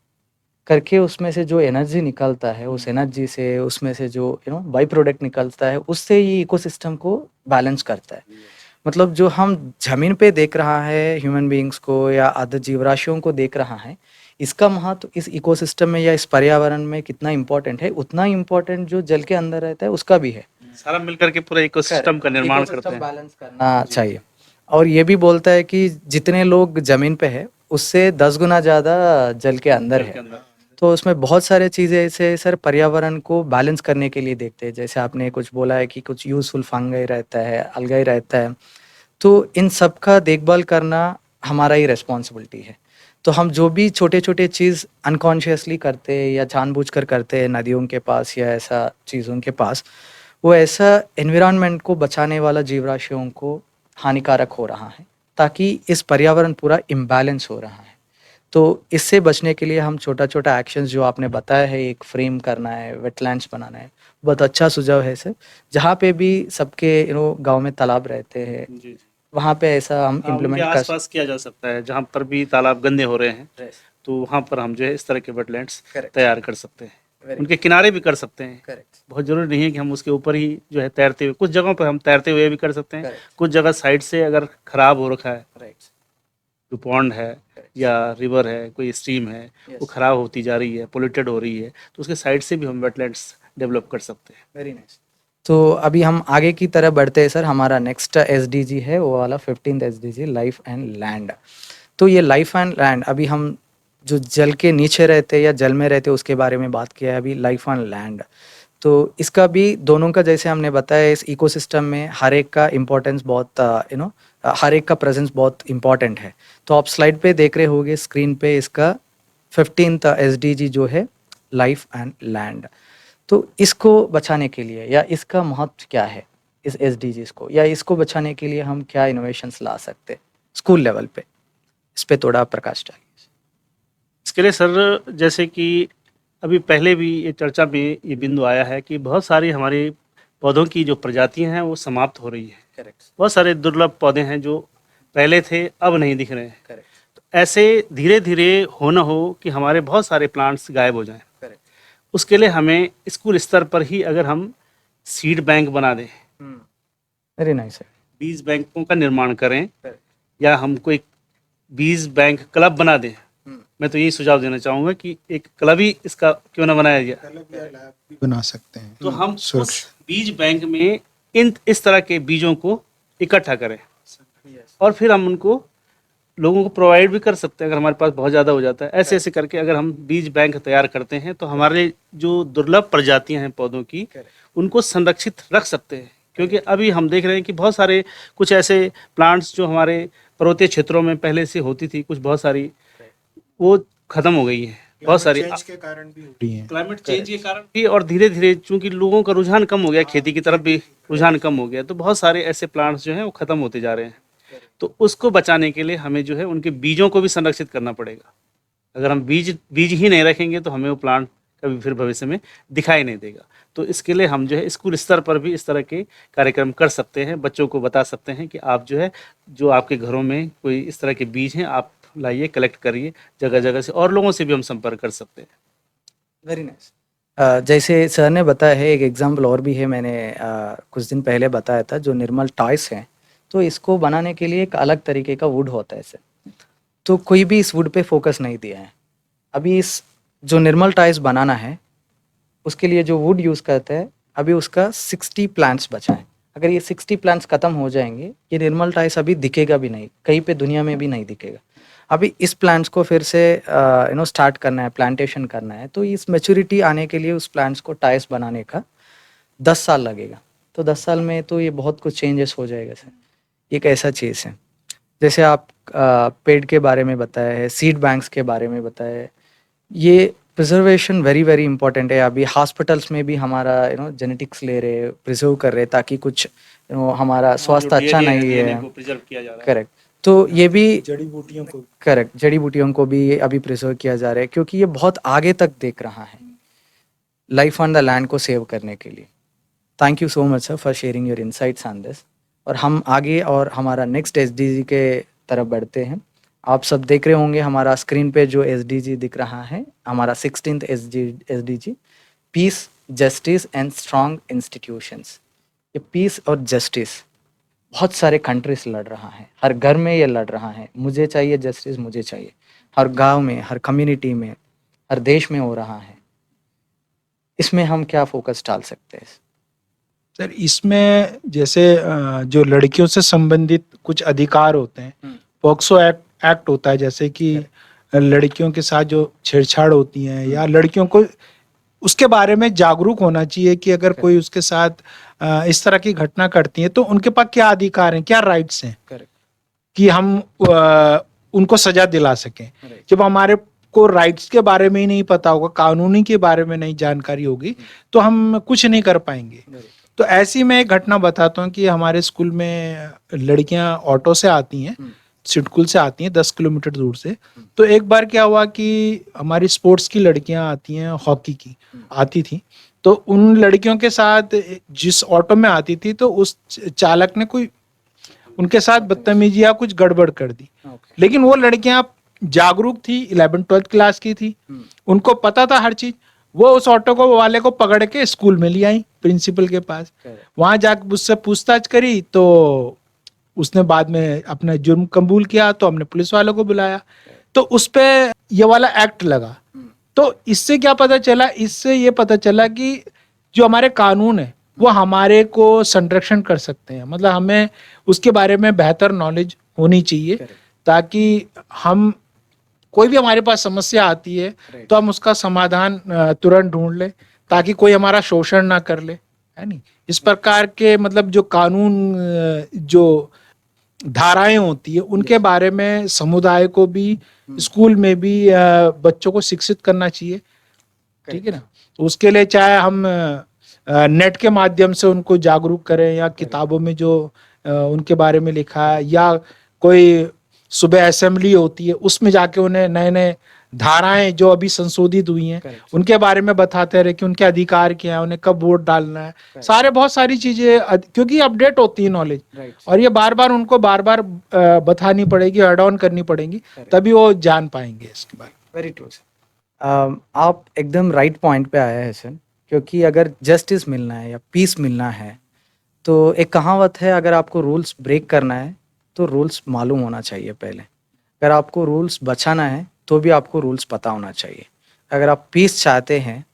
करके उसमें से जो एनर्जी निकलता है, उस एनर्जी से उसमें से जो बाई प्रोडक्ट निकलता है, उससे ये इकोसिस्टम को बैलेंस करता है। मतलब जो हम ज़मीन पे देख रहा है ह्यूमन बीइंग्स को या अदर जीवराशियों को देख रहा है, इसका महत्व इस इकोसिस्टम में या इस पर्यावरण में कितना इम्पोर्टेंट है, उतना इम्पोर्टेंट जो जल के अंदर रहता है उसका भी है। सारा मिलकर के पूरा इकोसिस्टम का निर्माण करते हैं। बैलेंस करना चाहिए। और ये भी बोलता है कि जितने लोग जमीन पे है उससे 10 गुना ज़्यादा जल के अंदर है। तो उसमें बहुत सारे चीज़ें ऐसे सर पर्यावरण को बैलेंस करने के लिए देखते हैं। जैसे आपने कुछ बोला है कि कुछ यूज़फुल फंगाई रहता है, अलगाई रहता है, तो इन सब का देखभाल करना हमारा ही रिस्पॉन्सिबिलिटी है। तो हम जो भी छोटे-छोटे चीज़ अनकॉन्शियसली करते हैं या जानबूझकर करते हैं नदियों के पास या ऐसा चीज़ों के पास, वो ऐसा एनवायरनमेंट को बचाने वाला जीवराशियों को हानिकारक हो रहा है, ताकि इस पर्यावरण पूरा इम्बैलेंस हो रहा है। तो इससे बचने के लिए हम छोटा-छोटा एक्शंस जो आपने बताया है, एक फ्रेम करना है, वेटलैंड्स बनाना है, बहुत अच्छा सुझाव है सर। जहाँ पे भी सबके गाँव में तालाब रहते हैं, जी, वहाँ पे ऐसा हम उनके इम्प्लीमेंट कर आसपास किया जा सकता है, जहाँ पर भी तालाब गंदे हो रहे हैं तो वहाँ पर हम जो है इस तरह के वेटलैंड्स करेक्ट, तैयार कर सकते हैं। वेरी उनके किनारे भी कर सकते हैं। करेक्ट, बहुत ज़रूरी नहीं है कि हम उसके ऊपर ही जो है तैरते हुए, कुछ जगहों पर हम तैरते हुए भी कर सकते हैं। करेक्ट, कुछ जगह साइड से अगर खराब हो रखा है, राइट, जो पॉन्ड है या रिवर है, कोई स्ट्रीम है, वो यस, खराब होती जा रही है, पोल्यूटेड हो रही है, तो उसके साइड से भी हम वेटलैंड्स डेवलप कर सकते हैं। Very nice. तो अभी हम आगे की तरफ बढ़ते हैं सर। हमारा नेक्स्ट एसडीजी है वो वाला 15th SDG, life and land. तो ये लाइफ एंड लैंड, अभी हम जो जल के नीचे रहते या जल में रहते उसके बारे में बात किया है, अभी लाइफ एंड लैंड। तो इसका भी दोनों का, जैसे हमने बताया, इस इकोसिस्टम में हर एक का इम्पोर्टेंस बहुत हर एक का प्रेजेंस बहुत इम्पोर्टेंट है। तो आप स्लाइड पे देख रहे होंगे स्क्रीन पे, इसका 15th एसडीजी जो है लाइफ एंड लैंड। तो इसको बचाने के लिए या इसका महत्व क्या है, इस एसडीजीज को, या इसको बचाने के लिए हम क्या इनोवेशंस ला सकते हैं स्कूल लेवल पे, इस पे थोड़ा प्रकाश डालिए। इसके लिए सर, जैसे कि अभी पहले भी ये चर्चा में ये बिंदु आया है कि बहुत सारी हमारी पौधों की जो प्रजातियां हैं वो समाप्त हो रही है। करेक्ट, बहुत सारे दुर्लभ पौधे हैं जो पहले थे अब नहीं दिख रहे हैं। करेक्ट, तो ऐसे धीरे धीरे हो न हो कि हमारे बहुत सारे प्लांट्स गायब हो जाएं। करेक्ट, उसके लिए हमें स्कूल स्तर पर ही अगर हम सीड बैंक बना दें, वेरी नाइस सर, बीज बैंकों का निर्माण करें, करेक्ट, या हम कोई बीज बैंक क्लब बना दें। मैं तो यही सुझाव देना चाहूँगा कि एक क्लब ही इसका क्यों ना बनाया जाए। कलम या लैब भी बना सकते हैं तो हम उस सुरक्षा। बीज बैंक में इस तरह के बीजों को इकट्ठा करें यस, और फिर हम उनको लोगों को प्रोवाइड भी कर सकते हैं अगर हमारे पास बहुत ज़्यादा हो जाता है। ऐसे ऐसे करके अगर हम बीज बैंक तैयार करते हैं तो हमारे जो दुर्लभ प्रजातियां हैं पौधों की, उनको संरक्षित रख सकते हैं। क्योंकि अभी हम देख रहे हैं कि बहुत सारे कुछ ऐसे प्लांट्स जो हमारे पर्वतीय क्षेत्रों में पहले से होती थी, कुछ बहुत सारी वो खत्म हो गई है। बहुत सारी चेंज के कारण भी हो रही है। क्लाइमेट चेंज के कारण भी, और धीरे धीरे चूंकि लोगों का रुझान कम हो गया, खेती की तरफ भी रुझान कम हो गया, तो बहुत सारे ऐसे प्लांट्स जो हैं वो खत्म होते जा रहे हैं। तो उसको बचाने के लिए हमें जो है उनके बीजों को भी संरक्षित करना पड़ेगा। अगर हम बीज ही नहीं रखेंगे तो हमें वो प्लांट कभी फिर भविष्य में दिखाई नहीं देगा। तो इसके लिए हम जो है स्कूल स्तर पर भी इस तरह के कार्यक्रम कर सकते हैं। बच्चों को बता सकते हैं कि आप जो है, जो आपके घरों में कोई इस तरह के बीज हैं, आप लाइए, कलेक्ट करिए जगह जगह से, और लोगों से भी हम संपर्क कर सकते हैं। Very nice. जैसे सर ने बताया है, एक एग्जांपल और भी है, मैंने कुछ दिन पहले बताया था, जो निर्मल टॉयस हैं, तो इसको बनाने के लिए एक अलग तरीके का वुड होता है सर। तो कोई भी इस वुड पे फोकस नहीं दिया है। अभी इस जो निर्मल टॉयस बनाना है, उसके लिए जो वुड यूज़ करते हैं, अभी उसका 60 प्लांट्स बचा है। अगर ये 60 प्लांट्स ख़त्म हो जाएंगे, ये निर्मल टाइस अभी दिखेगा भी नहीं, कहीं पे दुनिया में भी नहीं दिखेगा। अभी इस प्लांट्स को फिर से स्टार्ट करना है, प्लांटेशन करना है, तो इस मैच्योरिटी आने के लिए उस प्लांट्स को टाइस बनाने का 10 साल लगेगा। तो 10 साल में तो ये बहुत कुछ चेंजेस हो जाएगा सर। एक ऐसा चीज़ है। जैसे आप पेड़ के बारे में बताया है, सीड बैंक्स के बारे में बताया है, ये प्रिजर्वेशन वेरी वेरी इंपॉर्टेंट है। अभी हॉस्पिटल्स में भी हमारा जेनेटिक्स ले रहे, प्रिजर्व कर रहे, ताकि कुछ हमारा हाँ, जो स्वास्थ्य अच्छा डीएनए है, नहीं डीएनए है। को प्रिजर्व किया जा रहा है। करेक्ट। तो ये भी जड़ी बूटियों को करेक्ट, जड़ी बूटियों को भी अभी प्रिजर्व किया जा रहा है, क्योंकि ये बहुत आगे तक देख रहा है लाइफ ऑन द लैंड को सेव करने के लिए। Thank you so much sir for sharing your insights on this. और हम आगे और हमारा नेक्स्ट एसडीजी के तरफ बढ़ते हैं। आप सब देख रहे होंगे हमारा स्क्रीन पे जो एसडीजी दिख रहा है, हमारा 16th SDG, peace, justice and strong institutions. ये पीस और जस्टिस बहुत सारे कंट्रीज लड़ रहा है, हर घर में ये लड़ रहा है, मुझे चाहिए जस्टिस, मुझे चाहिए। हर गांव में, हर कम्युनिटी में, हर देश में हो रहा है। इसमें हम क्या फोकस डाल सकते हैं? सर इसमें जैसे जो लड़कियों से संबंधित कुछ अधिकार होते हैं, पॉक्सो एक्ट होता है, जैसे कि लड़कियों के साथ जो छेड़छाड़ होती हैं या लड़कियों को उसके बारे में जागरूक होना चाहिए कि अगर कोई उसके साथ इस तरह की घटना करती है तो उनके पास क्या अधिकार हैं, क्या राइट्स हैं कि हम उनको सजा दिला सकें। जब हमारे को राइट्स के बारे में ही नहीं पता होगा, कानूनी के बारे में नहीं जानकारी होगी, तो हम कुछ नहीं कर पाएंगे। तो ऐसी मैं एक घटना बताता हूँ कि हमारे स्कूल में लड़कियां ऑटो से आती हैं, सिडकुल से आती हैं 10 किलोमीटर दूर से। तो एक बार क्या हुआ कि हमारी स्पोर्ट्स की लड़कियां आती हैं, हॉकी की आती थी, तो उन लड़कियों के साथ जिस ऑटो में आती थी, तो उस चालक ने कोई उनके साथ बदतमीजी या कुछ गड़बड़ कर दी। लेकिन वो लड़कियां जागरूक थी, 11th-12th क्लास की थी, उनको पता था हर चीज। वो उस ऑटो को वाले को पकड़ के स्कूल में ले आई प्रिंसिपल के पास। वहां जाकर उससे पूछताछ करी, तो उसने बाद में अपना जुर्म कबूल किया, तो हमने पुलिस वालों को बुलाया, तो उस पे ये वाला एक्ट लगा। तो इससे क्या पता चला? इससे ये पता चला कि जो हमारे कानून है वो हमारे को संरक्षण कर सकते हैं। मतलब हमें उसके बारे में बेहतर नॉलेज होनी चाहिए, ताकि हम कोई भी हमारे पास समस्या आती है तो हम उसका समाधान तुरंत ढूंढ ले, ताकि कोई हमारा शोषण ना कर ले, है नहीं। इस प्रकार के मतलब जो कानून जो धाराएं होती है उनके बारे में समुदाय को भी, स्कूल में भी बच्चों को शिक्षित करना चाहिए। ठीक है ना। तो उसके लिए चाहे हम नेट के माध्यम से उनको जागरूक करें, या किताबों में जो उनके बारे में लिखा है, या कोई सुबह असेंबली होती है उसमें जाके उन्हें नए नए धाराएं जो अभी संशोधित हुई हैं उनके बारे में बताते रहे कि उनके अधिकार क्या है, उन्हें कब वोट डालना है, सारे बहुत सारी चीजें, क्योंकि अपडेट होती है नॉलेज, और ये बार बार उनको बार बार बतानी पड़ेगी, ऐड ऑन करनी पड़ेगी, तभी वो जान पाएंगे इसके बारे में। Very true sir. आप एकदम राइट पॉइंट पे आया है सर, क्योंकि अगर जस्टिस मिलना है या पीस मिलना है, तो एक कहावत है, अगर आपको रूल्स ब्रेक करना है तो रूल्स मालूम होना चाहिए पहले। अगर आपको रूल्स बचाना है तो भी आपको रूल्स पता होना चाहिए। अगर आप पीस चाहते हैं,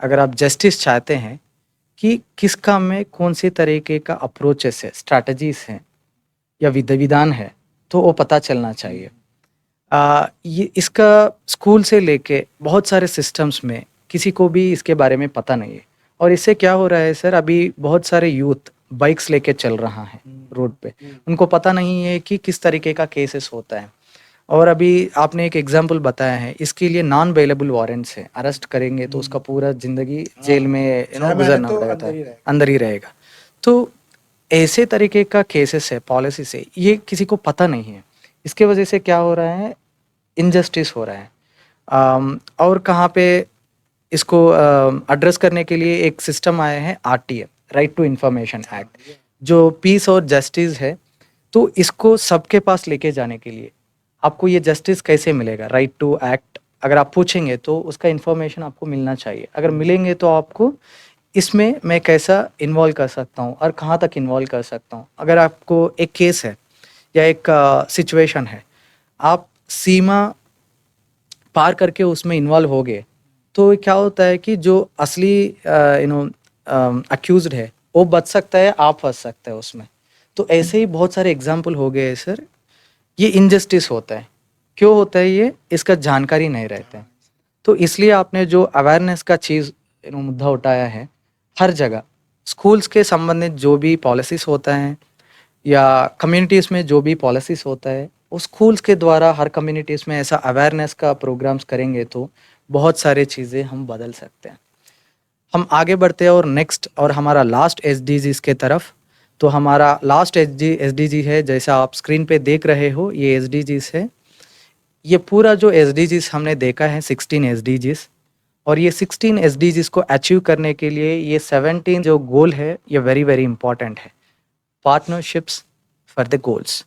अगर आप जस्टिस चाहते हैं कि किस काम में कौन सी तरीके का अप्रोचेस है, स्ट्रैटेजीज हैं या विधान है, तो वो पता चलना चाहिए। ये इसका स्कूल से लेके बहुत सारे सिस्टम्स में किसी को भी इसके बारे में पता नहीं है। और इससे क्या हो रहा है सर, अभी बहुत सारे यूथ बाइक्स लेके चल रहा है रोड पे, उनको पता नहीं है कि किस तरीके का केसेस होता है। और अभी आपने एक एग्जांपल बताया है, इसके लिए नॉन अवेलेबल वारंट्स है, अरेस्ट करेंगे तो उसका पूरा जिंदगी जेल में गुजरना पड़ेगा, अंदर ही रहेगा। तो ऐसे तरीके का केसेस है, पॉलिसी से ये किसी को पता नहीं है। इसके वजह से क्या हो रहा है, इनजस्टिस हो रहा है। और कहाँ पे इसको एड्रेस करने के लिए एक सिस्टम आया है, RTI, right to information act, जो पीस और जस्टिस है। तो इसको सबके पास लेके जाने के लिए आपको ये जस्टिस कैसे मिलेगा, राइट टू एक्ट अगर आप पूछेंगे तो उसका इन्फॉर्मेशन आपको मिलना चाहिए। अगर मिलेंगे तो आपको इसमें मैं कैसा इन्वॉल्व कर सकता हूँ और कहाँ तक इन्वॉल्व कर सकता हूँ। अगर आपको एक केस है या एक सिचुएशन है, आप सीमा पार करके उसमें इन्वॉल्व हो गए, तो क्या होता है कि जो असली अक्यूज्ड है वो बच सकता है, आप फंस सकते हैं उसमें। तो ऐसे ही बहुत सारे एग्जाम्पल हो गए सर। ये इनजस्टिस होता है। क्यों होता है ये? इसका जानकारी नहीं रहता है। तो इसलिए आपने जो अवेयरनेस का चीज़ मुद्दा उठाया है, हर जगह स्कूल्स के संबंधित जो भी पॉलिसीज़ होता है या कम्युनिटीज़ में जो भी पॉलिसीज़ होता है, वो स्कूल्स के द्वारा हर कम्युनिटीज़ में ऐसा अवेयरनेस का प्रोग्राम्स करेंगे तो बहुत सारे चीज़ें हम बदल सकते हैं। हम आगे बढ़ते हैं और नेक्स्ट और हमारा लास्ट एसडीजीज़ के तरफ। तो हमारा लास्ट एसडीजी है, जैसा आप स्क्रीन पे देख रहे हो, ये एसडीजीज़ है। ये पूरा जो एसडीजीज़ हमने देखा है 16 एसडीजीज़, और ये 16 एसडीजीज़ को अचीव करने के लिए ये 17 जो गोल है ये वेरी वेरी इंपॉर्टेंट है। Partnerships for the goals.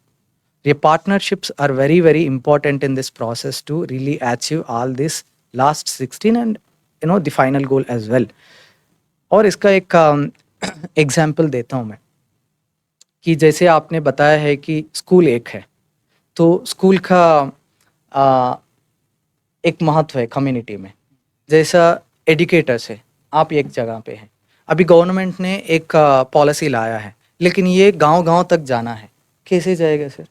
ये partnerships are very very important in this process to really achieve all this last 16 and the final goal as well. और इसका एक एग्जाम्पल देता हूँ मैं कि जैसे आपने बताया है कि स्कूल एक है, तो स्कूल का एक महत्व है कम्युनिटी में। जैसा एडुकेटर्स है, आप एक जगह पे हैं, अभी गवर्नमेंट ने एक पॉलिसी लाया है, लेकिन ये गांव-गांव तक जाना है। कैसे जाएगा सर?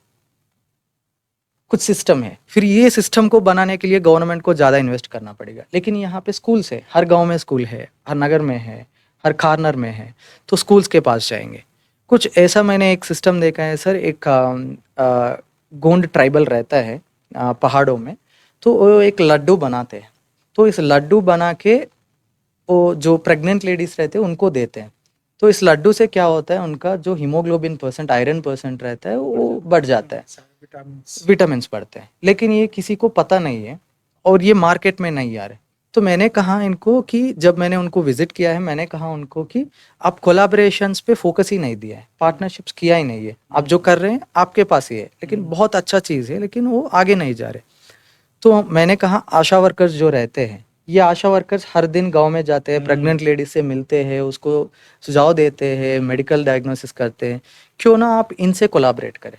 कुछ सिस्टम है, फिर ये सिस्टम को बनाने के लिए गवर्नमेंट को ज़्यादा इन्वेस्ट करना पड़ेगा। लेकिन यहाँ पे स्कूल्स है, हर गांव में स्कूल है, हर नगर में है, हर कॉर्नर में है, तो स्कूल्स के पास जाएंगे। कुछ ऐसा मैंने एक सिस्टम देखा है सर, एक गोंड ट्राइबल रहता है पहाड़ों में, तो वो एक लड्डू बनाते हैं। तो इस लड्डू बना के वो जो प्रेग्नेंट लेडीज रहते हैं उनको देते हैं। तो इस लड्डू से क्या होता है, उनका जो हीमोग्लोबिन परसेंट, आयरन परसेंट रहता है वो बढ़ जाता है, विटामिन्स बढ़ते हैं। लेकिन ये किसी को पता नहीं है और ये मार्केट में नहीं आ रहे। तो मैंने कहा इनको कि जब मैंने उनको विजिट किया है, मैंने कहा उनको कि आप कोलैबोरेशंस पे फोकस ही नहीं दिया है, पार्टनरशिप्स किया ही नहीं है। आप जो कर रहे हैं आपके पास ही है, लेकिन बहुत अच्छा चीज़ है, लेकिन वो आगे नहीं जा रहे। तो मैंने कहा आशा वर्कर्स जो रहते हैं, ये आशा वर्कर्स हर दिन गांव में जाते हैं, प्रेग्नेंट लेडीज से मिलते हैं, उसको सुझाव देते हैं, मेडिकल डायग्नोसिस करते हैं। क्यों ना आप इनसे कोलैबोरेट करें,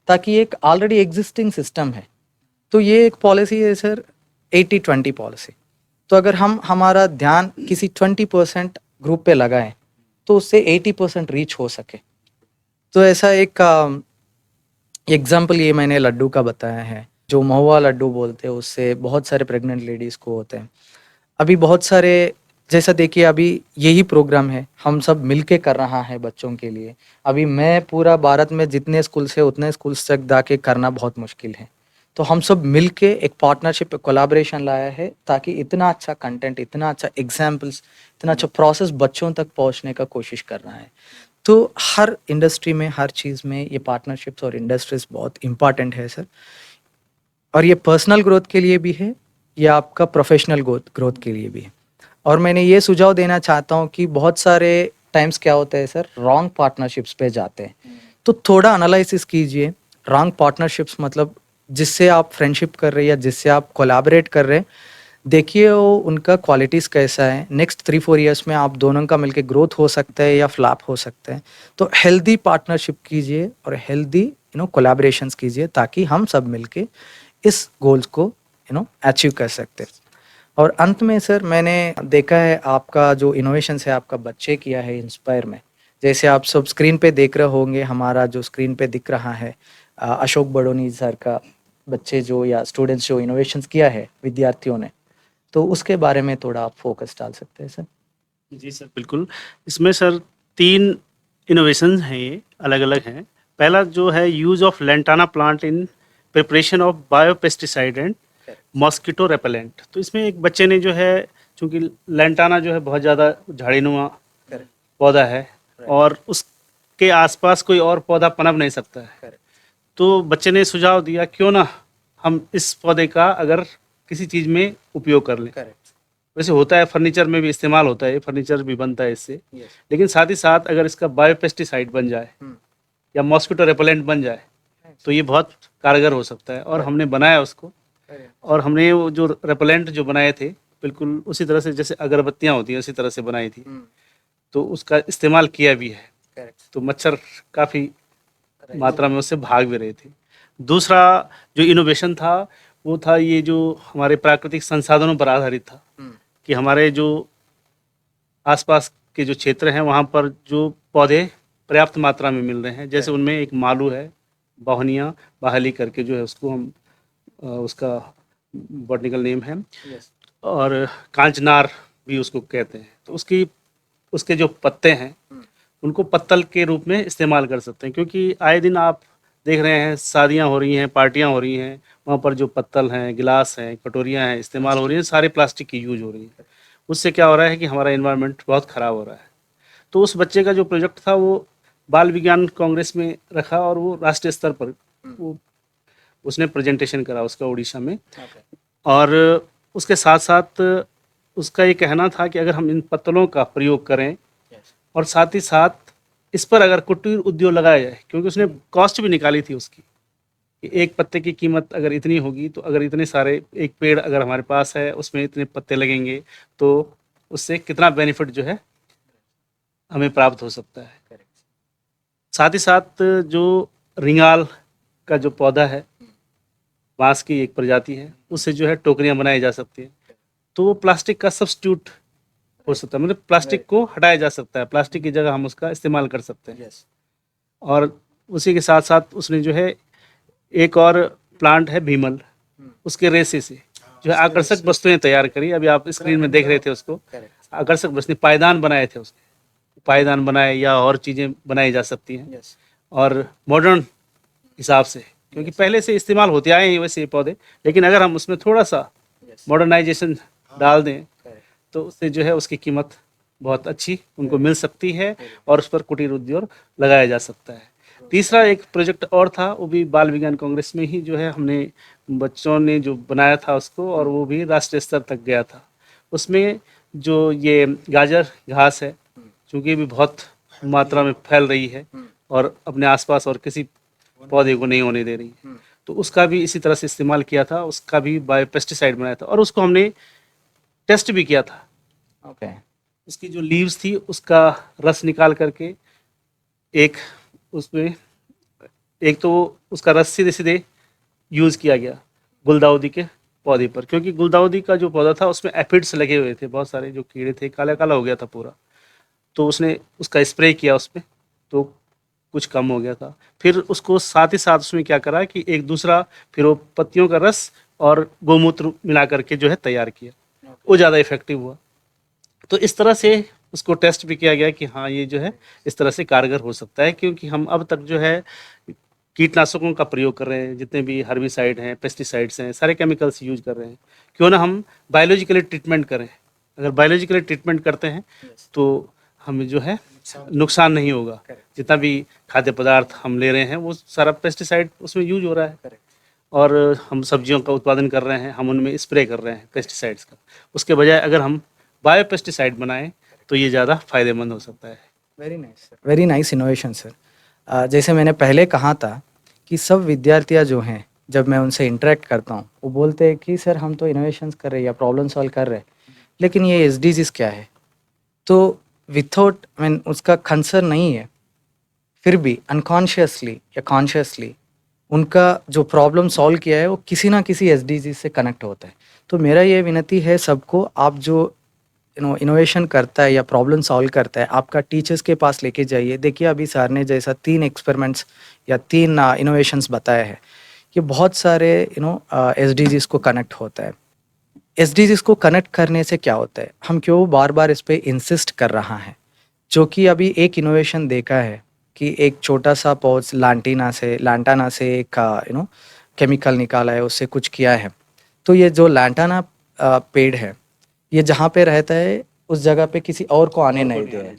ताकि एक ऑलरेडी एग्जिस्टिंग सिस्टम है। तो ये एक पॉलिसी है सर, 80-20 पॉलिसी। तो अगर हम हमारा ध्यान किसी 20% ग्रुप पे लगाएं तो उससे 80% रीच हो सके। तो ऐसा एक एग्जाम्पल ये मैंने लड्डू का बताया है, जो महुआ लड्डू बोलते हैं, उससे बहुत सारे प्रेग्नेंट लेडीज़ को होते हैं। अभी बहुत सारे, जैसा देखिए अभी यही प्रोग्राम है, हम सब मिलके कर रहा है बच्चों के लिए। अभी मैं पूरा भारत में जितने स्कूल्स है उतने स्कूल्स तक जाके करना बहुत मुश्किल है। तो हम सब मिलके एक पार्टनरशिप, कोलैबोरेशन लाया है, ताकि इतना अच्छा कंटेंट, इतना अच्छा एग्जाम्पल्स, इतना अच्छा प्रोसेस बच्चों तक पहुंचने का कोशिश कर रहा है। तो हर इंडस्ट्री में, हर चीज़ में ये पार्टनरशिप्स और इंडस्ट्रीज बहुत इंपॉर्टेंट है सर। और ये पर्सनल ग्रोथ के लिए भी है, ये आपका प्रोफेशनल ग्रोथ के लिए भी है। और मैंने ये सुझाव देना चाहता हूँ कि बहुत सारे टाइम्स क्या होता है सर, रॉन्ग पार्टनरशिप्स पे जाते हैं। तो थोड़ा एनालिसिस कीजिए। रॉन्ग पार्टनरशिप्स मतलब जिससे आप फ्रेंडशिप कर रहे हैं या जिससे आप कोलैबोरेट कर रहे हैं, देखिए वो उनका क्वालिटीज़ कैसा है। नेक्स्ट 3-4 ईयर्स में आप दोनों का मिलके ग्रोथ हो सकता है या फ्लॉप हो सकता है। तो हेल्दी पार्टनरशिप कीजिए और हेल्दी कोलैबोरेशंस कीजिए, ताकि हम सब मिलके इस गोल्स को अचीव कर सकते हैं। और अंत में सर, मैंने देखा है आपका जो इनोवेशंस है आपका बच्चे किया है इंस्पायर में। जैसे आप सब स्क्रीन पे देख रहे होंगे, हमारा जो स्क्रीन पे दिख रहा है अशोक बड़ोनी सर का बच्चे जो या स्टूडेंट्स जो इनोवेशंस किया है विद्यार्थियों ने, तो उसके बारे में थोड़ा आप फोकस डाल सकते हैं सर। जी सर, बिल्कुल। इसमें सर 3 इनोवेशन हैं, ये अलग-अलग हैं। पहला जो है use of lantana plant in preparation of biopesticide and mosquito repellent. तो इसमें एक बच्चे ने जो है, चूँकि लैंटाना जो है बहुत ज़्यादा झाड़ीनुमा पौधा है और उसके आसपास कोई और पौधा पनप नहीं सकता है। तो बच्चे ने सुझाव दिया, क्यों ना हम इस पौधे का अगर किसी चीज़ में उपयोग कर लें। वैसे होता है, फर्नीचर में भी इस्तेमाल होता है, फर्नीचर भी बनता है इससे। लेकिन साथ ही साथ अगर इसका बायोपेस्टिसाइड बन जाए या मॉस्किटो रेपेलेंट बन जाए तो ये बहुत कारगर हो सकता है। और हमने बनाया उसको, और हमने वो जो रेपेलेंट जो बनाए थे बिल्कुल उसी तरह से जैसे अगरबत्तियां होती हैं उसी तरह से बनाई थी, तो उसका इस्तेमाल किया भी है। तो मच्छर काफ़ी मात्रा में उससे भाग भी रहे थे। दूसरा जो इनोवेशन था वो था ये जो हमारे प्राकृतिक संसाधनों पर आधारित था कि हमारे जो आसपास के जो क्षेत्र हैं वहाँ पर जो पौधे पर्याप्त मात्रा में मिल रहे हैं, जैसे उनमें एक मालू है, बाहनिया बाहली करके जो है उसको हम उसका बॉटनिकल नेम है, और कांचनार भी उसको कहते हैं। तो उसके जो पत्ते हैं उनको पत्तल के रूप में इस्तेमाल कर सकते हैं, क्योंकि आए दिन आप देख रहे हैं शादियां हो रही हैं, पार्टियां हो रही हैं, वहाँ पर जो पत्तल हैं, गिलास हैं, कटोरियां हैं इस्तेमाल हो रही हैं, सारे प्लास्टिक की यूज हो रही है। उससे क्या हो रहा है कि हमारा एनवायरनमेंट बहुत ख़राब हो रहा है। तो उस बच्चे का जो प्रोजेक्ट था वो बाल विज्ञान कांग्रेस में रखा और वो राष्ट्रीय स्तर पर वो उसने प्रेजेंटेशन करा उसका उड़ीसा में। और उसके साथ साथ उसका ये कहना था कि अगर हम इन पत्तलों का प्रयोग करें और साथ ही साथ इस पर अगर कुटीर उद्योग लगाया जाए, क्योंकि उसने कॉस्ट भी निकाली थी उसकी कि एक पत्ते की कीमत अगर इतनी होगी तो अगर इतने सारे एक पेड़ अगर हमारे पास है उसमें इतने पत्ते लगेंगे तो उससे कितना बेनिफिट जो है हमें प्राप्त हो सकता है। साथ ही साथ जो रिंगाल का जो पौधा है, बांस की एक प्रजाति है, उससे जो है टोकरियां बनाई जा सकती हैं। तो वो प्लास्टिक का सब्स्टिट्यूट हो सकता है, मतलब प्लास्टिक को हटाया जा सकता है, प्लास्टिक की जगह हम उसका इस्तेमाल कर सकते हैं। और उसी के साथ साथ उसने जो है एक और प्लांट है भीमल, उसके रेशे से जो है आकर्षक वस्तुएं तैयार करी। अभी आप स्क्रीन में देख रहे थे उसको, आकर्षक वस्तुएं, पायदान बनाए थे उसके, पायदान बनाए या और चीज़ें बनाई जा सकती हैं और मॉडर्न हिसाब से, क्योंकि पहले से इस्तेमाल होते आए हैं वैसे पौधे, लेकिन अगर हम उसमें थोड़ा सा मॉडर्नाइजेशन डाल दें तो उससे जो है उसकी कीमत बहुत अच्छी उनको मिल सकती है और उस पर कुटीर उद्योग लगाया जा सकता है। तीसरा एक प्रोजेक्ट और था, वो भी बाल विज्ञान कांग्रेस में ही जो है हमने बच्चों ने जो बनाया था उसको, और वो भी राष्ट्रीय स्तर तक गया था। उसमें जो ये गाजर घास है, चूँकि भी बहुत मात्रा में फैल रही है और अपने आसपास और किसी पौधे को नहीं होने दे रही है, तो उसका भी इसी तरह से इस्तेमाल किया था, उसका भी बायोपेस्टिसाइड बनाया था और उसको हमने टेस्ट भी किया था। उसकी जो लीव्स थी उसका रस निकाल करके एक उसमें एक तो उसका रस सीधे सीधे यूज़ किया गया गुलदाउदी के पौधे पर, क्योंकि गुलदाउदी का जो पौधा था उसमें एफिड्स लगे हुए थे, बहुत सारे जो कीड़े थे, काला काला हो गया था पूरा। तो उसने उसका स्प्रे किया उसमें, तो कुछ कम हो गया था। फिर उसको साथ ही साथ उसमें क्या करा कि एक दूसरा फिर वो पत्तियों का रस और गोमूत्र मिला करके जो है तैयार किया, वो ज़्यादा इफेक्टिव हुआ। तो इस तरह से उसको टेस्ट भी किया गया कि हाँ ये जो है इस तरह से कारगर हो सकता है, क्योंकि हम अब तक जो है कीटनाशकों का प्रयोग कर रहे हैं, जितने भी हर्बिसाइड हैं, पेस्टिसाइड्स हैं, सारे केमिकल्स यूज कर रहे हैं। क्यों ना हम बायोलॉजिकली ट्रीटमेंट करें। अगर बायोलॉजिकली ट्रीटमेंट करते हैं तो हमें जो है नुकसान नहीं होगा। जितना भी खाद्य पदार्थ हम ले रहे हैं वो सारा पेस्टिसाइड उसमें यूज हो रहा है, और हम सब्जियों का उत्पादन कर रहे हैं, हम उनमें स्प्रे कर रहे हैं पेस्टिसाइड्स का। उसके बजाय अगर हम बायो पेस्टिसाइड बनाएं तो ये ज़्यादा फायदेमंद हो सकता है। Very nice sir, very nice innovation sir. जैसे मैंने पहले कहा था कि सब विद्यार्थियां जो हैं, जब मैं उनसे इंटरेक्ट करता हूँ, वो बोलते हैं कि सर हम तो इनोवेशंस कर रहे हैं या प्रॉब्लम सॉल्व कर रहे हैं, लेकिन ये एसडीजीज क्या है? तो विथआउट मीन उसका कंसर्न नहीं है, फिर भी अनकॉन्शियसली या कॉन्शियसली उनका जो प्रॉब्लम सॉल्व किया है वो किसी ना किसी एसडीजी से कनेक्ट होता है। तो मेरा ये विनती है सबको, आप जो इनोवेशन करता है या प्रॉब्लम सॉल्व करता है, आपका टीचर्स के पास लेके जाइए। देखिए अभी सर ने जैसा 3 एक्सपेरिमेंट्स या 3 इनोवेशंस बताए हैं, ये बहुत सारे एसडीजीज को कनेक्ट होता है। एसडीजीज को कनेक्ट करने से क्या होता है, हम क्यों बार बार इस पे इंसिस्ट कर रहा है, जो कि अभी एक इनोवेशन देखा है कि एक छोटा सा पौध लांटाना से एक केमिकल निकाला है, उससे कुछ किया है। तो ये जो लांटाना पेड़ है, ये जहाँ पे रहता है उस जगह पे किसी और को आने नहीं दिया है।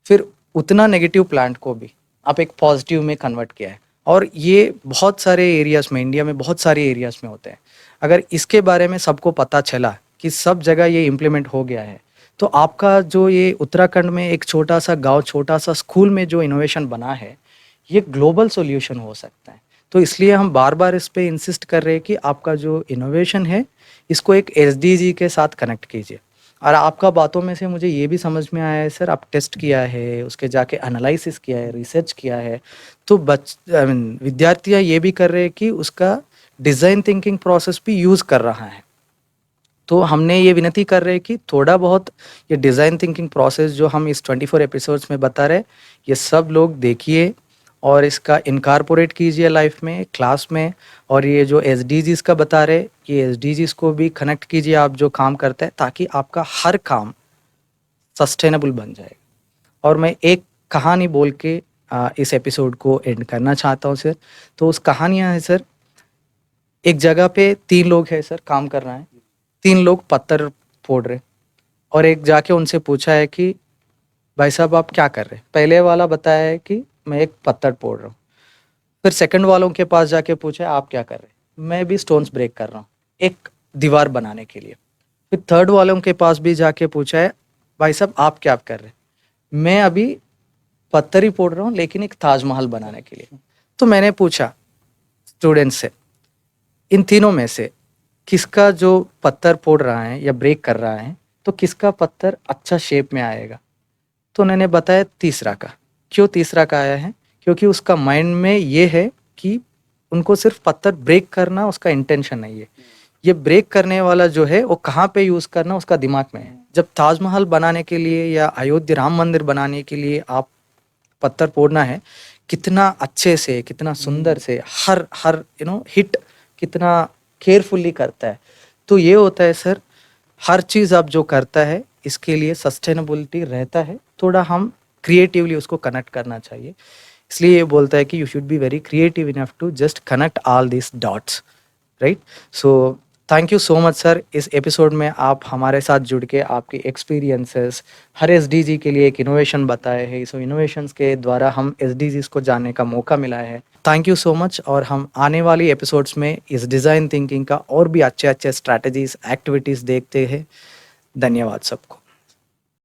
फिर उतना नेगेटिव प्लांट को भी आप एक पॉजिटिव में कन्वर्ट किया है, और ये बहुत सारे एरियाज में, इंडिया में बहुत सारे एरियाज में होते हैं। अगर इसके बारे में सबको पता चला कि सब जगह ये इम्प्लीमेंट हो गया है, तो आपका जो ये उत्तराखंड में एक छोटा सा गांव, छोटा सा स्कूल में जो इनोवेशन बना है, ये ग्लोबल सॉल्यूशन हो सकता है। तो इसलिए हम बार-बार इस पे इंसिस्ट कर रहे हैं कि आपका जो इनोवेशन है, इसको एक एसडीजी के साथ कनेक्ट कीजिए। और आपका बातों में से मुझे ये भी समझ में आया है सर, आप टेस्ट किया है, उसके जाके एनालिसिस किया है, रिसर्च किया है, तो आई मीन विद्यार्थियाँ ये भी कर रहे हैं कि उसका डिज़ाइन थिंकिंग प्रोसेस भी यूज़ कर रहा है। तो हमने ये विनती कर रहे हैं कि थोड़ा बहुत ये डिज़ाइन थिंकिंग प्रोसेस जो हम इस 24 एपिसोड्स में बता रहे हैं, ये सब लोग देखिए और इसका इनकॉर्पोरेट कीजिए लाइफ में, क्लास में। और ये जो एसडीजीज़ का बता रहे, ये एसडीजीज़ को भी कनेक्ट कीजिए आप जो काम करते हैं, ताकि आपका हर काम सस्टेनेबल बन जाएगा। और मैं एक कहानी बोल के इस एपिसोड को एंड करना चाहता हूँ सर। तो उस कहानियाँ है सर, एक जगह पे 3 लोग हैं सर, काम कर रहे हैं। 3 लोग पत्थर फोड़ रहे, और एक जाके उनसे पूछा है कि भाई साहब आप क्या कर रहे हैं? पहले वाला बताया है कि मैं एक पत्थर फोड़ रहा हूँ। फिर सेकंड वालों के पास जाके पूछा आप क्या कर रहे हैं? मैं भी स्टोन्स ब्रेक कर रहा हूँ एक दीवार बनाने के लिए। फिर थर्ड वालों के पास भी जाके पूछा है भाई साहब आप क्या कर रहे हैं? मैं अभी पत्थर ही फोड़ रहा हूँ लेकिन एक ताजमहल बनाने के लिए। तो मैंने पूछा स्टूडेंट से, इन तीनों में से किसका जो पत्थर फोड़ रहा है या ब्रेक कर रहा है, तो किसका पत्थर अच्छा शेप में आएगा? तो उन्होंने बताया तीसरा का। क्यों तीसरा का आया है? क्योंकि उसका माइंड में ये है कि उनको सिर्फ पत्थर ब्रेक करना उसका इंटेंशन नहीं है। ये ब्रेक करने वाला जो है वो कहाँ पे यूज़ करना उसका दिमाग में है। जब ताजमहल बनाने के लिए या अयोध्या राम मंदिर बनाने के लिए आप पत्थर फोड़ना है, कितना अच्छे से, कितना सुंदर से, हर हिट कितना केयरफुली करता है। तो ये होता है सर, हर चीज़ आप जो करता है इसके लिए सस्टेनेबिलिटी रहता है, थोड़ा हम क्रिएटिवली उसको कनेक्ट करना चाहिए। इसलिए ये बोलता है कि you should be very creative enough to just connect all this dots, right? So thank you so much sir. इस एपिसोड में आप हमारे साथ जुड़ के आपके एक्सपीरियंसेस, हर एसडीजी के लिए एक इनोवेशन बताए हैं। सो इनोवेशंस के द्वारा हम एसडीजीज को जानने का मौका मिला है। Thank you so much. और हम आने वाली एपिसोड्स में इस डिज़ाइन थिंकिंग का और भी अच्छे अच्छे स्ट्रैटेजीज, एक्टिविटीज़ देखते हैं। धन्यवाद सबको।